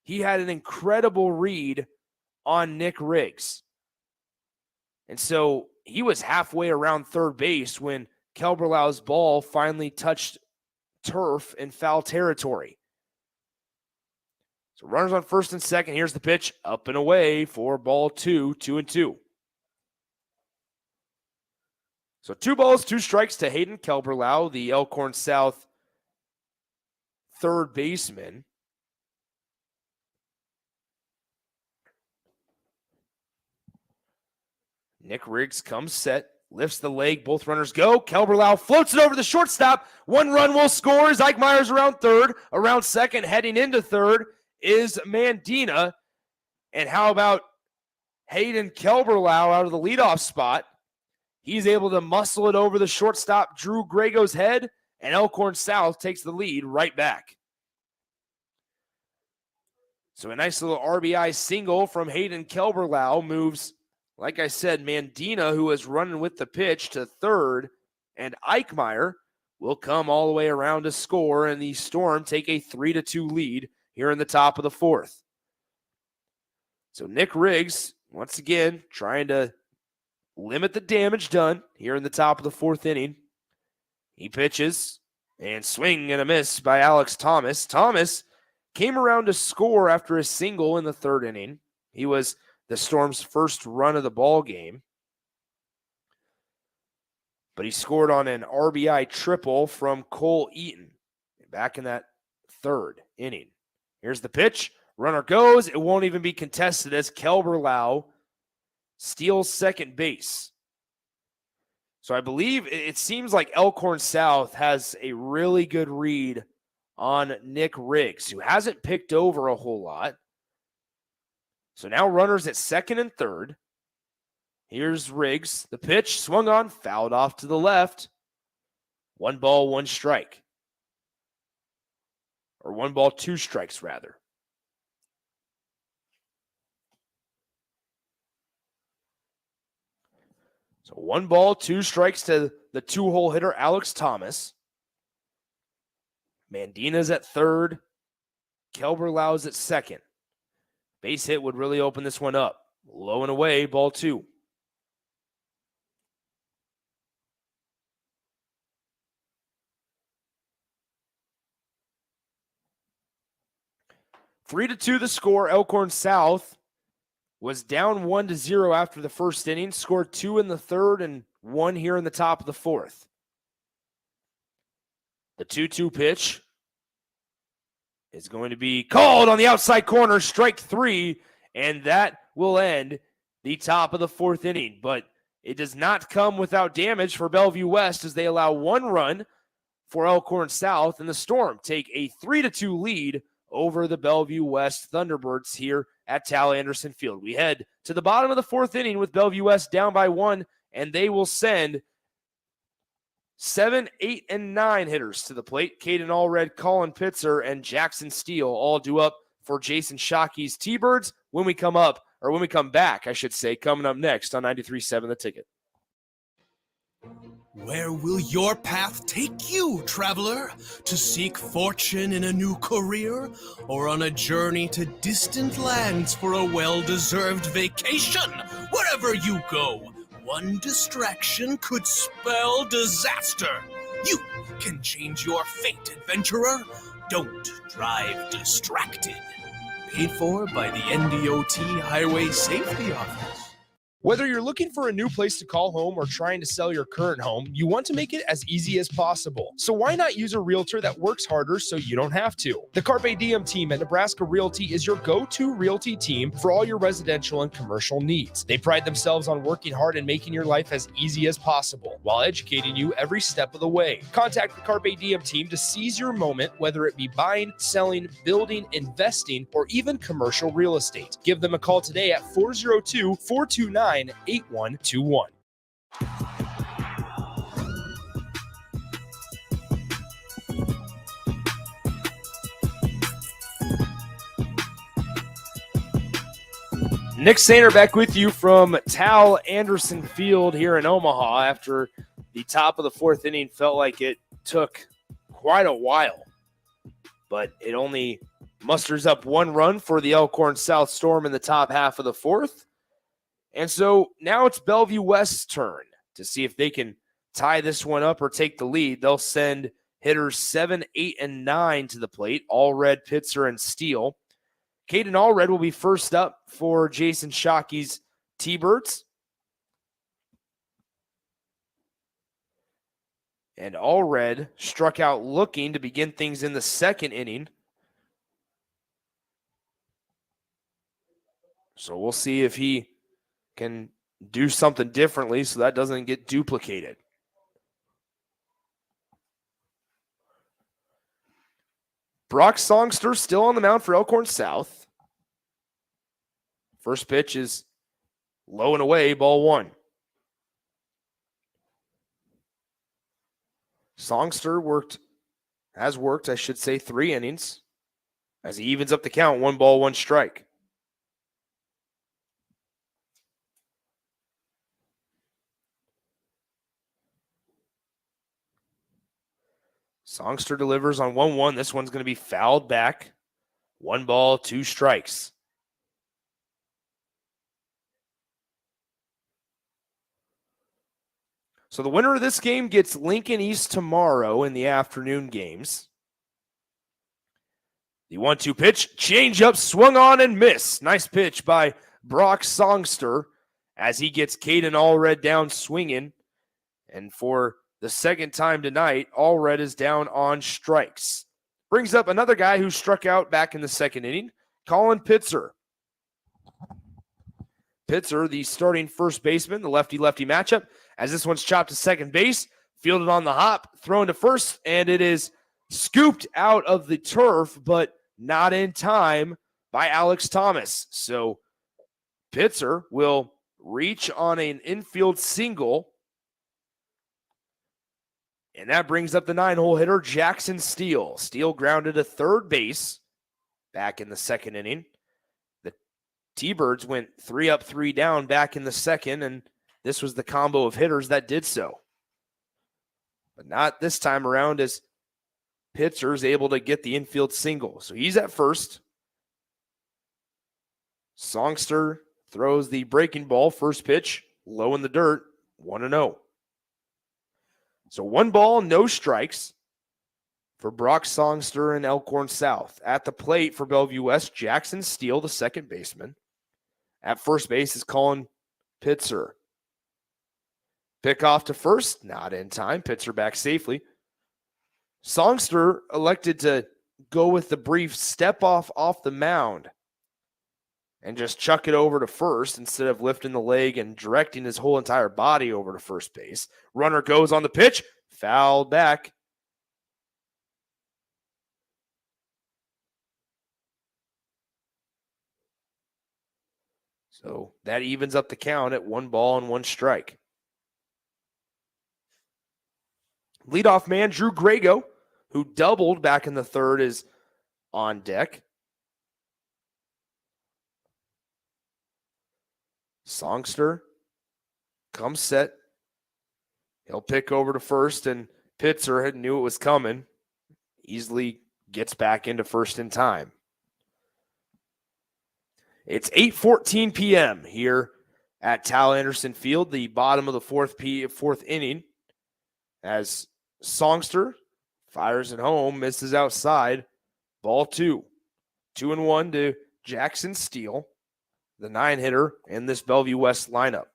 E: He had an incredible read on Nick Riggs. And so he was halfway around third base when Kelberlau's ball finally touched turf in foul territory. So runners on first and second. Here's the pitch, up and away for ball 2, 2-2. So 2 balls, 2 strikes to Hayden Kelberlau, the Elkhorn South third baseman. Nick Riggs comes set, lifts the leg, both runners go. Kelberlau floats it over the shortstop. 1 run will score as Eichmeyer's around third. Around second, heading into third is Mandina. And how about Hayden Kelberlau out of the leadoff spot? He's able to muscle it over the shortstop, Drew Grego's head, and Elkhorn South takes the lead right back. So a nice little RBI single from Hayden Kelberlau moves, like I said, Mandina, who is running with the pitch, to third, and Eichmeyer will come all the way around to score, and the Storm take a 3-2 lead here in the top of the fourth. So Nick Riggs, once again, trying to limit the damage done here in the top of the fourth inning. He pitches, and swing and a miss by Alex Thomas. Thomas came around to score after a single in the third inning. He was the Storm's first run of the ball game. But he scored on an RBI triple from Cole Eaton back in that third inning. Here's the pitch. Runner goes. It won't even be contested as Kelberlau steals second base. So I believe it seems like Elkhorn South has a really good read on Nick Riggs, who hasn't picked over a whole lot.
M: So now runners at second and third. Here's Riggs. The pitch swung on, fouled off to the left. 1 ball, 1 strike. Or 1 ball, 2 strikes, rather. So 1 ball, 2 strikes to the 2-hole hitter, Alex Thomas. Mandina's at third. Kelberlau's at second. Base hit would really open this one up. Low and away, ball 2. Three to 2 the score. Elkhorn South was down 1-0 after the first inning. Scored 2 in the third and 1 here in the top of the fourth. The 2-2 pitch is going to be called on the outside corner, strike 3, and that will end the top of the fourth inning. But it does not come without damage for Bellevue West as they allow 1 run for Elkhorn South, and the Storm take a 3-2 lead over the Bellevue West Thunderbirds here at Tal Anderson Field. We head to the bottom of the fourth inning with Bellevue West down by 1, and they will send 7, 8, and 9 hitters to the plate. Caden Allred, Colin Pitzer, and Jackson Steele all due up for Jason Shockey's T-Birds when we come back, I should say, coming up next on 93.7 The Ticket.
K: Where will your path take you, traveler? To seek fortune in a new career? Or on a journey to distant lands for a well-deserved vacation? Wherever you go, one distraction could spell disaster. You can change your fate, adventurer. Don't drive distracted. Paid for by the NDOT Highway Safety Office.
E: Whether you're looking for a new place to call home or trying to sell your current home, you want to make it as easy as possible. So why not use a realtor that works harder so you don't have to? The Carpe Diem team at Nebraska Realty is your go-to realty team for all your residential and commercial needs. They pride themselves on working hard and making your life as easy as possible while educating you every step of the way. Contact the Carpe Diem team to seize your moment, whether it be buying, selling, building, investing, or even commercial real estate. Give them a call today at 402-429-8121.
M: Nick Sainer back with you from Tal Anderson Field here in Omaha after the top of the fourth inning felt like it took quite a while, but it only musters up 1 run for the Elkhorn South Storm in the top half of the fourth. And so now it's Bellevue West's turn to see if they can tie this one up or take the lead. They'll send hitters 7, 8, and 9 to the plate, Allred, Pitzer, and Steele. Caden Allred will be first up for Jason Shockey's T-Birds. And Allred struck out looking to begin things in the second inning. So we'll see if he can do something differently so that doesn't get duplicated. Brock Songster still on the mound for Elkhorn South. First pitch is low and away, ball 1. Songster has worked 3 innings as he evens up the count, 1 ball, 1 strike. Songster delivers on 1-1. This one's going to be fouled back. 1 ball, 2 strikes. So the winner of this game gets Lincoln East tomorrow in the afternoon games. The 1-2 pitch, change up, swung on and missed. Nice pitch by Brock Songster as he gets Caden Allred down swinging. And for the second time tonight, Allred is down on strikes. Brings up another guy who struck out back in the second inning, Colin Pitzer. Pitzer, the starting first baseman, the lefty-lefty matchup, as this one's chopped to second base, fielded on the hop, thrown to first, and it is scooped out of the turf, but not in time by Alex Thomas. So
E: Pitzer will reach on an infield single, and that brings up the 9-hole hitter, Jackson Steele. Steele grounded to third base back in the second inning. The T-Birds went 3 up, 3 down back in the second, and this was the combo of hitters that did so. But not this time around, as Pitzer's able to get the infield single. So he's at first. Songster throws the breaking ball, first pitch, low in the dirt, 1-0. So 1 ball, no strikes for Brock Songster and Elkhorn South. At the plate for Bellevue West, Jackson Steele, the second baseman. At first base is Colin Pitzer. Pick off to first, not in time. Pitzer back safely. Songster elected to go with the brief step off the mound and just chuck it over to first instead of lifting the leg and directing his whole entire body over to first base. Runner goes on the pitch, fouled back. So that evens up the count at 1 ball and 1 strike. Leadoff man Drew Grego, who doubled back in the third, is on deck. Songster comes set. He'll pick over to first, and Pitzer knew it was coming. Easily gets back into first in time. It's 8:14 p.m. here at Tal Anderson Field, the bottom of the fourth inning, as Songster fires it home, misses outside. Ball 2. 2-1 to Jackson Steele, the 9-hitter in this Bellevue West lineup.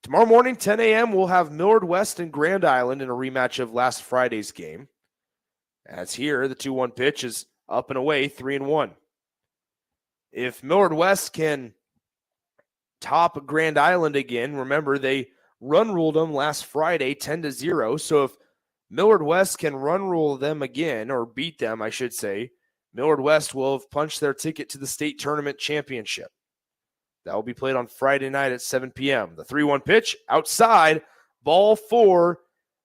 E: Tomorrow morning, 10 a.m., we'll have Millard West and Grand Island in a rematch of last Friday's game. As here, the 2-1 pitch is up and away, 3-1. If Millard West can top Grand Island again, remember they run ruled them last Friday 10-0. So if Millard West can run rule them again, or beat them, I should say, Millard West will have punched their ticket to the state tournament championship. That will be played on Friday night at 7 p.m. The 3-1 pitch outside, ball 4.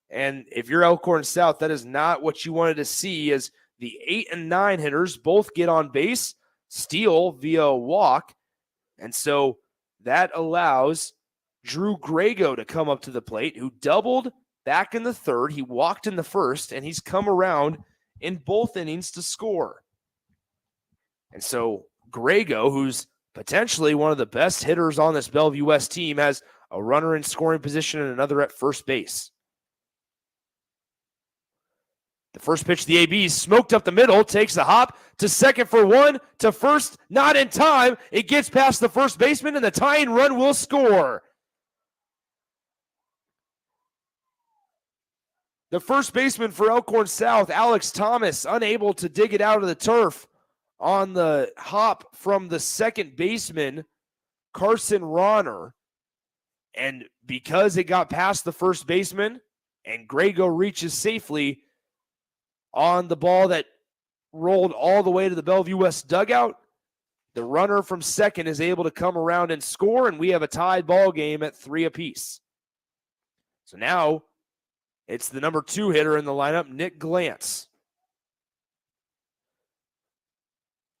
E: And if you're Elkhorn South, that is not what you wanted to see, as the 8 and 9 hitters both get on base, steal via a walk. And so that allows Drew Grego to come up to the plate, who doubled back in the third. He walked in the first, and he's come around in both innings to score. And so Grego, who's potentially one of the best hitters on this Bellevue West team, has a runner in scoring position and another at first base. The first pitch, the AB smoked up the middle, takes the hop to second for 1, to first, not in time. It gets past the first baseman, and the tying run will score. The first baseman for Elkhorn South, Alex Thomas, unable to dig it out of the turf on the hop from the second baseman, Carson Ronner. And because it got past the first baseman and Grego reaches safely on the ball that rolled all the way to the Bellevue West dugout, the runner from second is able to come around and score, and we have a tied ball game at 3 apiece. So now it's the number 2 hitter in the lineup, Nick Glantz.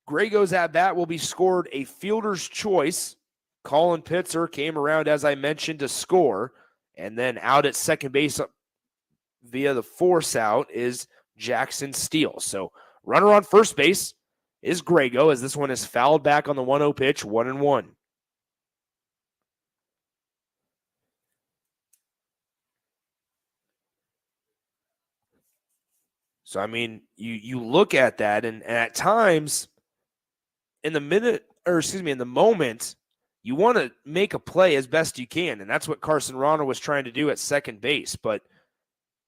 E: Grego's at-bat will be scored a fielder's choice. Colin Pitzer came around, as I mentioned, to score. And then out at second base via the force out is Jackson Steele. So runner on first base is Grego, as this one is fouled back on the 1-0 pitch, 1-1. So, I mean, you look at that, and at times in the moment, you want to make a play as best you can, and that's what Carson Ronner was trying to do at second base. But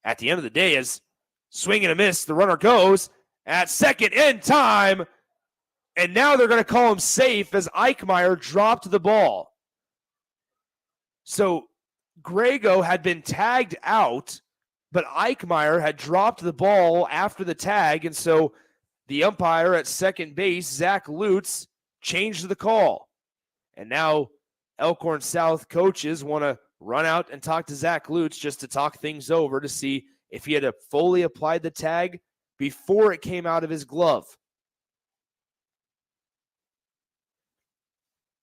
E: at the end of the day, as swing and a miss, the runner goes at second in time, and now they're going to call him safe as Eichmeyer dropped the ball. So Grego had been tagged out, but Eichmeyer had dropped the ball after the tag, and so the umpire at second base, Zach Lutz, changed the call. And now Elkhorn South coaches want to run out and talk to Zach Lutz just to talk things over to see if he had fully applied the tag before it came out of his glove.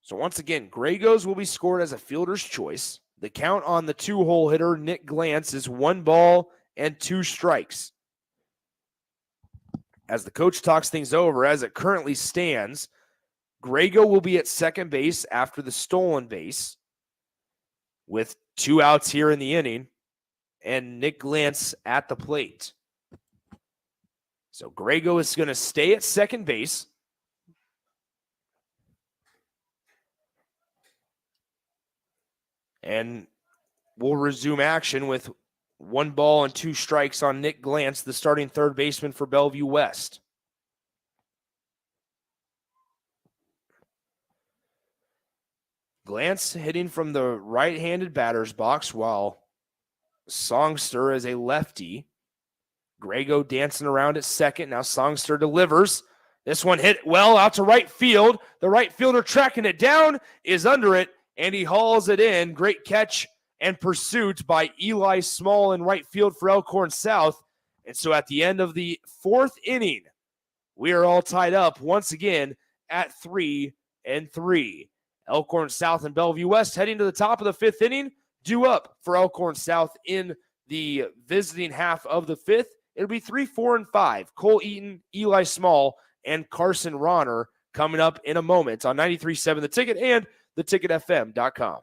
E: So once again, Gragos will be scored as a fielder's choice. The count on the 2-hole hitter, Nick Glantz, is 1 ball and 2 strikes. As the coach talks things over, as it currently stands, Grago will be at second base after the stolen base with 2 outs here in the inning, and Nick Glantz at the plate. So Grago is going to stay at second base. And we'll resume action with 1 ball and 2 strikes on Nick Glantz, the starting third baseman for Bellevue West. Glantz hitting from the right-handed batter's box while Songster is a lefty. Grago dancing around at second. Now Songster delivers. This one hit well out to right field. The right fielder tracking it down is under it, and he hauls it in. Great catch and pursuit by Eli Small in right field for Elkhorn South. And so at the end of the 4th inning, we are all tied up once again at 3-3. Elkhorn South and Bellevue West heading to the top of the 5th inning. Due up for Elkhorn South in the visiting half of the 5th. It'll be 3, 4, and 5. Cole Eaton, Eli Small, and Carson Ronner coming up in a moment on 93.7 The Ticket and theticketfm.com.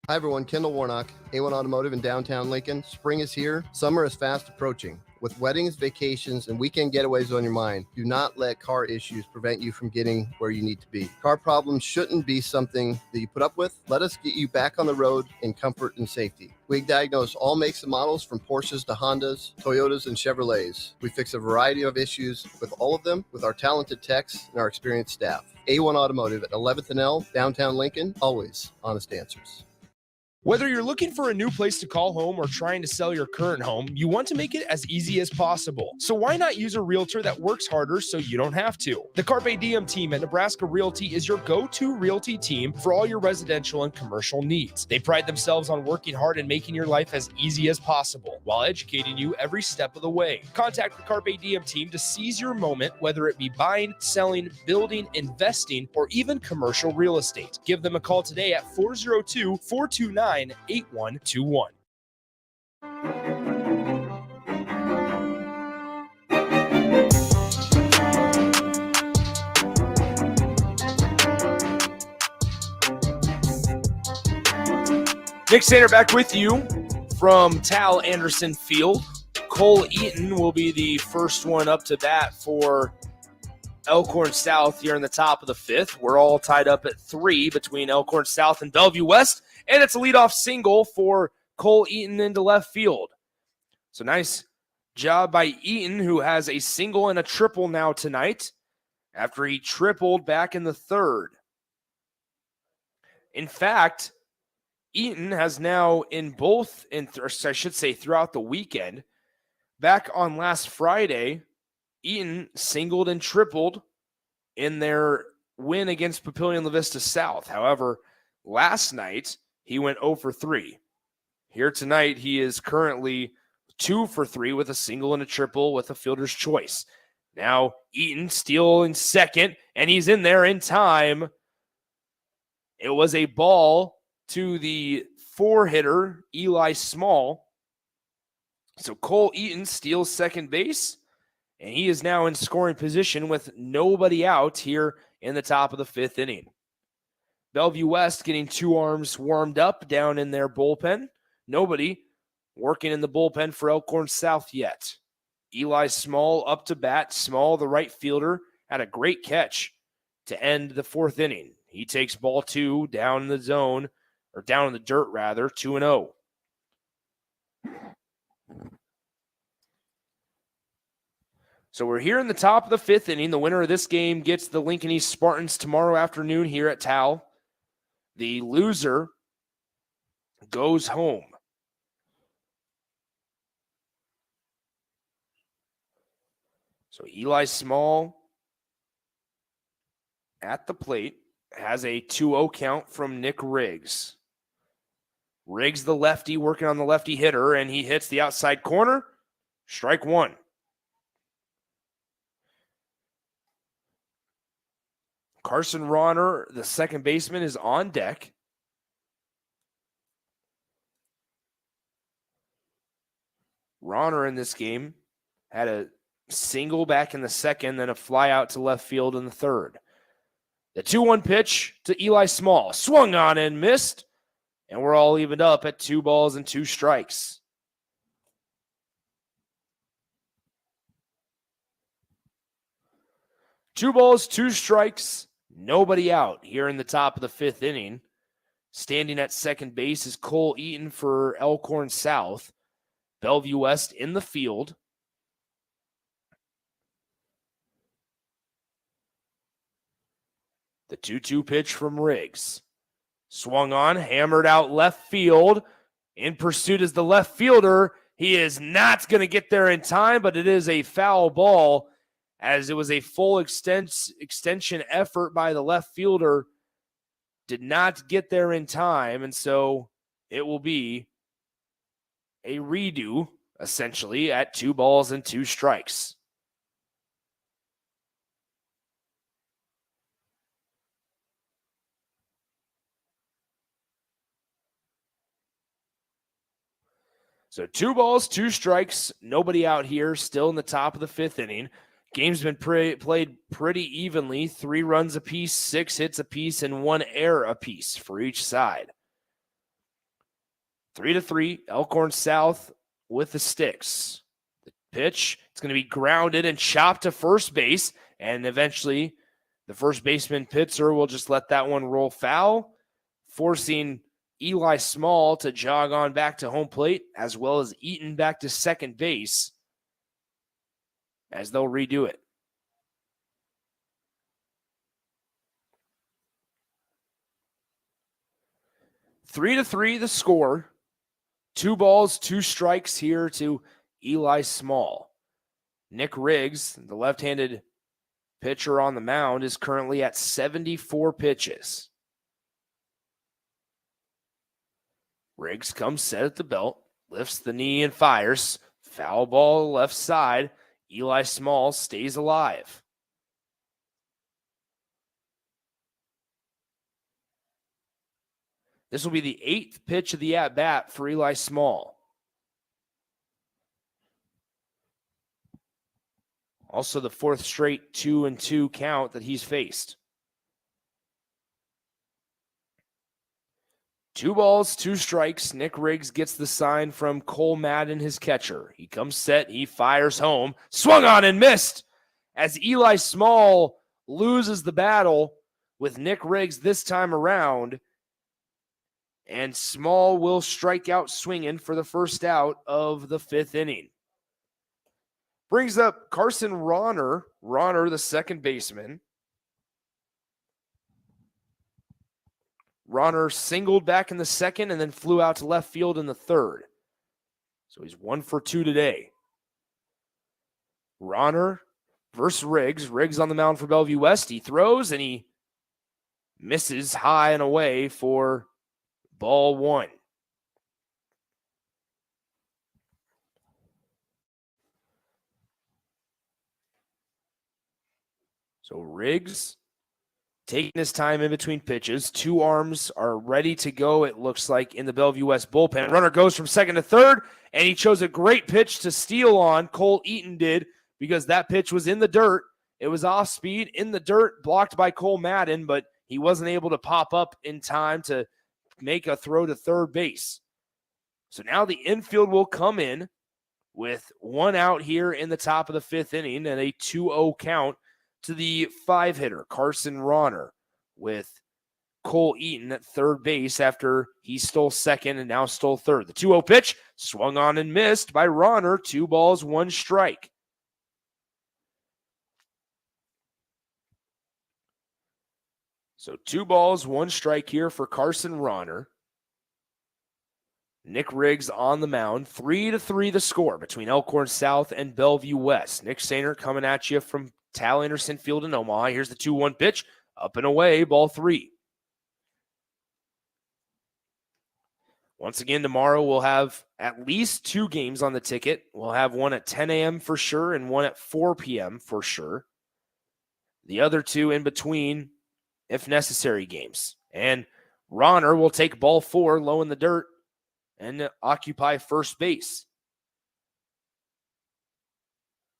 J: Hi, everyone. Kendall Warnock, A1 Automotive in downtown Lincoln. Spring is here. Summer is fast approaching. With weddings, vacations, and weekend getaways on your mind, do not let car issues prevent you from getting where you need to be. Car problems shouldn't be something that you put up with. Let us get you back on the road in comfort and safety. We diagnose all makes and models from Porsches to Hondas, Toyotas, and Chevrolets. We fix a variety of issues with all of them with our talented techs and our experienced staff. A1 Automotive at 11th and L, downtown Lincoln, always honest answers.
M: Whether you're looking for a new place to call home or trying to sell your current home, you want to make it as easy as possible. So why not use a realtor that works harder so you don't have to? The Carpe Diem team at Nebraska Realty is your go-to realty team for all your residential and commercial needs. They pride themselves on working hard and making your life as easy as possible while educating you every step of the way. Contact the Carpe Diem team to seize your moment, whether it be buying, selling, building, investing, or even commercial real estate. Give them a call today at 402-429-8121.
E: Nick Sander back with you from Tal Anderson Field. Cole Eaton will be the first one up to bat for Elkhorn South here in the top of the 5th. We're all tied up at 3 between Elkhorn South and Bellevue West, and it's a leadoff single for Cole Eaton into left field. So nice job by Eaton, who has a single and a triple now tonight after he tripled back in the 3rd. In fact, Eaton has now throughout the weekend, back on last Friday, Eaton singled and tripled in their win against Papillion La Vista South. However, last night, he went 0 for 3. Here tonight, he is currently 2 for 3 with a single and a triple with a fielder's choice. Now, Eaton stealing second, and he's in there in time. It was a ball to the 4-hitter, Eli Small. So Cole Eaton steals second base, and he is now in scoring position with nobody out here in the top of the 5th inning. Bellevue West getting 2 arms warmed up down in their bullpen. Nobody working in the bullpen for Elkhorn South yet. Eli Small up to bat. Small, the right fielder, had a great catch to end the 4th inning. He takes ball 2 down in the zone, or down in the dirt rather, 2-0. So we're here in the top of the 5th inning. The winner of this game gets the Lincoln East Spartans tomorrow afternoon here at Tal. The loser goes home. So Eli Small at the plate has a 2-0 count from Nick Riggs. Riggs, the lefty, working on the lefty hitter, and he hits the outside corner. Strike one. Carson Rauner, the second baseman, is on deck. Rauner in this game had a single back in the second, then a fly out to left field in the third. The 2-1 pitch to Eli Small. Swung on and missed. And we're all evened up at 2 balls and 2 strikes. Two balls, 2 strikes, nobody out here in the top of the 5th inning. Standing at second base is Cole Eaton for Elkhorn South. Bellevue West in the field. The 2-2 pitch from Riggs. Swung on, hammered out left field. In pursuit is the left fielder. He is not going to get there in time, but it is a foul ball as it was a full extension effort by the left fielder. Did not get there in time, and so it will be a redo, essentially, at 2 balls and 2 strikes. So 2 balls, 2 strikes, nobody out here, still in the top of the 5th inning. Game's been played pretty evenly, 3 runs apiece, 6 hits apiece, and 1 error apiece for each side. 3-3, Elkhorn South with the sticks. The pitch, it's going to be grounded and chopped to first base, and eventually the first baseman Pitzer will just let that one roll foul, forcing Eli Small to jog on back to home plate, as well as Eaton back to second base, as they'll redo it. Three to three, the score. 2 balls, 2 strikes here to Eli Small. Nick Riggs, the left-handed pitcher on the mound, is currently at 74 pitches. Riggs comes set at the belt, lifts the knee and fires. Foul ball left side. Eli Small stays alive. This will be the 8th pitch of the at-bat for Eli Small. Also the 4th straight 2-2 count that he's faced. 2 balls, 2 strikes. Nick Riggs gets the sign from Cole Madden, his catcher. He comes set, he fires home. Swung on and missed as Eli Small loses the battle with Nick Riggs this time around. And Small will strike out swinging for the first out of the 5th inning. Brings up Carson Rauner. Rauner, the second baseman. Rauner singled back in the second and then flew out to left field in the third. So he's 1 for 2 today. Rauner versus Riggs. Riggs on the mound for Bellevue West. He throws and he misses high and away for ball 1. So Riggs taking his time in between pitches. 2 arms are ready to go, it looks like, in the Bellevue West bullpen. Runner goes from second to third, and he chose a great pitch to steal on. Cole Eaton did, because that pitch was in the dirt. It was off speed, in the dirt, blocked by Cole Madden, but he wasn't able to pop up in time to make a throw to third base. So now the infield will come in with 1 out here in the top of the 5th inning and a 2-0 count to the 5-hitter, Carson Rauner, with Cole Eaton at third base after he stole second and now stole third. The 2-0 pitch swung on and missed by Rauner. 2 balls, 1 strike. So 2 balls, 1 strike here for Carson Rauner. Nick Riggs on the mound. 3-3 the score between Elkhorn South and Bellevue West. Nick Sainer coming at you from Tal Anderson Field in Omaha. Here's the 2-1 pitch. Up and away, ball 3. Once again, tomorrow we'll have at least 2 games on the ticket. We'll have one at 10 a.m. for sure and one at 4 p.m. for sure. The other 2 in between, if necessary, games. And Ronner will take ball 4 low in the dirt and occupy first base.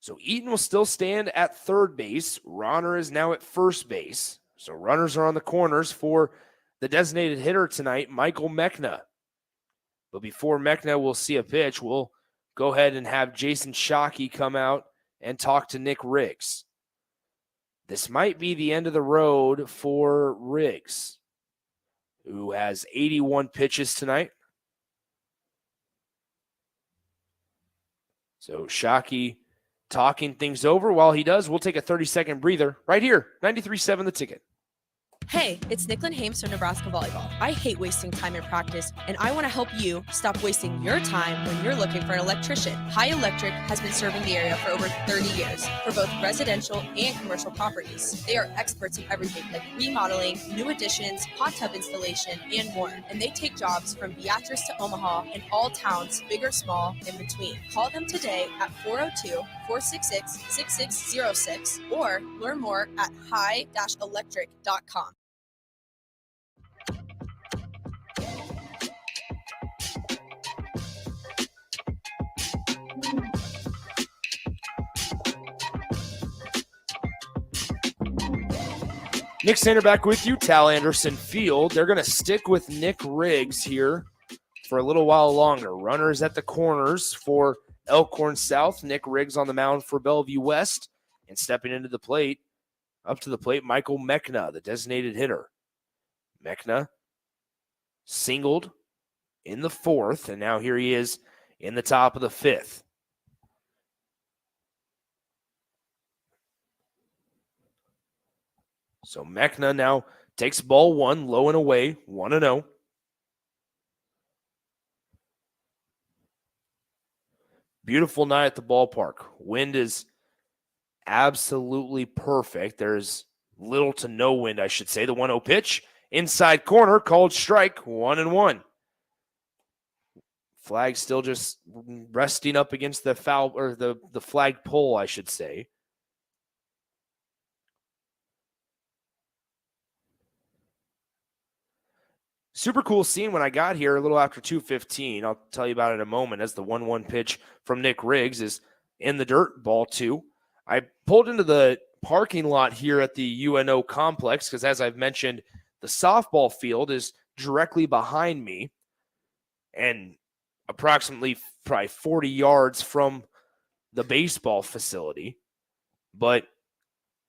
E: So Eaton will still stand at third base. Ronner is now at first base. So runners are on the corners for the designated hitter tonight, Michael Mechna. But before Mechna will see a pitch, we'll go ahead and have Jason Shockey come out and talk to Nick Riggs. This might be the end of the road for Riggs, who has 81 pitches tonight. So Shockey talking things over. While he does, we'll take a 30-second breather right here, 93.7 The Ticket.
L: Hey, it's Nicklin Hames from Nebraska Volleyball. I hate wasting time in practice, and I want to help you stop wasting your time when you're looking for an electrician. High Electric has been serving the area for over 30 years for both residential and commercial properties. They are experts in everything like remodeling, new additions, hot tub installation, and more. And they take jobs from Beatrice to Omaha and all towns, big or small, in between. Call them today at 402-466-6606 or learn more at high-electric.com.
E: Nick Sander back with you, Tal Anderson Field. They're going to stick with Nick Riggs here for a little while longer. Runners at the corners for Elkhorn South. Nick Riggs on the mound for Bellevue West. And stepping into the plate, up to the plate, Michael Mechna, the designated hitter. Mechna singled in the 4th, and now here he is in the top of the 5th. So Mechna now takes ball 1, low and away, 1-0. Beautiful night at the ballpark. Wind is absolutely perfect. There's little to no wind, I should say. The 1-0 pitch, inside corner, called strike, 1-1. Flag still just resting up against the foul, or the flag pole, I should say. Super cool scene when I got here a little after 2:15. I'll tell you about it in a moment as the 1-1 pitch from Nick Riggs is in the dirt, ball 2. I pulled into the parking lot here at the UNO complex because, as I've mentioned, the softball field is directly behind me and approximately probably 40 yards from the baseball facility. But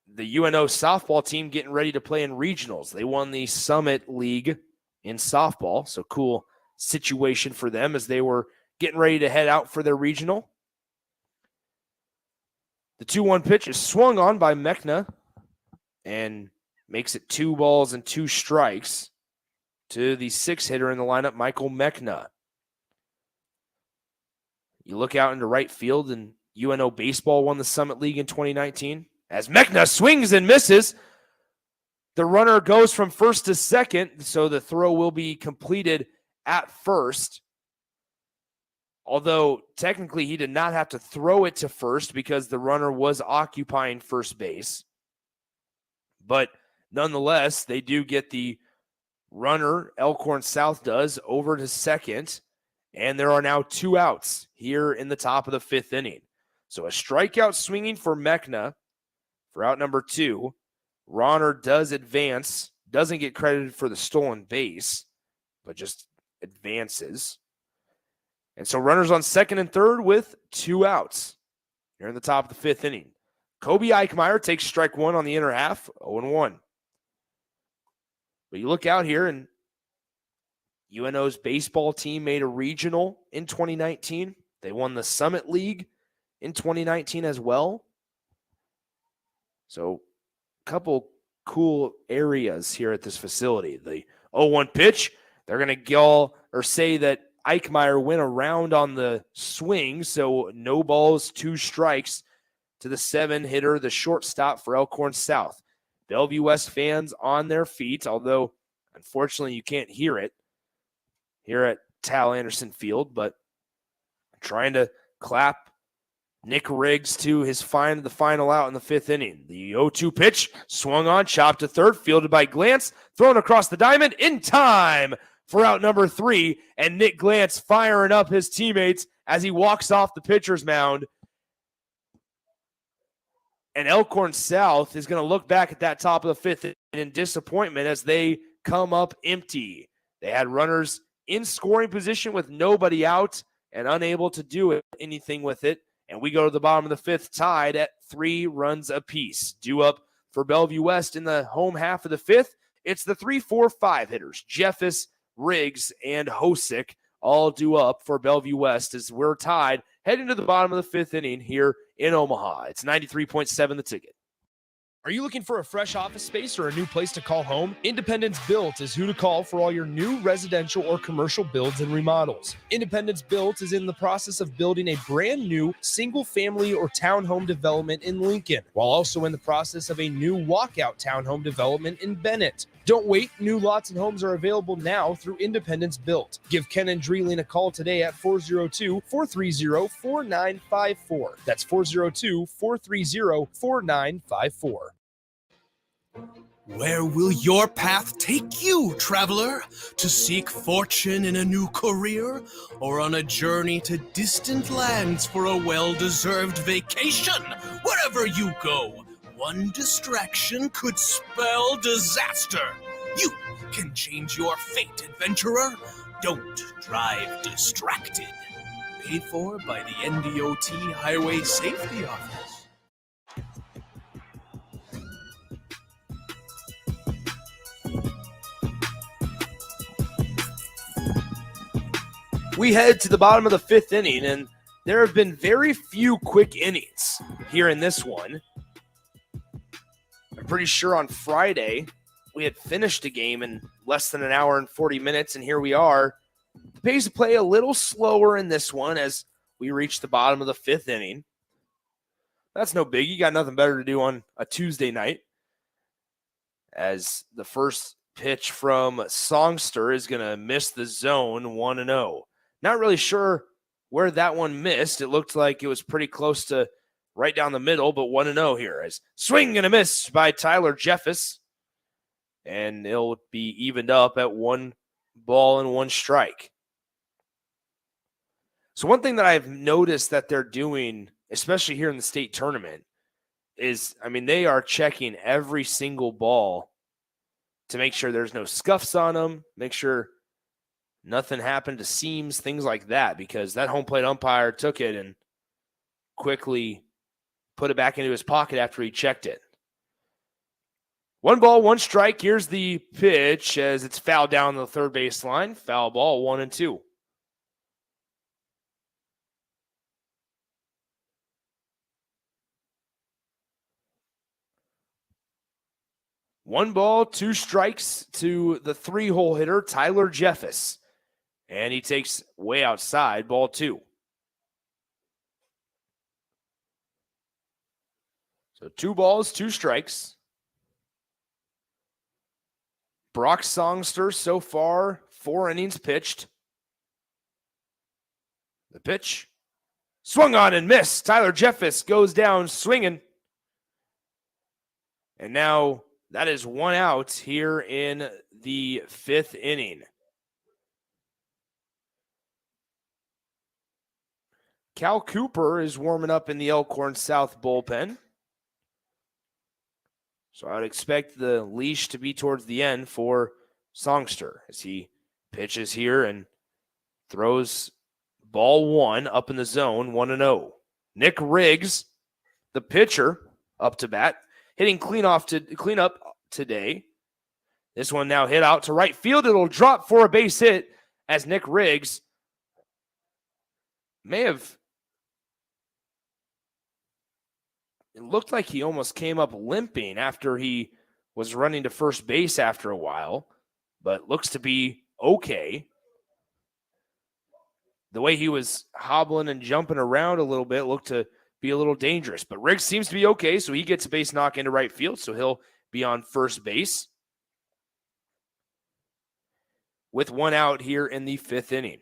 E: the UNO softball team getting ready to play in regionals. They won the Summit League in softball, so cool situation for them as they were getting ready to head out for their regional. The 2-1 pitch is swung on by Mechna and makes it 2 balls and 2 strikes to the 6th hitter in the lineup, Michael Mechna. You look out into right field, and UNO baseball won the Summit League in 2019. As Mechna swings and misses, the runner goes from first to second, so the throw will be completed at first. Although technically he did not have to throw it to first because the runner was occupying first base. But nonetheless, they do get the runner, Elkhorn South does, over to second. And there are now 2 outs here in the top of the 5th inning. So a strikeout swinging for Mechna for out number 2. Ronner does advance, doesn't get credited for the stolen base, but just advances. And so runners on second and third with 2 outs here in the top of the 5th inning. Kobe Eichmeyer takes strike 1 on the inner half, 0-1. But you look out here, and UNO's baseball team made a regional in 2019. They won the Summit League in 2019 as well. So couple cool areas here at this facility. The 0-1 pitch, they're going to say that Eichmeyer went around on the swing, so no balls, 2 strikes to the 7-hitter, the shortstop for Elkhorn South. Bellevue West fans on their feet, although unfortunately you can't hear it here at Tal Anderson Field, but trying to clap Nick Riggs to the final out in the 5th inning. The 0-2 pitch swung on, chopped to third, fielded by Glantz, thrown across the diamond in time for out number 3, and Nick Glantz firing up his teammates as he walks off the pitcher's mound. And Elkhorn South is going to look back at that top of the 5th in disappointment as they come up empty. They had runners in scoring position with nobody out and unable to do anything with it. And we go to the bottom of the 5th tied at 3 runs apiece. Due up for Bellevue West in the home half of the 5th, it's the 3-4-5 hitters, Jeffis, Riggs, and Hosick, all due up for Bellevue West as we're tied heading to the bottom of the 5th inning here in Omaha. It's 93.7 The Ticket.
M: Are you looking for a fresh office space or a new place to call home? Independence Built is who to call for all your new residential or commercial builds and remodels. Independence Built is in the process of building a brand new single-family or townhome development in Lincoln, while also in the process of a new walkout townhome development in Bennett. Don't wait. New lots and homes are available now through Independence Built. Give Ken and Dreeling a call today at 402-430-4954. That's 402-430-4954.
K: Where will your path take you, traveler? To seek fortune in a new career, or on a journey to distant lands for a well-deserved vacation? Wherever you go, one distraction could spell disaster. You can change your fate, adventurer. Don't drive distracted. Paid for by the NDOT Highway Safety Office.
E: We head to the bottom of the 5th inning, and there have been very few quick innings here in this one. I'm pretty sure on Friday we had finished a game in less than an hour and 40 minutes, and here we are. The pace of play a little slower in this one as we reach the bottom of the 5th inning. That's no big. You got nothing better to do on a Tuesday night, as the first pitch from Songster is going to miss the zone 1-0. Not really sure where that one missed. It looked like it was pretty close to right down the middle, but 1-0 here as swing and a miss by Tyler Jeffis. And it'll be evened up at 1 ball and 1 strike. So one thing that I've noticed that they're doing, especially here in the state tournament, is, they are checking every single ball to make sure there's no scuffs on them, make sure nothing happened to seams, things like that, because that home plate umpire took it and quickly put it back into his pocket after he checked it. 1 ball, 1 strike. Here's the pitch as it's fouled down the third base line. Foul ball, 1-2. One ball, 2 strikes to the 3-hole hitter, Tyler Jeffis. And he takes way outside, ball 2. So 2 balls, 2 strikes. Brock Songster so far, 4 innings pitched. The pitch. Swung on and missed. Tyler Jeffis goes down swinging. And now that is 1 out here in the 5th inning. Cal Cooper is warming up in the Elkhorn South bullpen. So I would expect the leash to be towards the end for Songster as he pitches here and throws ball 1 up in the zone, 1-0. Nick Riggs, the pitcher, up to bat, hitting clean up today. This one now hit out to right field. It'll drop for a base hit as Nick Riggs it looked like he almost came up limping after he was running to first base after a while, but looks to be okay. the way he was hobbling and jumping around a little bit looked to be a little dangerous. But Riggs seems to be okay, so he gets a base knock into right field, so he'll be on first base with one out here in the 5th inning.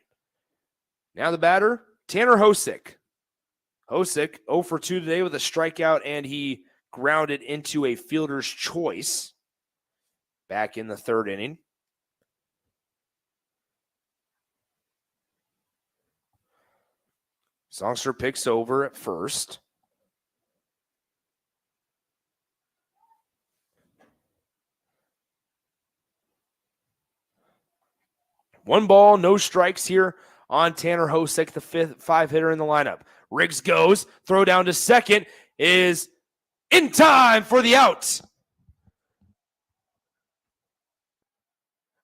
E: Now the batter, Tanner Hosick. Hosick 0 for 2 today with a strikeout, and he grounded into a fielder's choice back in the 3rd inning. Songster picks over at first. One ball, no strikes here on Tanner Hosick, the 5 hitter in the lineup. Riggs goes, throw down to second, is in time for the out.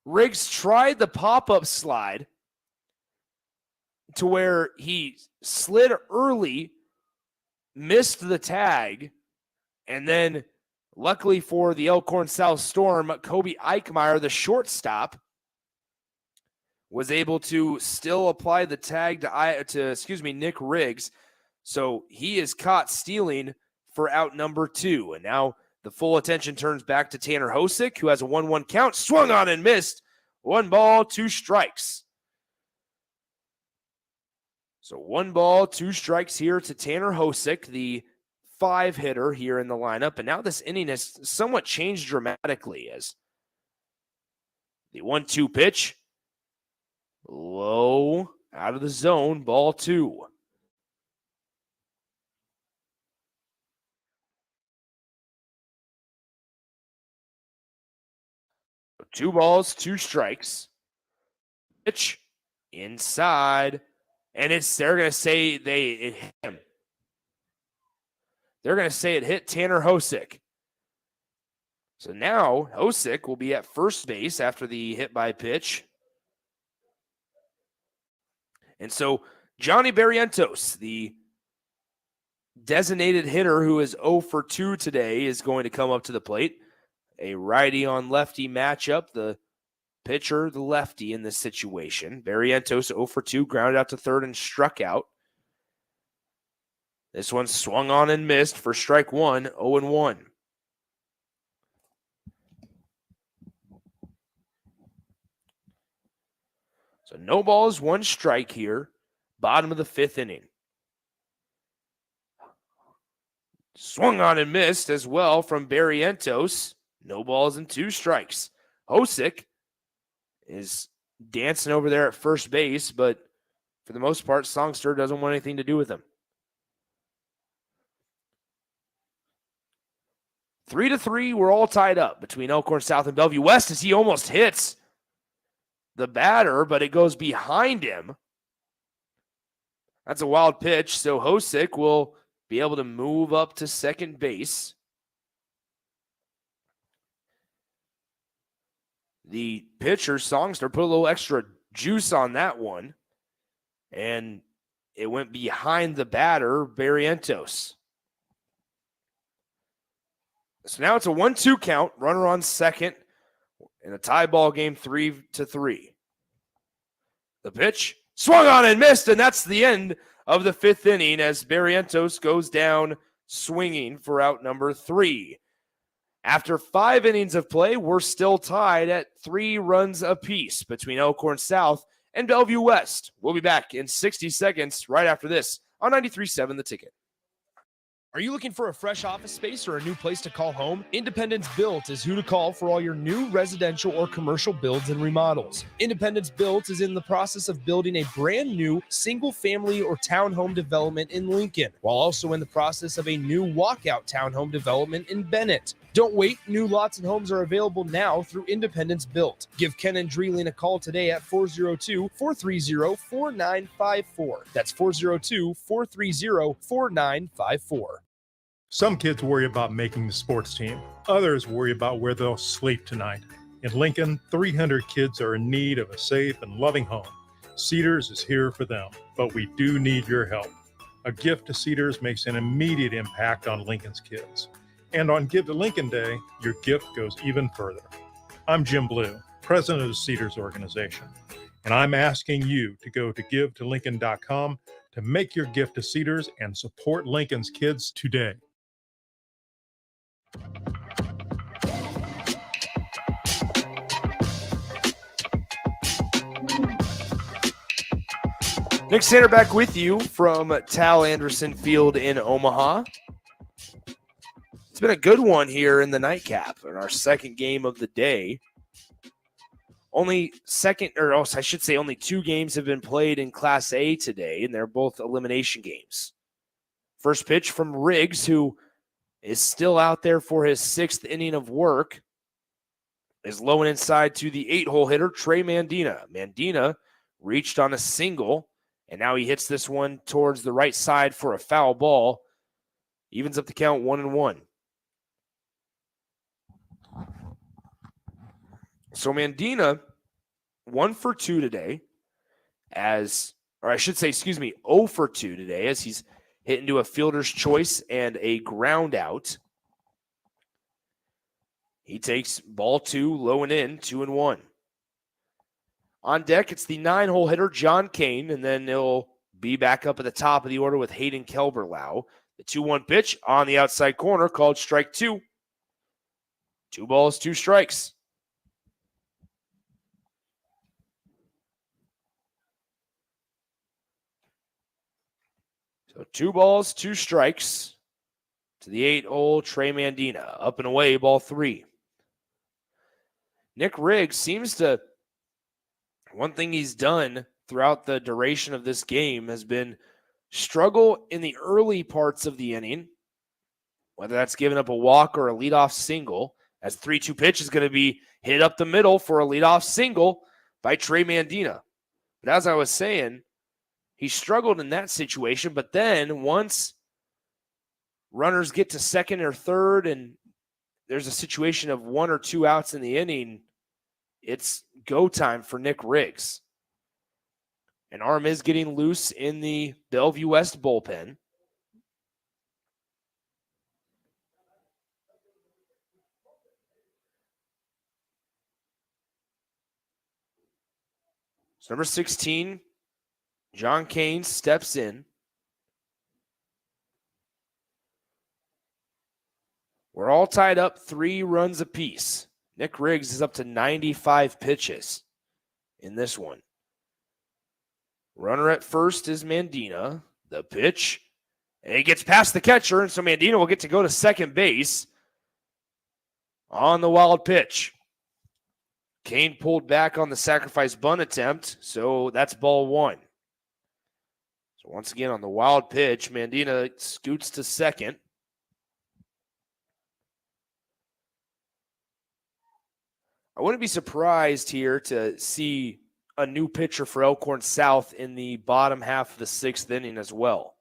E: Riggs tried the pop-up slide to where he slid early, missed the tag, and then luckily for the Elkhorn South Storm, Kobe Eichmeyer, the shortstop, was able to still apply the tag to Nick Riggs. So he is caught stealing for out number 2. And now the full attention turns back to Tanner Hosick, who has a 1-1 count, swung on and missed. 1 ball, 2 strikes. So 1 ball, 2 strikes here to Tanner Hosick, the 5 hitter here in the lineup. And now this inning has somewhat changed dramatically as the 1-2 pitch, low, out of the zone, ball 2. So 2 balls, 2 strikes. Pitch inside, and they're going to say it hit him. They're going to say it hit Tanner Hosick. So now Hosick will be at first base after the hit by pitch. And so Johnny Barrientos, the designated hitter who is 0 for 2 today, is going to come up to the plate. A righty on lefty matchup. The pitcher, the lefty in this situation. Barrientos 0 for 2, grounded out to third and struck out. This one swung on and missed for strike 1, 0-1. So no balls, 1 strike here. Bottom of the 5th inning. Swung on and missed as well from Barrientos. No balls and 2 strikes. Hosick is dancing over there at first base, but for the most part, Songster doesn't want anything to do with him. 3-3, we're all tied up between Elkhorn South and Bellevue West as he almost hits the batter, but it goes behind him. That's a wild pitch, so Hosick will be able to move up to second base. The pitcher, Songster, put a little extra juice on that one, and it went behind the batter, Barrientos. So now it's a 1-2 count, runner on second, in a tie ball game, 3-3. The pitch swung on and missed, and that's the end of the 5th inning as Barrientos goes down swinging for out number 3. After 5 innings of play, we're still tied at 3 runs apiece between Elkhorn South and Bellevue West. We'll be back in 60 seconds right after this on 93.7 The Ticket.
M: Are you looking for a fresh office space or a new place to call home? Independence Built is who to call for all your new residential or commercial builds and remodels. Independence Built is in the process of building a brand new single-family or townhome development in Lincoln, while also in the process of a new walkout townhome development in Bennett. Don't wait. New lots and homes are available now through Independence Built. Give Ken and Dreeling a call today at 402-430-4954. That's 402-430-4954.
N: Some kids worry about making the sports team. Others worry about where they'll sleep tonight. In Lincoln, 300 kids are in need of a safe and loving home. Cedars is here for them, but we do need your help. A gift to Cedars makes an immediate impact on Lincoln's kids. And on Give to Lincoln Day, your gift goes even further. I'm Jim Blue, president of the Cedars organization. And I'm asking you to go to givetolincoln.com to make your gift to Cedars and support Lincoln's kids today.
E: Nick Sander back with you from Tal Anderson Field in Omaha. It's been a good one here in the nightcap in our second game of the day. Only two games have been played in Class A today, and they're both elimination games. First pitch from Riggs, who is still out there for his 6th inning of work, is low and inside to the 8-hole hitter, Trey Mandina. Mandina reached on a single, and now he hits this one towards the right side for a foul ball. Evens up the count 1-1. So Mandina, 1 for 2 today, 0 for 2 today, as he's hit into a fielder's choice and a ground out. He takes ball 2, low and in, 2-1. On deck, it's the 9-hole hitter, John Kane, and then he'll be back up at the top of the order with Hayden Kelberlau. The 2-1 pitch on the outside corner called strike 2. 2 balls, 2 strikes. So 2 balls, 2 strikes to the 8-hole Trey Mandina. Up and away, ball 3. Nick Riggs seems to, one thing he's done throughout the duration of this game has been struggle in the early parts of the inning, whether that's giving up a walk or a leadoff single, as 3-2 pitch is going to be hit up the middle for a leadoff single by Trey Mandina. But as I was saying, he struggled in that situation, but then once runners get to second or third and there's a situation of 1 or 2 outs in the inning, it's go time for Nick Riggs. An arm is getting loose in the Bellevue West bullpen. So number 16, John Kane steps in. We're all tied up 3 runs apiece. Nick Riggs is up to 95 pitches in this one. Runner at first is Mandina. The pitch, and he gets past the catcher, and so Mandina will get to go to second base on the wild pitch. Kane pulled back on the sacrifice bunt attempt, so that's ball 1. So once again on the wild pitch, Mandina scoots to second. I wouldn't be surprised here to see a new pitcher for Elkhorn South in the bottom half of the 6th inning as well.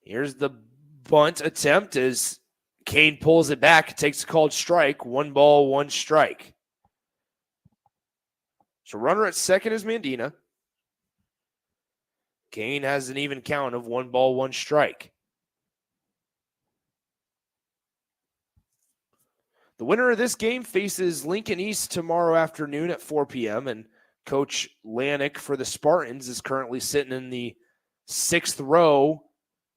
E: Here's the bunt attempt as Kane pulls it back, takes a called strike, 1 ball, 1 strike. So runner at second is Mandina. Kane has an even count of 1 ball, 1 strike. The winner of this game faces Lincoln East tomorrow afternoon at 4 p.m., and Coach Lanik for the Spartans is currently sitting in the 6th row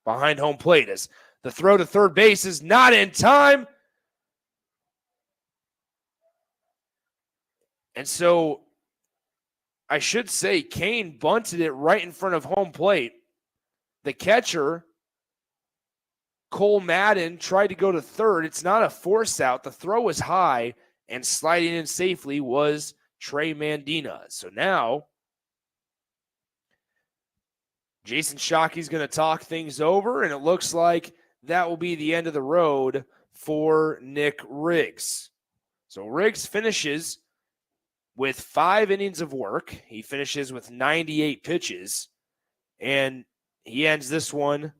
E: behind home plate as the throw to third base is not in time. And so I should say Kane bunted it right in front of home plate. The catcher, Cole Madden, tried to go to third. It's not a force out. The throw was high, and sliding in safely was Trey Mandina. So now Jason Shockey's going to talk things over, and it looks like that will be the end of the road for Nick Riggs. So Riggs finishes with 5 innings of work. He finishes with 98 pitches, and he ends this one,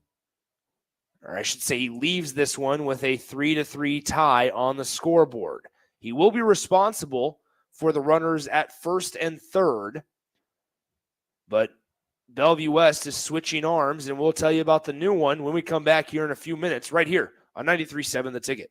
E: or I should say he leaves this one with a 3-3 tie on the scoreboard. He will be responsible for the runners at first and third, but Bellevue West is switching arms, and we'll tell you about the new one when we come back here in a few minutes, right here on 93.7 The Ticket.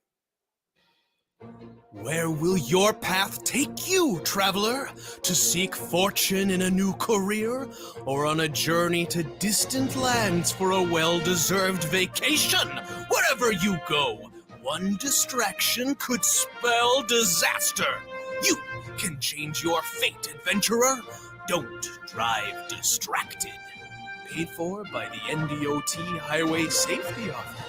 K: Where will your path take you, traveler? To seek fortune in a new career, or on a journey to distant lands for a well-deserved vacation? Wherever you go, one distraction could spell disaster. You can change your fate, adventurer. Don't drive distracted. Paid for by the NDOT Highway Safety Office.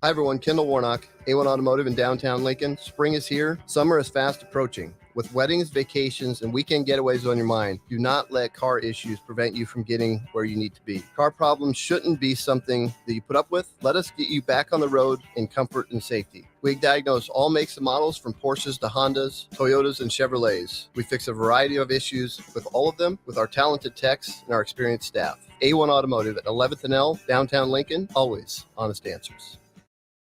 J: Hi everyone, Kendall Warnock, A1 Automotive in downtown Lincoln. Spring is here. Summer is fast approaching. With weddings, vacations, and weekend getaways on your mind, do not let car issues prevent you from getting where you need to be. Car problems shouldn't be something that you put up with. Let us get you back on the road in comfort and safety. We diagnose all makes and models from Porsches to Hondas, Toyotas, and Chevrolets. We fix a variety of issues with all of them with our talented techs and our experienced staff. A1 Automotive at 11th and L, downtown Lincoln, always honest answers.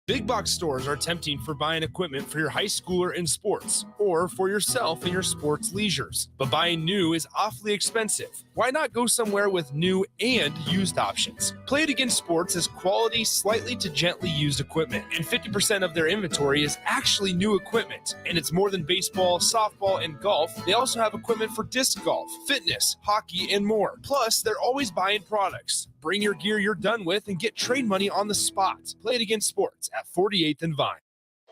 E: Big box stores are tempting for buying equipment for your high schooler in sports or for yourself in your sports leisures. But buying new is awfully expensive. Why not go somewhere with new and used options? Play It Again Sports has quality, slightly to gently used equipment, and 50% of their inventory is actually new equipment. And it's more than baseball, softball, and golf. They also have equipment for disc golf, fitness, hockey, and more. Plus, they're always buying products. Bring your gear you're done with and get trade money on the spot. Play It Again Sports at 48th and Vine.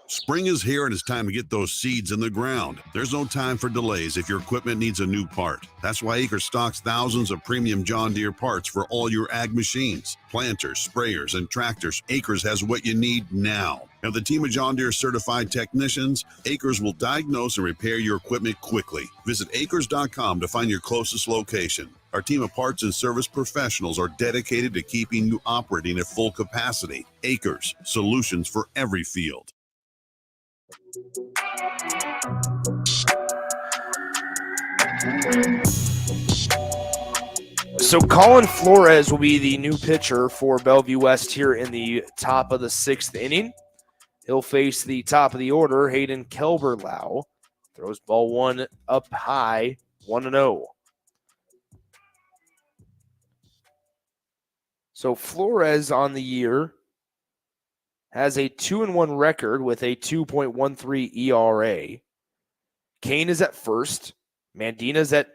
F: Spring is here and it's time to get those seeds in the ground. There's no time for delays if your equipment needs a new part. That's why Acres stocks thousands of premium John Deere parts for all your ag machines, planters, sprayers, and tractors. Acres has what you need now. Now, the team of John Deere certified technicians, Acres will diagnose and repair your equipment quickly. Visit acres.com to find your closest location. Our team of parts and service professionals are dedicated to keeping you operating at full capacity. Acres, solutions for every field.
M: So Colin Flores will be the new pitcher for Bellevue West here in the top of the sixth inning. He'll face the top of the order, Hayden Kelberlau. Throws ball one up high, 1-0. So Flores on the year has a 2-1 record with a 2.13 ERA. Kane is at first. Mandina's at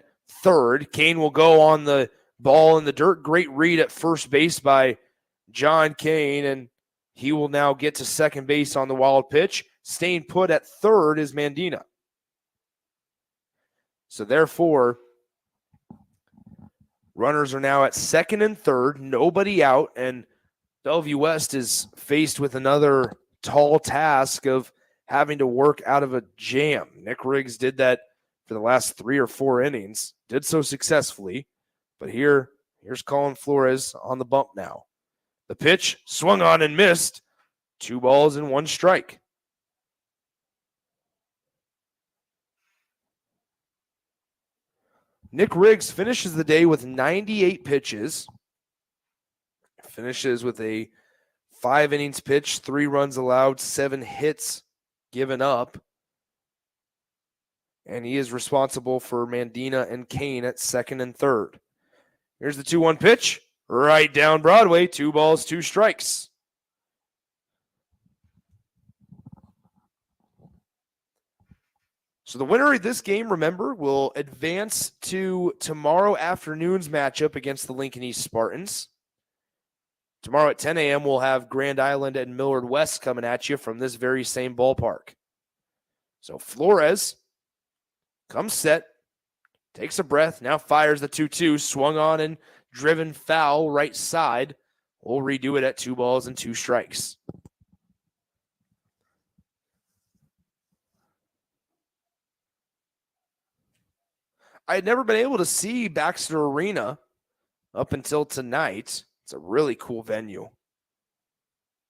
M: third. Kane will go on the ball in the dirt. Great read at first base by John Kane, and he will now get to second base on the wild pitch. Staying put at third is Mandina. So therefore, runners are now at second and third, nobody out, and Bellevue West is faced with another tall task of having to work out of a jam. Nick Riggs did that for the last 3 or 4 innings, did so successfully, but here's Colin Flores on the bump now. The pitch swung on and missed. 2 balls and 1 strike. Nick Riggs finishes the day with 98 pitches. Finishes with a 5 innings pitched, 3 runs allowed, 7 hits given up. And he is responsible for Mandina and Kane at second and third. Here's the 2-1 pitch. Right down Broadway. 2 balls, 2 strikes. So the winner of this game, remember, will advance to tomorrow afternoon's matchup against the Lincoln East Spartans. Tomorrow at 10 a.m., we'll have Grand Island and Millard West coming at you from this very same ballpark. So Flores comes set, takes a breath, now fires the 2-2, swung on and driven foul right side. We'll redo it at 2 balls and 2 strikes. I had never been able to see Baxter Arena up until tonight. It's a really cool venue.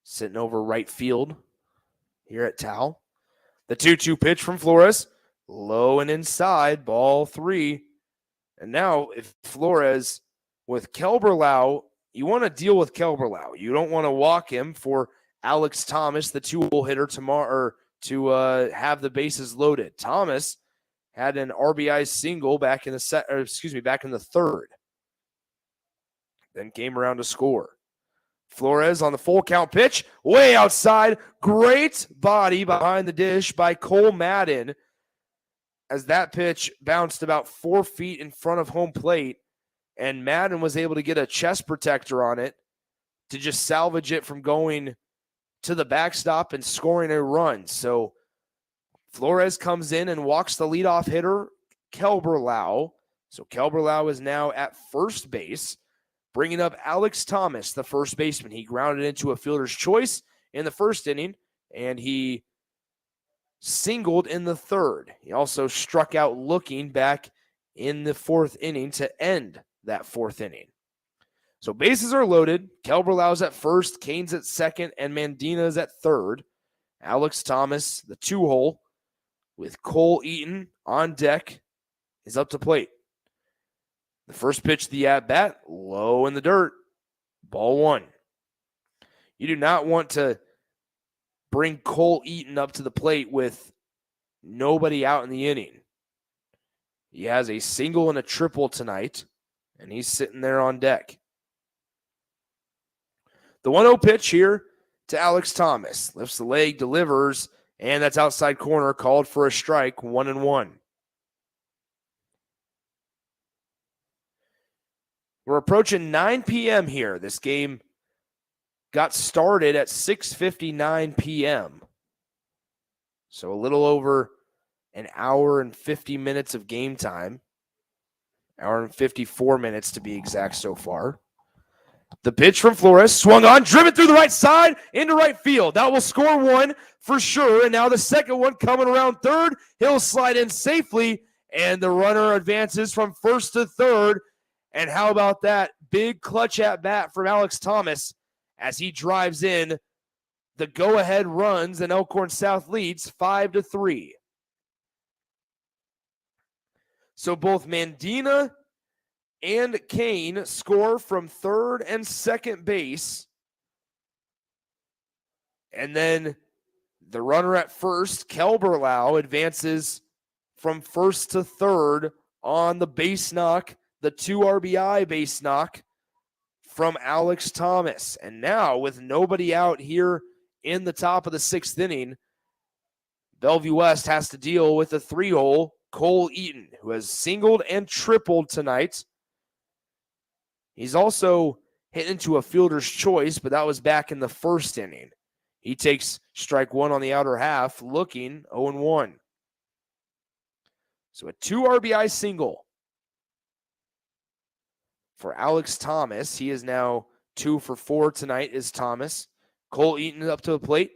M: Sitting over right field here at Tao. The 2-2 pitch from Flores. Low and inside, ball 3. And now if Flores with Kelberlau, you want to deal with Kelberlau. You don't want to walk him for Alex Thomas, the 2-hole hitter tomorrow, to have the bases loaded. Thomas had an RBI single back in the third. Then came around to score.
E: Flores on the full count pitch, way outside. Great body behind the dish by Cole Madden as that pitch bounced about 4 feet in front of home plate, and Madden was able to get a chest protector on it to just salvage it from going to the backstop and scoring a run. So Flores comes in and walks the leadoff hitter, Kelberlau. So Kelberlau is now at first base, bringing up Alex Thomas, the first baseman. He grounded into a fielder's choice in the first inning, and he singled in the third. He also struck out looking back in the fourth inning to end that fourth inning. So bases are loaded. Kelberlau's at first, Kane's at second, and Mandina's at third. Alex Thomas, the 2-hole, with Cole Eaton on deck, is up to plate. The first pitch, the at-bat, low in the dirt. Ball 1. You do not want to bring Cole Eaton up to the plate with nobody out in the inning. He has a single and a triple tonight, and he's sitting there on deck. The 1-0 pitch here to Alex Thomas. Lifts the leg, delivers, and that's outside corner, called for a strike, 1-1. We're approaching 9 p.m. here. This game got started at 6:59 p.m. So a little over an hour and 50 minutes of game time. Hour and 54 minutes to be exact so far. The pitch from Flores, swung on, driven through the right side into right field. That will score one for sure. And now the second one coming around third. He'll slide in safely, and the runner advances from first to third. And how about that big clutch at bat from Alex Thomas as he drives in the go-ahead runs, and Elkhorn South leads 5-3. So both Mandina and Kane score from third and second base. And then the runner at first, Kelberlau, advances from first to third on the base knock, the 2 RBI base knock from Alex Thomas. And now with nobody out here in the top of the 6th inning, Bellevue West has to deal with a 3-hole, Cole Eaton, who has singled and tripled tonight. He's also hit into a fielder's choice, but that was back in the first inning. He takes strike 1 on the outer half, looking 0-1. So a 2 RBI single for Alex Thomas. He is now 2 for 4 tonight is Thomas. Cole Eaton up to the plate.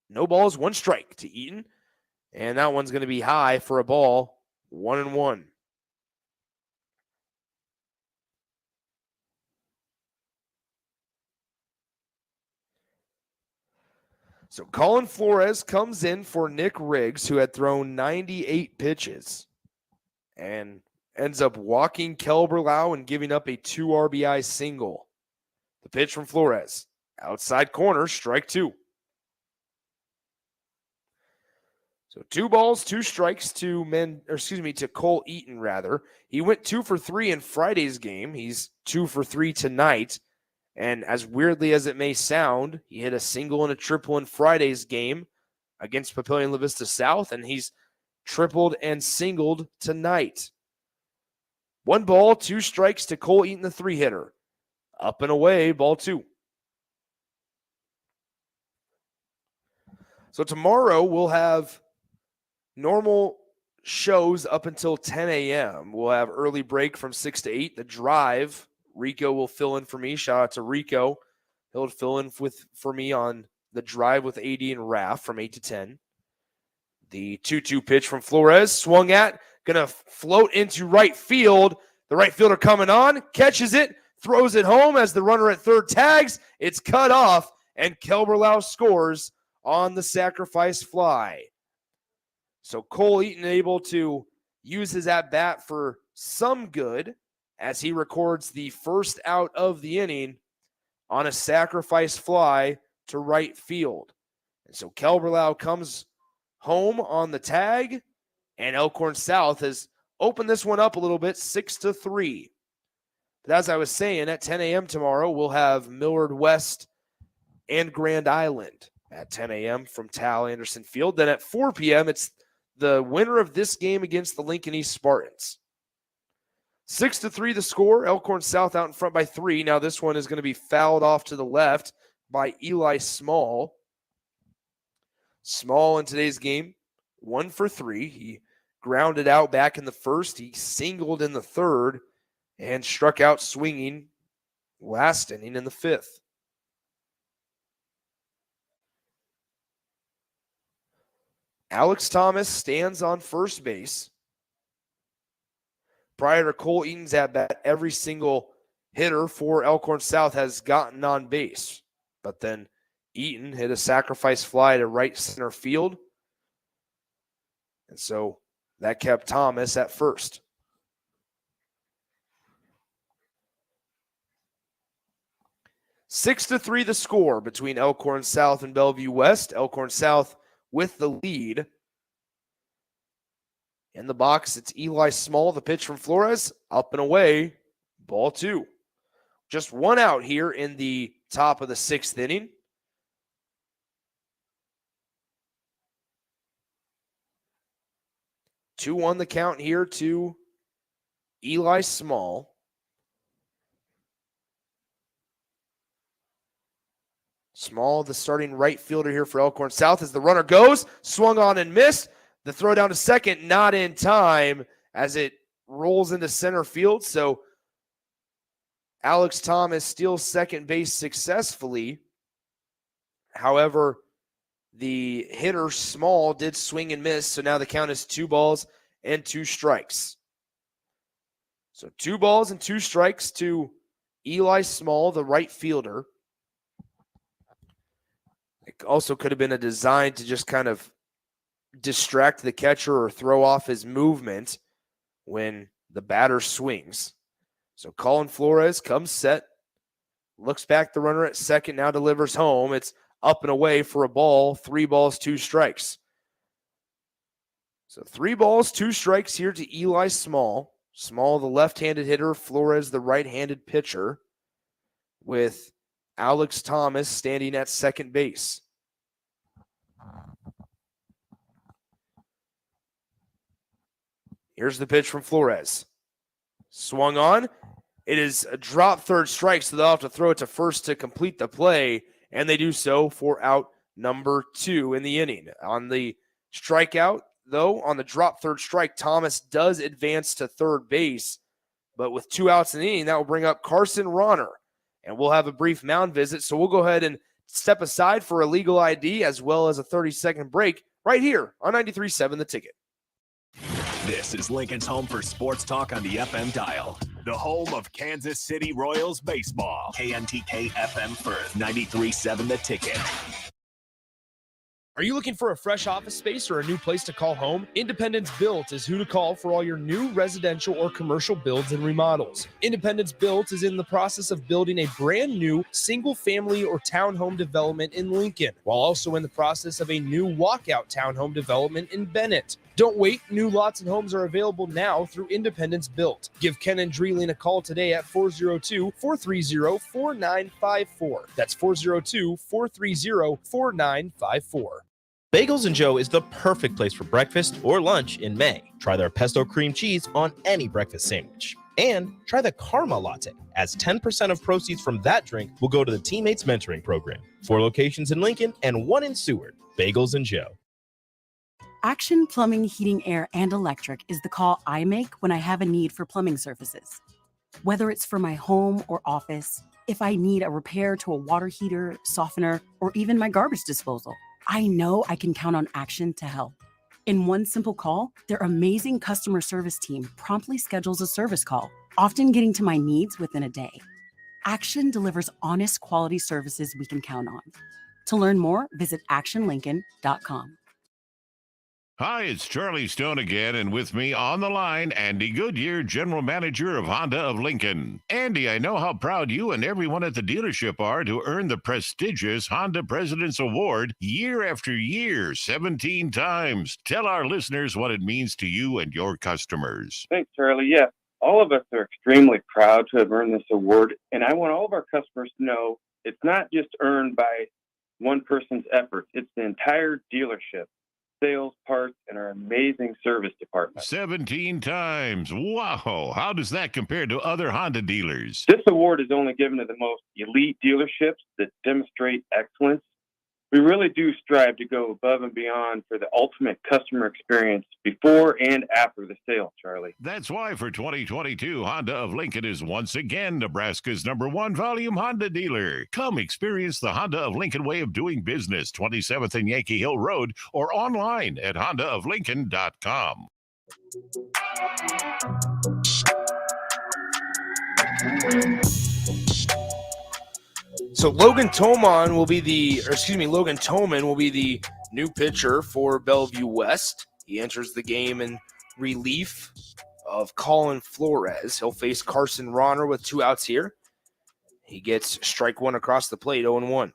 E: No balls, 1 strike to Eaton. And that one's going to be high for a ball, 1-1. So Colin Flores comes in for Nick Riggs, who had thrown 98 pitches, and ends up walking Kelberlau and giving up a 2 RBI single. The pitch from Flores, outside corner, strike 2. So 2 balls, 2 strikes to Cole Eaton, rather. He went 2 for 3 in Friday's game. He's 2 for 3 tonight. And as weirdly as it may sound, he hit a single and a triple in Friday's game against Papillion La Vista South, and he's tripled and singled tonight. 1 ball, 2 strikes to Cole Eaton, the 3-hitter. Up and away, ball 2. So tomorrow we'll have normal shows up until 10 a.m. We'll have early break from 6 to 8. The drive, Rico will fill in for me. Shout out to Rico. He'll fill in for me on the drive with AD and Raff from 8 to 10. The 2-2 pitch from Flores, swung at, going to float into right field. The right fielder coming on, catches it, throws it home as the runner at third tags. It's cut off, and Kelberlau scores on the sacrifice fly. So Cole Eaton able to use his at-bat for some good as he records the first out of the inning on a sacrifice fly to right field. And so Kelberlau comes home on the tag, and Elkhorn South has opened this one up a little bit, 6-3. But as I was saying, at 10 a.m. tomorrow, we'll have Millard West and Grand Island at 10 a.m. from Tal Anderson Field. Then at 4 p.m., it's the winner of this game against the Lincoln East Spartans. 6-3 the score. Elkhorn South out in front by 3. Now this one is going to be fouled off to the left by Eli Small. Small in today's game, 1 for 3. He grounded out back in the first. He singled in the third and struck out swinging last inning in the fifth. Alex Thomas stands on first base. Prior to Cole Eaton's at bat, every single hitter for Elkhorn South has gotten on base. But then Eaton hit a sacrifice fly to right center field. And so that kept Thomas at first. Six to 3 the score between Elkhorn South and Bellevue West. Elkhorn South with the lead. In the box, it's Eli Small, the pitch from Flores, up and away, ball 2. Just one out here in the top of the 6th inning. Two on the count here to Eli Small. Small, the starting right fielder here for Elkhorn South, as the runner goes, swung on and missed. The throw down to second, not in time as it rolls into center field. So Alex Thomas steals second base successfully. However, the hitter Small did swing and miss. So now the count is 2 balls and 2 strikes. So 2 balls and 2 strikes to Eli Small, the right fielder. It also could have been a design to just kind of distract the catcher or throw off his movement when the batter swings. So Colin Flores comes set, looks back the runner at second, now delivers home. It's up and away for a ball, 3 balls, 2 strikes. So 3 balls, 2 strikes here to Eli Small. Small, the left-handed hitter, Flores, the right-handed pitcher, with Alex Thomas standing at second base. Here's the pitch from Flores. Swung on. It is a drop third strike, so they'll have to throw it to first to complete the play, and they do so for out number 2 in the inning. On the strikeout, though, on the drop third strike, Thomas does advance to third base, but with 2 outs in the inning, that will bring up Carson Ronner, and we'll have a brief mound visit, so we'll go ahead and step aside for a legal ID as well as a 30-second break right here on 93.7 The Ticket.
I: This is Lincoln's home for sports talk on the FM dial. The home of Kansas City Royals baseball. KNTK FM Firth, 93.7 The Ticket.
E: Are you looking for a fresh office space or a new place to call home? Independence Built is who to call for all your new residential or commercial builds and remodels. Independence Built is in the process of building a brand new single-family or townhome development in Lincoln, while also in the process of a new walkout townhome development in Bennett. Don't wait. New lots and homes are available now through Independence Built. Give Ken and Dreeling a call today at 402-430-4954. That's 402-430-4954.
B: Bagels and Joe is the perfect place for breakfast or lunch in May. Try their pesto cream cheese on any breakfast sandwich. And try the Karma Latte, as 10% of proceeds from that drink will go to the Teammates Mentoring Program. 4 locations in Lincoln and 1 in Seward. Bagels and Joe.
D: Action Plumbing, Heating, Air, and Electric is the call I make when I have a need for plumbing services. Whether it's for my home or office, if I need a repair to a water heater, softener, or even my garbage disposal, I know I can count on Action to help. In one simple call, their amazing customer service team promptly schedules a service call, often getting to my needs within a day. Action delivers honest, quality services we can count on. To learn more, visit actionlincoln.com.
A: Hi, it's Charlie Stone again, and with me on the line, Andy Goodyear, General Manager of Honda of Lincoln. Andy, I know how proud you and everyone at the dealership are to earn the prestigious Honda President's Award year after year, 17 times. Tell our listeners what it means to you and your customers.
O: Thanks, Charlie. Yeah, all of us are extremely proud to have earned this award, and I want all of our customers to know it's not just earned by one person's efforts. It's the entire dealership, sales, parts, and our amazing service department.
A: 17 times. Wow. How does that compare to other Honda dealers?
O: This award is only given to the most elite dealerships that demonstrate excellence. We really do strive to go above and beyond for the ultimate customer experience before and after the sale, Charlie.
A: That's why for 2022, Honda of Lincoln is once again Nebraska's #1 volume Honda dealer. Come experience the Honda of Lincoln way of doing business, 27th and Yankee Hill Road, or online at hondaoflincoln.com.
E: So Logan Toman will be the new pitcher for Bellevue West. He enters the game in relief of Colin Flores. He'll face Carson Ronner with 2 outs here. He gets strike 1 across the plate, 0-1.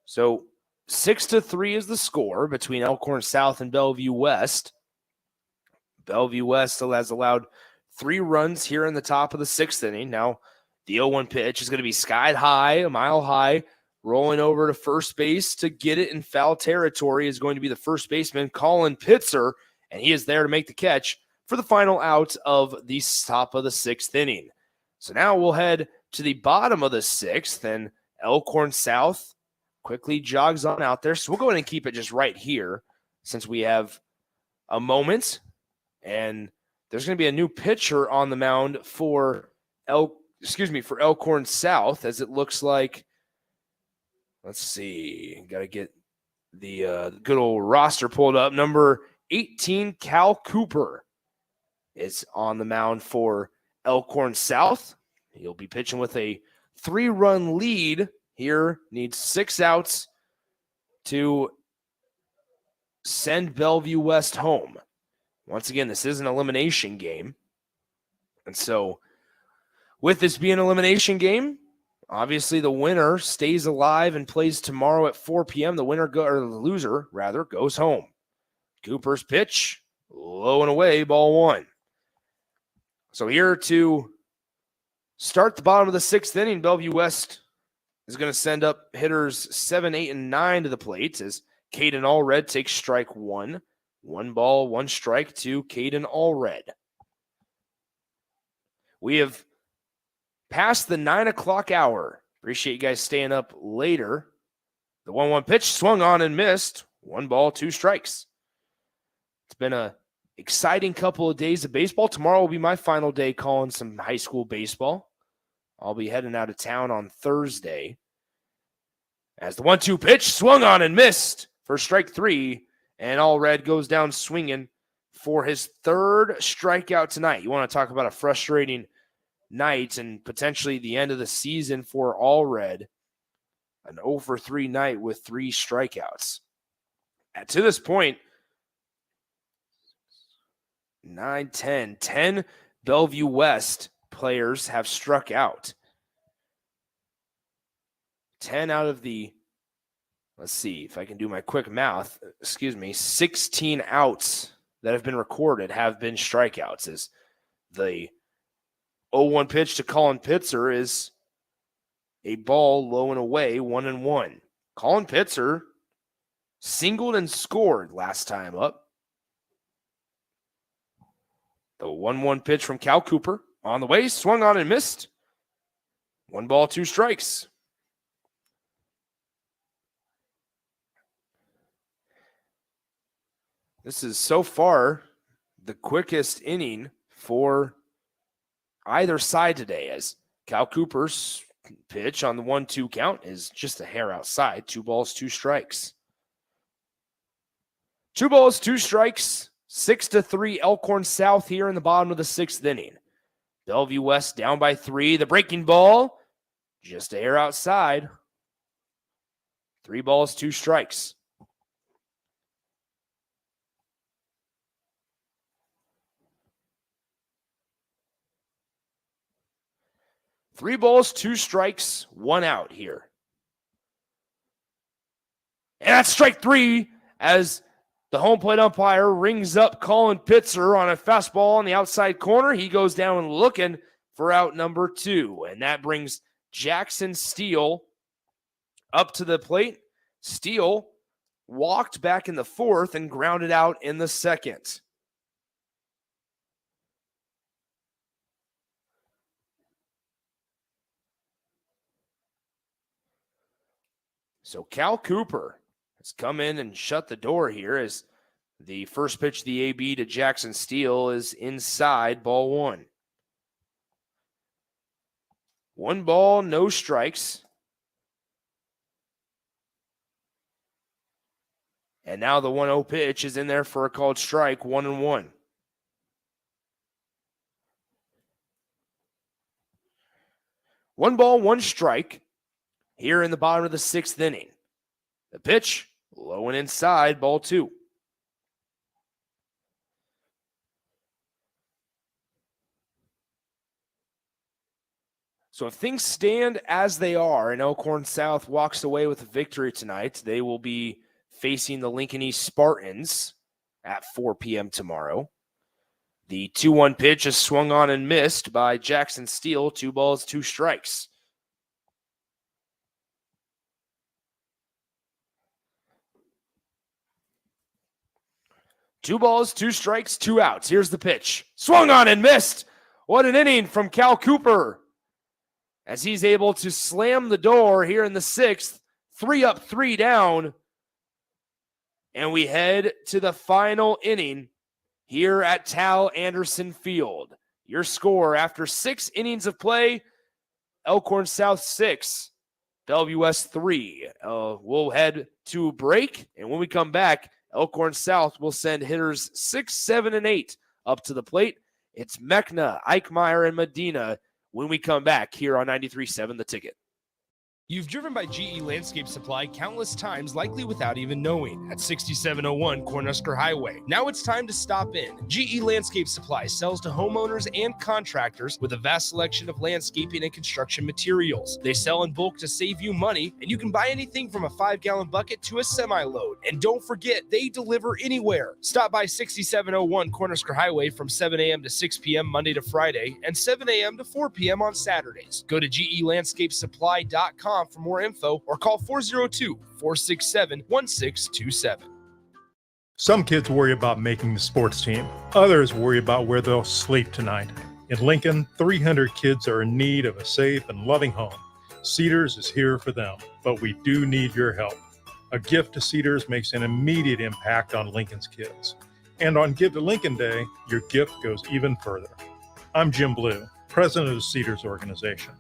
E: So 6-3 is the score between Elkhorn South and Bellevue West. Bellevue West still has allowed 3 runs here in the top of the 6th inning. Now, the 0-1 pitch is going to be skied high, a mile high, rolling over to first base to get it in foul territory is going to be the first baseman, Colin Pitzer, and he is there to make the catch for the final out of the top of the 6th inning. So now we'll head to the bottom of the 6th, and Elkhorn South quickly jogs on out there. So we'll go ahead and keep it just right here since we have a moment, and there's going to be a new pitcher on the mound for Elkhorn South, as it looks like. Let's see. Got to get the good old roster pulled up. Number 18, Cal Cooper, is on the mound for Elkhorn South. He'll be pitching with a 3-run lead here. Needs 6 outs to send Bellevue West home. Once again, this is an elimination game. And so with this being an elimination game, obviously the winner stays alive and plays tomorrow at 4 p.m. The loser goes home. Cooper's pitch, low and away, ball 1. So here to start the bottom of the 6th inning, Bellevue West is going to send up hitters 7, 8, and 9 to the plate as Caden Allred takes strike 1. 1 ball, 1 strike to Caden Allred. We have past the 9 o'clock hour. Appreciate you guys staying up later. The 1-1 pitch swung on and missed. 1 ball, 2 strikes. It's been a exciting couple of days of baseball. Tomorrow will be my final day calling some high school baseball. I'll be heading out of town on Thursday. As the 1-2 pitch swung on and missed for strike 3, and Allred goes down swinging for his 3rd strikeout tonight. You want to talk about a frustrating night and potentially the end of the season for Allred. An 0-for-3 night with 3 strikeouts. And to this point, 9, 10 Bellevue West players have struck out. 10 out of the, let's see if I can do my quick math, 16 outs that have been recorded have been strikeouts, as the 0-1 pitch to Colin Pitzer is a ball low and away, 1-1. Colin Pitzer singled and scored last time up. The 1-1 pitch from Cal Cooper on the way, swung on and missed. 1 ball, 2 strikes. This is so far the quickest inning for either side today, as Cal Cooper's pitch on the 1-2 count is just a hair outside. 2 balls, 2 strikes. 2 balls, 2 strikes. 6-3 Elkhorn South here in the bottom of the 6th inning. Bellevue West down by 3. The breaking ball, just a hair outside. 3 balls, 2 strikes. Three balls, 2 strikes, 1 out here. And that's strike 3 as the home plate umpire rings up Colin Pitzer on a fastball on the outside corner. He goes down looking for out number 2. And that brings Jackson Steele up to the plate Steele walked back in the fourth and grounded out in the second. So Cal Cooper has come in and shut the door here as the first pitch of the AB to Jackson Steele is inside, ball one. 1 ball, no strikes. And now the 1-0 pitch is in there for a called strike, 1-1. One ball, one strike here in the bottom of the sixth inning. The pitch, low and inside, ball two. So if things stand as they are and Elkhorn South walks away with a victory tonight, they will be facing the Lincoln East Spartans at 4 p.m. tomorrow. The 2-1 pitch is swung on and missed by Jackson Steele. 2 balls, 2 strikes. Two balls, 2 strikes, 2 outs. Here's the pitch. Swung on and missed. What an inning from Cal Cooper, as he's able to slam the door here in the sixth. 3 up, 3 down. And we head to the final inning here at Tal Anderson Field. Your score after 6 innings of play, Elkhorn South 6, Bellevue West 3. We'll head to break, and when we come back, Elkhorn South will send hitters 6, 7, and 8 up to the plate. It's Mechna, Eichmeyer, and Medina when we come back here on 93.7 The Ticket.
M: You've driven by GE Landscape Supply countless times, likely without even knowing, at 6701 Cornhusker Highway. Now it's time to stop in. GE Landscape Supply sells to homeowners and contractors with a vast selection of landscaping and construction materials. They sell in bulk to save you money, and you can buy anything from a 5-gallon bucket to a semi-load. And don't forget, they deliver anywhere. Stop by 6701 Cornhusker Highway from 7 a.m. to 6 p.m. Monday to Friday, and 7 a.m. to 4 p.m. on Saturdays. Go to GELandscapeSupply.com for more info or call 402-467-1627.
N: Some kids worry about making the sports team. Others worry about where they'll sleep tonight. In Lincoln, 300 kids are in need of a safe and loving home. Cedars is here for them, but we do need your help. A gift to Cedars makes an immediate impact on Lincoln's kids. And on Give to Lincoln Day, your gift goes even further. I'm Jim Blue, president of the Cedars organization,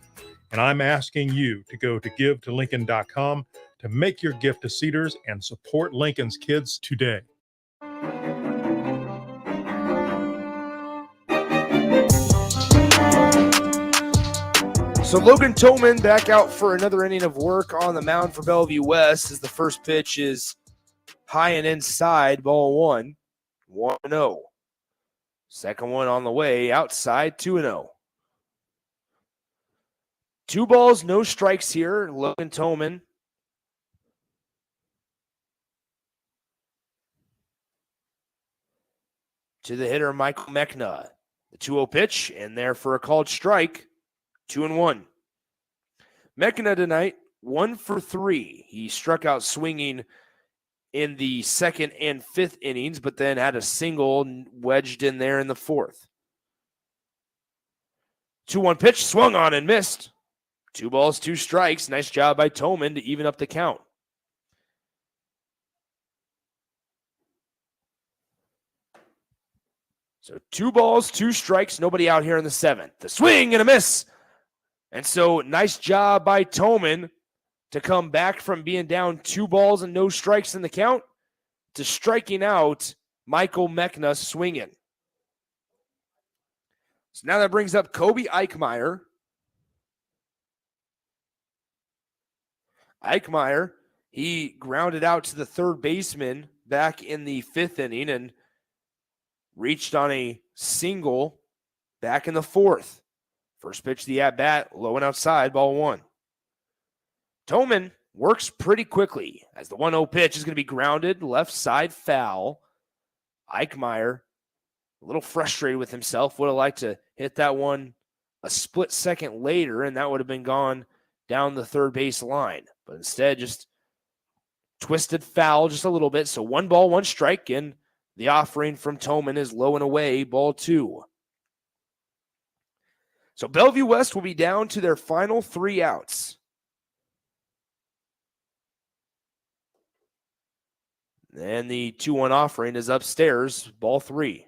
N: and I'm asking you to go to givetolincoln.com to make your gift to Cedars and support Lincoln's kids today.
E: So Logan Toman back out for another inning of work on the mound for Bellevue West as the first pitch is high and inside, ball 1, 1-0. Second one on the way, outside, 2-0. 2 balls, no strikes here. Logan Toman. To the hitter, Michael Mechna. The 2-0 pitch, and there for a called strike. 2-1. Mechna tonight, 1 for 3. He struck out swinging in the second and fifth innings, but then had a single wedged in there in the fourth. 2-1 pitch, swung on and missed. 2 balls, 2 strikes. Nice job by Toman to even up the count. So 2 balls, 2 strikes, nobody out here in the seventh. The swing and a miss. And so nice job by Toman to come back from being down 2 balls and no strikes in the count to striking out Michael Mechna swinging. So now that brings up Kobe Eichmeyer. Eichmeyer, he grounded out to the third baseman back in the fifth inning and reached on a single back in the fourth. First pitch, the at-bat, low and outside, ball 1. Toman works pretty quickly as the 1-0 pitch is going to be grounded, left side foul. Eichmeyer, a little frustrated with himself, would have liked to hit that one a split second later, and that would have been gone down the third base line. But instead, just Twisted foul just a little bit. So 1 ball, 1 strike, and the offering from Toman is low and away, ball 2. So Bellevue West will be down to their final 3 outs. And the 2-1 offering is upstairs, ball 3.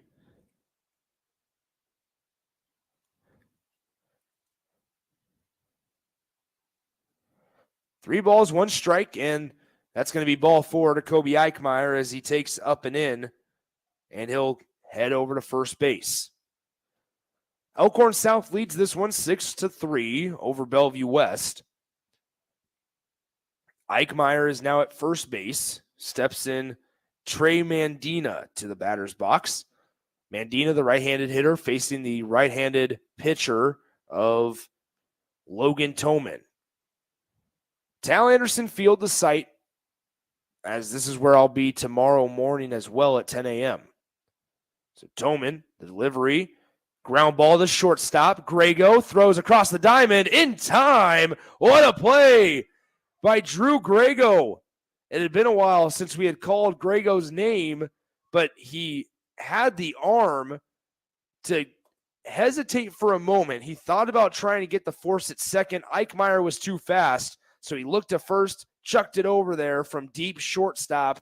E: Three balls, 1 strike, and that's going to be ball 4 to Kobe Eichmeyer as he takes up and in, and he'll head over to first base. Elkhorn South leads this one 6-3 over Bellevue West. Eichmeyer is now at first base. Steps in Trey Mandina to the batter's box. Mandina, the right-handed hitter, facing the right-handed pitcher of Logan Toman. Tal Anderson Field, the site, as this is where I'll be tomorrow morning as well at 10 a.m. So Toman, the delivery, ground ball to shortstop. Grego throws across the diamond in time. What a play by Drew Grego. It had been a while since we had called Grego's name, but he had the arm to hesitate for a moment. He thought about trying to get the force at second. Eichmeyer was too fast, so he looked to first, chucked it over there from deep shortstop,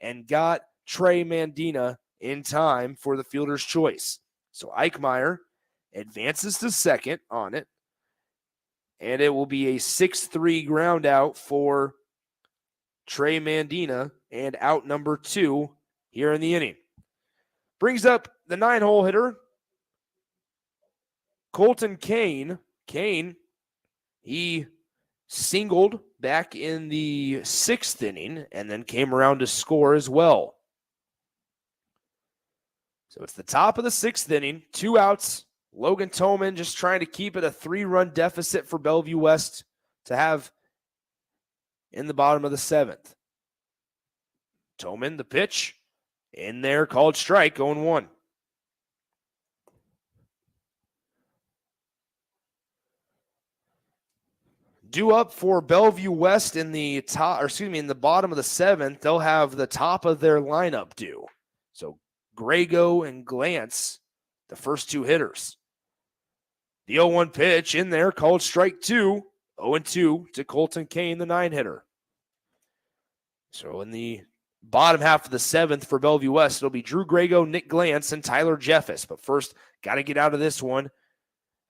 E: and got Trey Mandina in time for the fielder's choice. So Eichmeyer advances to second on it, and it will be a 6-3 ground out for Trey Mandina and out number 2 here in the inning. Brings up the 9-hole hitter, Colton Kane. Kane, he singled back in the 6th inning and then came around to score as well. So it's the top of the 6th inning, 2 outs. Logan Toman just trying to keep it a 3-run deficit for Bellevue West to have in the bottom of the 7th. Toman, the pitch, in there, called strike, 0-1. Due up for Bellevue West in the in the bottom of the 7th, they'll have the top of their lineup due. So Grego and Glantz, the first 2 hitters. The 0-1 pitch in there, called strike 2, 0-2 to Colton Kane, the 9-hitter. So in the bottom half of the 7th for Bellevue West, it'll be Drew Grego, Nick Glantz, and Tyler Jeffus. But first, got to get out of this one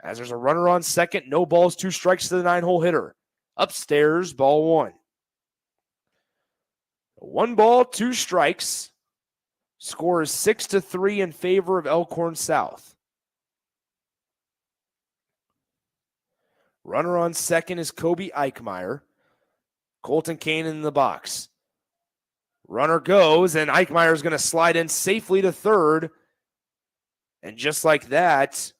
E: as there's a runner on second. No balls, 2 strikes to the 9-hole hitter. Upstairs, ball 1. 1 ball, 2 strikes. Score is 6-3 in favor of Elkhorn South. Runner on second is Kobe Eichmeyer. Colton Kane in the box. Runner goes, and Eichmeyer is going to slide in safely to third. And just like that,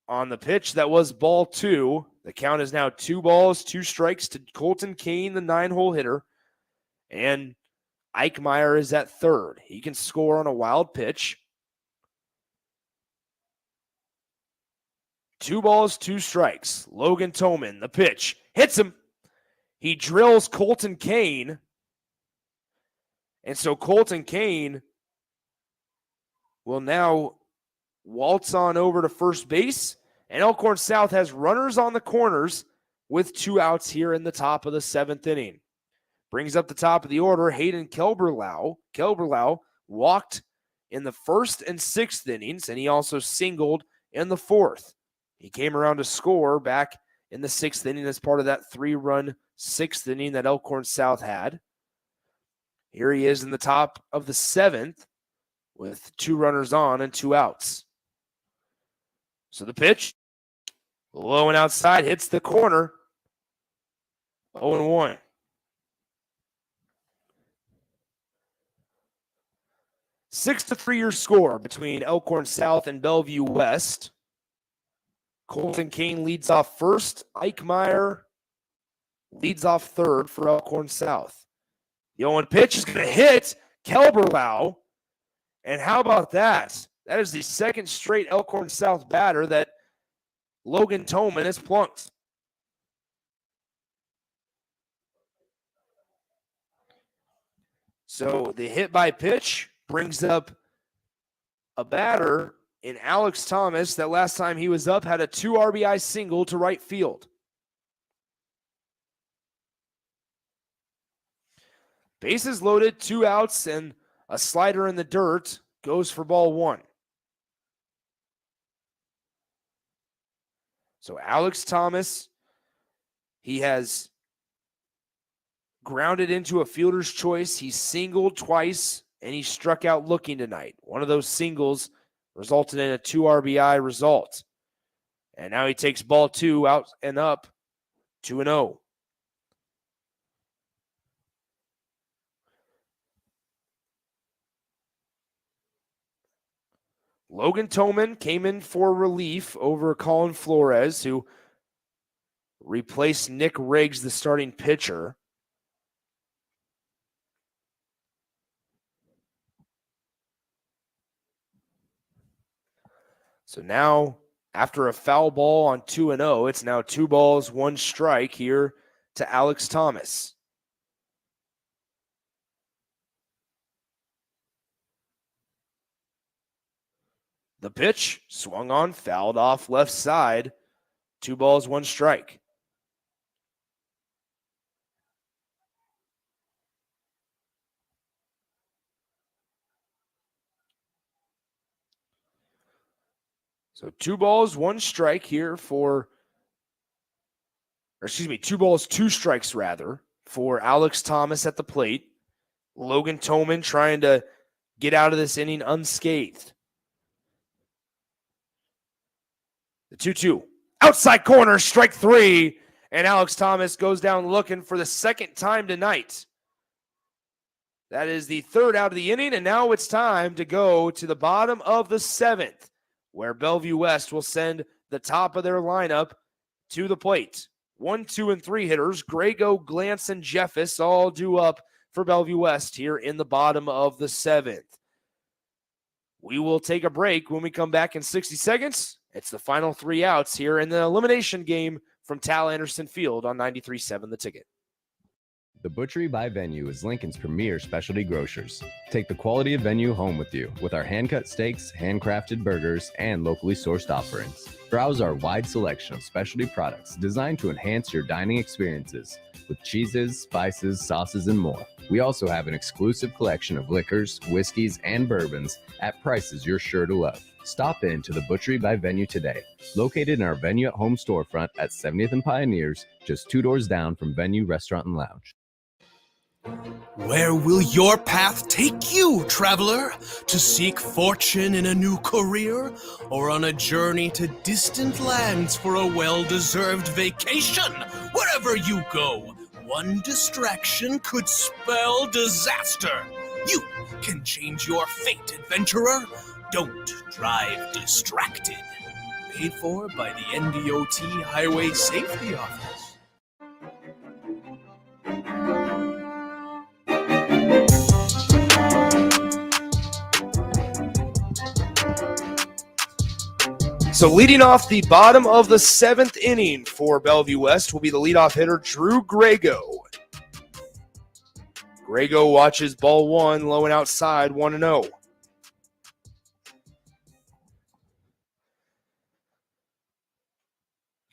E: on the pitch, that was ball 2. The count is now 2 balls, 2 strikes to Colton Kane, the 9-hole hitter. And Eichmeyer is at third. He can score on a wild pitch. 2 balls, 2 strikes. Logan Toman, the pitch, hits him. He drills Colton Kane. And so Colton Kane will now waltz on over to first base. And Elkhorn South has runners on the corners with 2 outs here in the top of the 7th inning. Brings up the top of the order, Hayden Kelberlau. Kelberlau walked in the 1st and 6th innings, and he also singled in the 4th. He came around to score back in the 6th inning as part of that 3-run 6th inning that Elkhorn South had. Here he is in the top of the 7th with 2 runners on and 2 outs. So the pitch, low and outside, hits the corner. 0-1. Six to 3 your score between Elkhorn South and Bellevue West. Colton Kane leads off first. Eichmeyer leads off third for Elkhorn South. The 0-1 pitch is going to hit Kelberlau. And how about that? That is the 2nd straight Elkhorn South batter that Logan Toman has plunked. So the hit by pitch brings up a batter in Alex Thomas that last time he was up had a 2 RBI single to right field. Bases loaded, 2 outs, and a slider in the dirt goes for ball 1. So Alex Thomas, he has grounded into a fielder's choice. He singled twice, and he struck out looking tonight. One of those singles resulted in a 2 RBI result. And now he takes ball 2 out and up, 2-0. Logan Toman came in for relief over Colin Flores, who replaced Nick Riggs, the starting pitcher. So now, after a foul ball on 2-0, it's now 2 balls, 1 strike here to Alex Thomas. The pitch swung on, fouled off left side. 2 balls, 1 strike. So 2 balls, 1 strike here for, 2 balls, 2 strikes rather, for Alex Thomas at the plate. Logan Toman trying to get out of this inning unscathed. The 2-2. Outside corner, strike 3. And Alex Thomas goes down looking for the second time tonight. That is the 3rd out of the inning, and now it's time to go to the bottom of the 7th, where Bellevue West will send the top of their lineup to the plate. 1, 2, and 3 hitters, Grego, Glantz, and Jeffis all due up for Bellevue West here in the bottom of the 7th. We will take a break. When we come back in 60 seconds, it's the final 3 outs here in the elimination game from Tal Anderson Field on 93.7 The Ticket.
P: The Butchery by Venue is Lincoln's premier specialty grocers. Take the quality of Venue home with you with our hand-cut steaks, handcrafted burgers, and locally sourced offerings. Browse our wide selection of specialty products designed to enhance your dining experiences with cheeses, spices, sauces, and more. We also have an exclusive collection of liquors, whiskeys, and bourbons at prices you're sure to love. Stop in to the Butchery by Venue today, located in our Venue at Home storefront at 70th and Pioneers, just 2 doors down from Venue Restaurant and Lounge.
K: Where will your path take you, traveler? To seek fortune in a new career, or on a journey to distant lands for a well-deserved vacation? Wherever you go, one distraction could spell disaster. You can change your fate, adventurer. Don't drive distracted. Paid for by the NDOT Highway Safety Office.
E: So leading off the bottom of the 7th inning for Bellevue West will be the leadoff hitter, Drew Grego. Grego watches ball 1, low and outside, 1-0.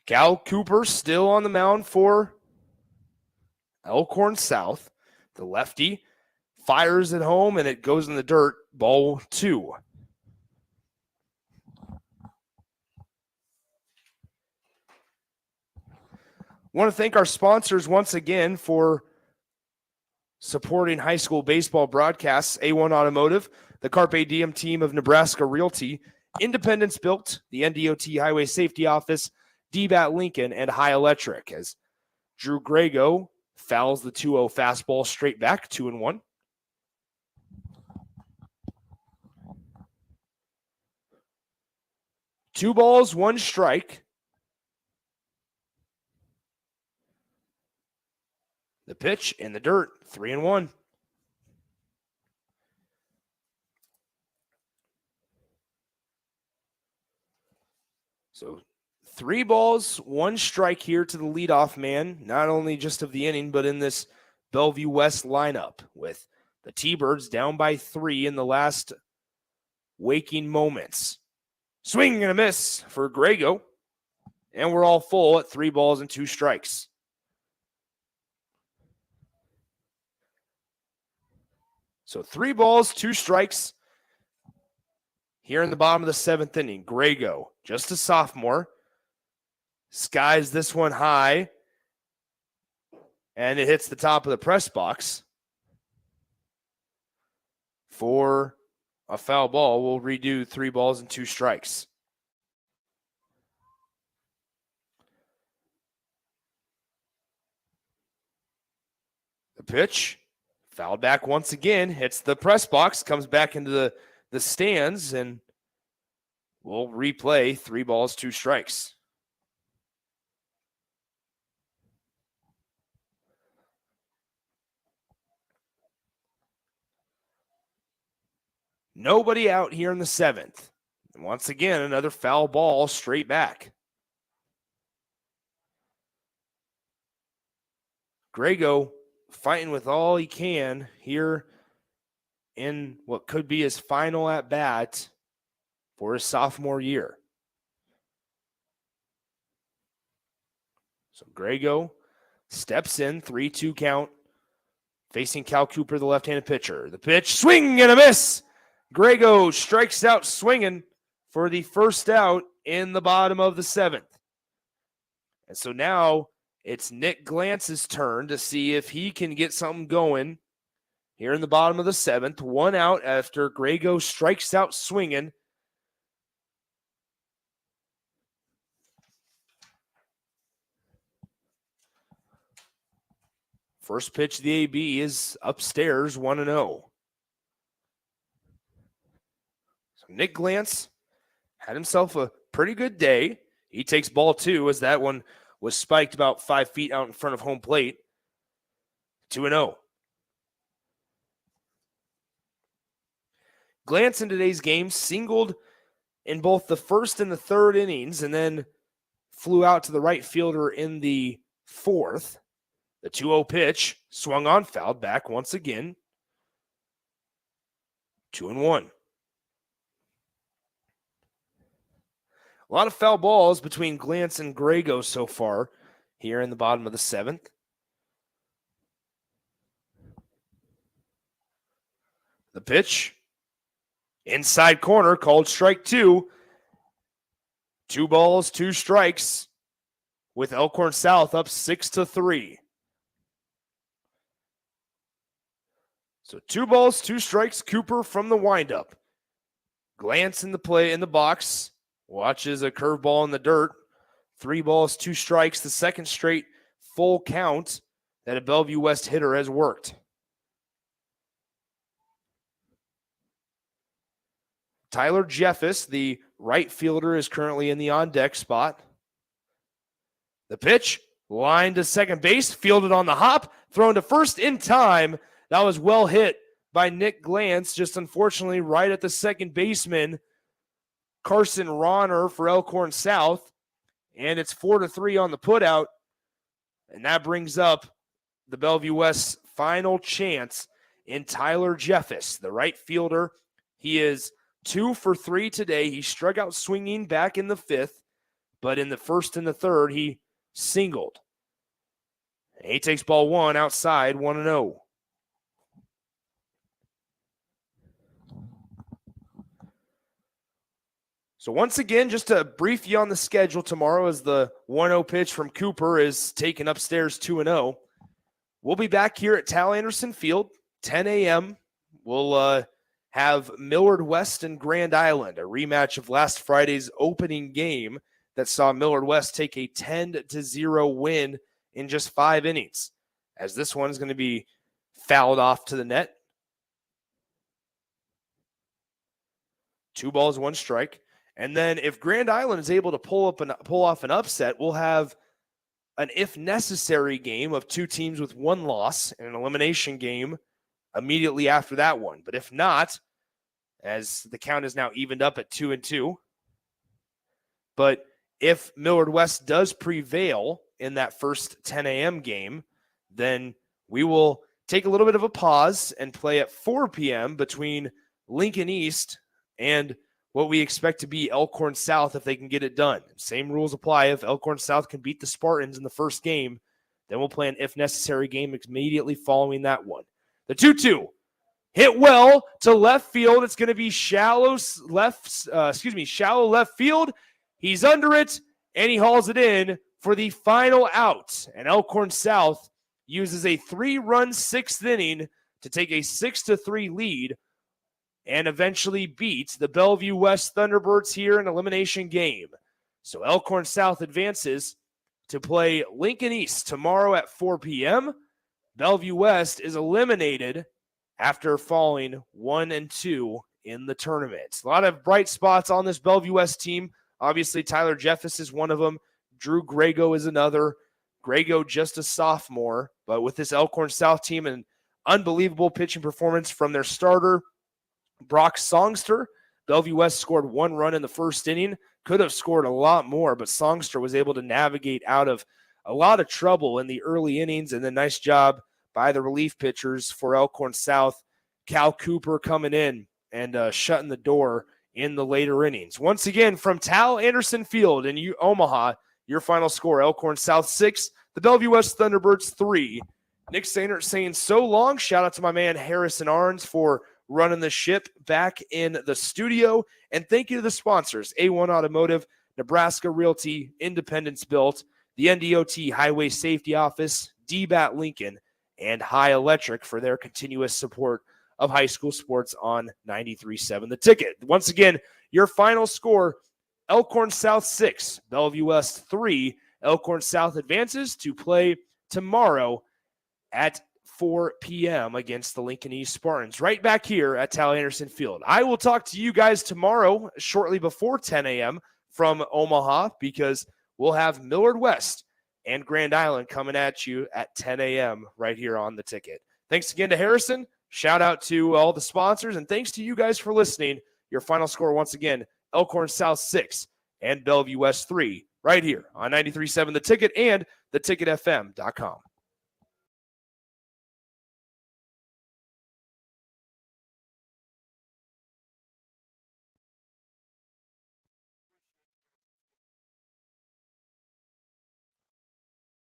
E: Cal Cooper still on the mound for Elkhorn South. The lefty fires at home, and it goes in the dirt, ball 2. Want to thank our sponsors once again for supporting high school baseball broadcasts: A1 Automotive, the Carpe Diem team of Nebraska Realty, Independence Built, the NDOT Highway Safety Office, DBAT Lincoln, and High Electric, as Drew Grego fouls the 2-0 fastball straight back, 2-1. Two balls, 1 strike. The pitch in the dirt, 3-1. So 3 balls, 1 strike here to the leadoff man, not only just of the inning, but in this Bellevue West lineup with The T-Birds down by 3 in the last waking moments. Swing and a miss for Grego. And we're all full at 3 balls and 2 strikes. So 3 balls, 2 strikes here in the bottom of the 7th inning. Grego, just a sophomore, skies this one high, and it hits the top of the press box for a foul ball. We'll redo 3 balls and 2 strikes. The pitch, fouled back once again, hits the press box, comes back into the stands, and we'll replay 3 balls, 2 strikes. Nobody out here in the 7th. And once again, another foul ball straight back. Grego fighting with all he can here in what could be his final at bat for his sophomore year. So Grego steps in, 3-2 count, facing Cal Cooper, the left-handed pitcher. The pitch, swing and a miss. Grego strikes out swinging for the first out in the bottom of the 7th. And so now it's Nick Glance's turn to see if he can get something going here in the bottom of the 7th. 1 out after Grego strikes out swinging. First pitch of the AB is upstairs, 1-0. So Nick Glantz had himself a pretty good day. He takes ball 2 as that one was spiked about 5 feet out in front of home plate. 2-0. Glantz in today's game singled in both the 1st and the 3rd innings and then flew out to the right fielder in the 4th. The 2-0 pitch swung on, fouled back once again. 2-1. A lot of foul balls between Glantz and Grego so far here in the bottom of the 7th. The pitch, inside corner, called strike 2. 2 balls, 2 strikes, with Elkhorn South up 6-3. So 2 balls, 2 strikes. Cooper from the windup. Glantz in the play in the box. Watches a curveball in the dirt. 3 balls, 2 strikes. The second straight full count that a Bellevue West hitter has worked. Tyler Jeffis, the right fielder, is currently in the on-deck spot. The pitch, line to second base, fielded on the hop, thrown to first in time. That was well hit by Nick Glantz, just unfortunately right at the second baseman, Carson Ronner for Elkhorn South. And it's 4-3 on the putout. And that brings up the Bellevue West's final chance in Tyler Jeffis, the right fielder. He is 2 for 3 today. He struck out swinging back in the 5th, but in the 1st and the 3rd, he singled. And he takes ball 1 outside, 1-0. So once again, just to brief you on the schedule tomorrow as the 1-0 pitch from Cooper is taken upstairs 2-0. We'll be back here at Tal Anderson Field, 10 a.m. We'll have Millard West and Grand Island, a rematch of last Friday's opening game that saw Millard West take a 10-0 win in just 5 innings, as this one is going to be fouled off to the net. 2 balls, 1 strike. And then if Grand Island is able to pull off an upset, we'll have an if necessary game of 2 teams with 1 loss and an elimination game immediately after that one. But if not, as the count is now evened up at 2-2, but if Millard West does prevail in that first 10 a.m. game, then we will take a little bit of a pause and play at 4 p.m. between Lincoln East and what we expect to be Elkhorn South if they can get it done. Same rules apply. If Elkhorn South can beat the Spartans in the first game, then we'll play an if necessary game immediately following that one. The 2-2 hit well to left field. It's going to be shallow left field. He's under it, and he hauls it in for the final out. And Elkhorn South uses a 3-run 6th inning to take a 6-3 lead and eventually beat the Bellevue West Thunderbirds here in elimination game. So Elkhorn South advances to play Lincoln East tomorrow at 4 p.m. Bellevue West is eliminated after falling 1-2 in the tournament. A lot of bright spots on this Bellevue West team. Obviously, Tyler Jeffis is one of them. Drew Grego is another. Grego just a sophomore, but with this Elkhorn South team, an unbelievable pitching performance from their starter, Brock Songster. Bellevue West scored 1 run in the first inning. Could have scored a lot more, but Songster was able to navigate out of a lot of trouble in the early innings, and then nice job by the relief pitchers for Elkhorn South. Cal Cooper coming in and shutting the door in the later innings. Once again, from Tal Anderson Field in Omaha, your final score, Elkhorn South 6, the Bellevue West Thunderbirds 3. Nick Sainert saying so long. Shout out to my man Harrison Arns for running the ship back in the studio. And thank you to the sponsors, A1 Automotive, Nebraska Realty, Independence Built, the NDOT Highway Safety Office, DBAT Lincoln, and High Electric for their continuous support of high school sports on 93.7 The Ticket. Once again, your final score, Elkhorn South 6, Bellevue West 3. Elkhorn South advances to play tomorrow at 4 p.m. against the Lincoln East Spartans, right back here at Tal Anderson Field. I will talk to you guys tomorrow shortly before 10 a.m. from Omaha, because we'll have Millard West and Grand Island coming at you at 10 a.m. right here on The Ticket. Thanks again to Harrison. Shout out to all the sponsors, and thanks to you guys for listening. Your final score, once again, Elkhorn South 6 and Bellevue West 3, right here on 93.7 The Ticket and theticketfm.com.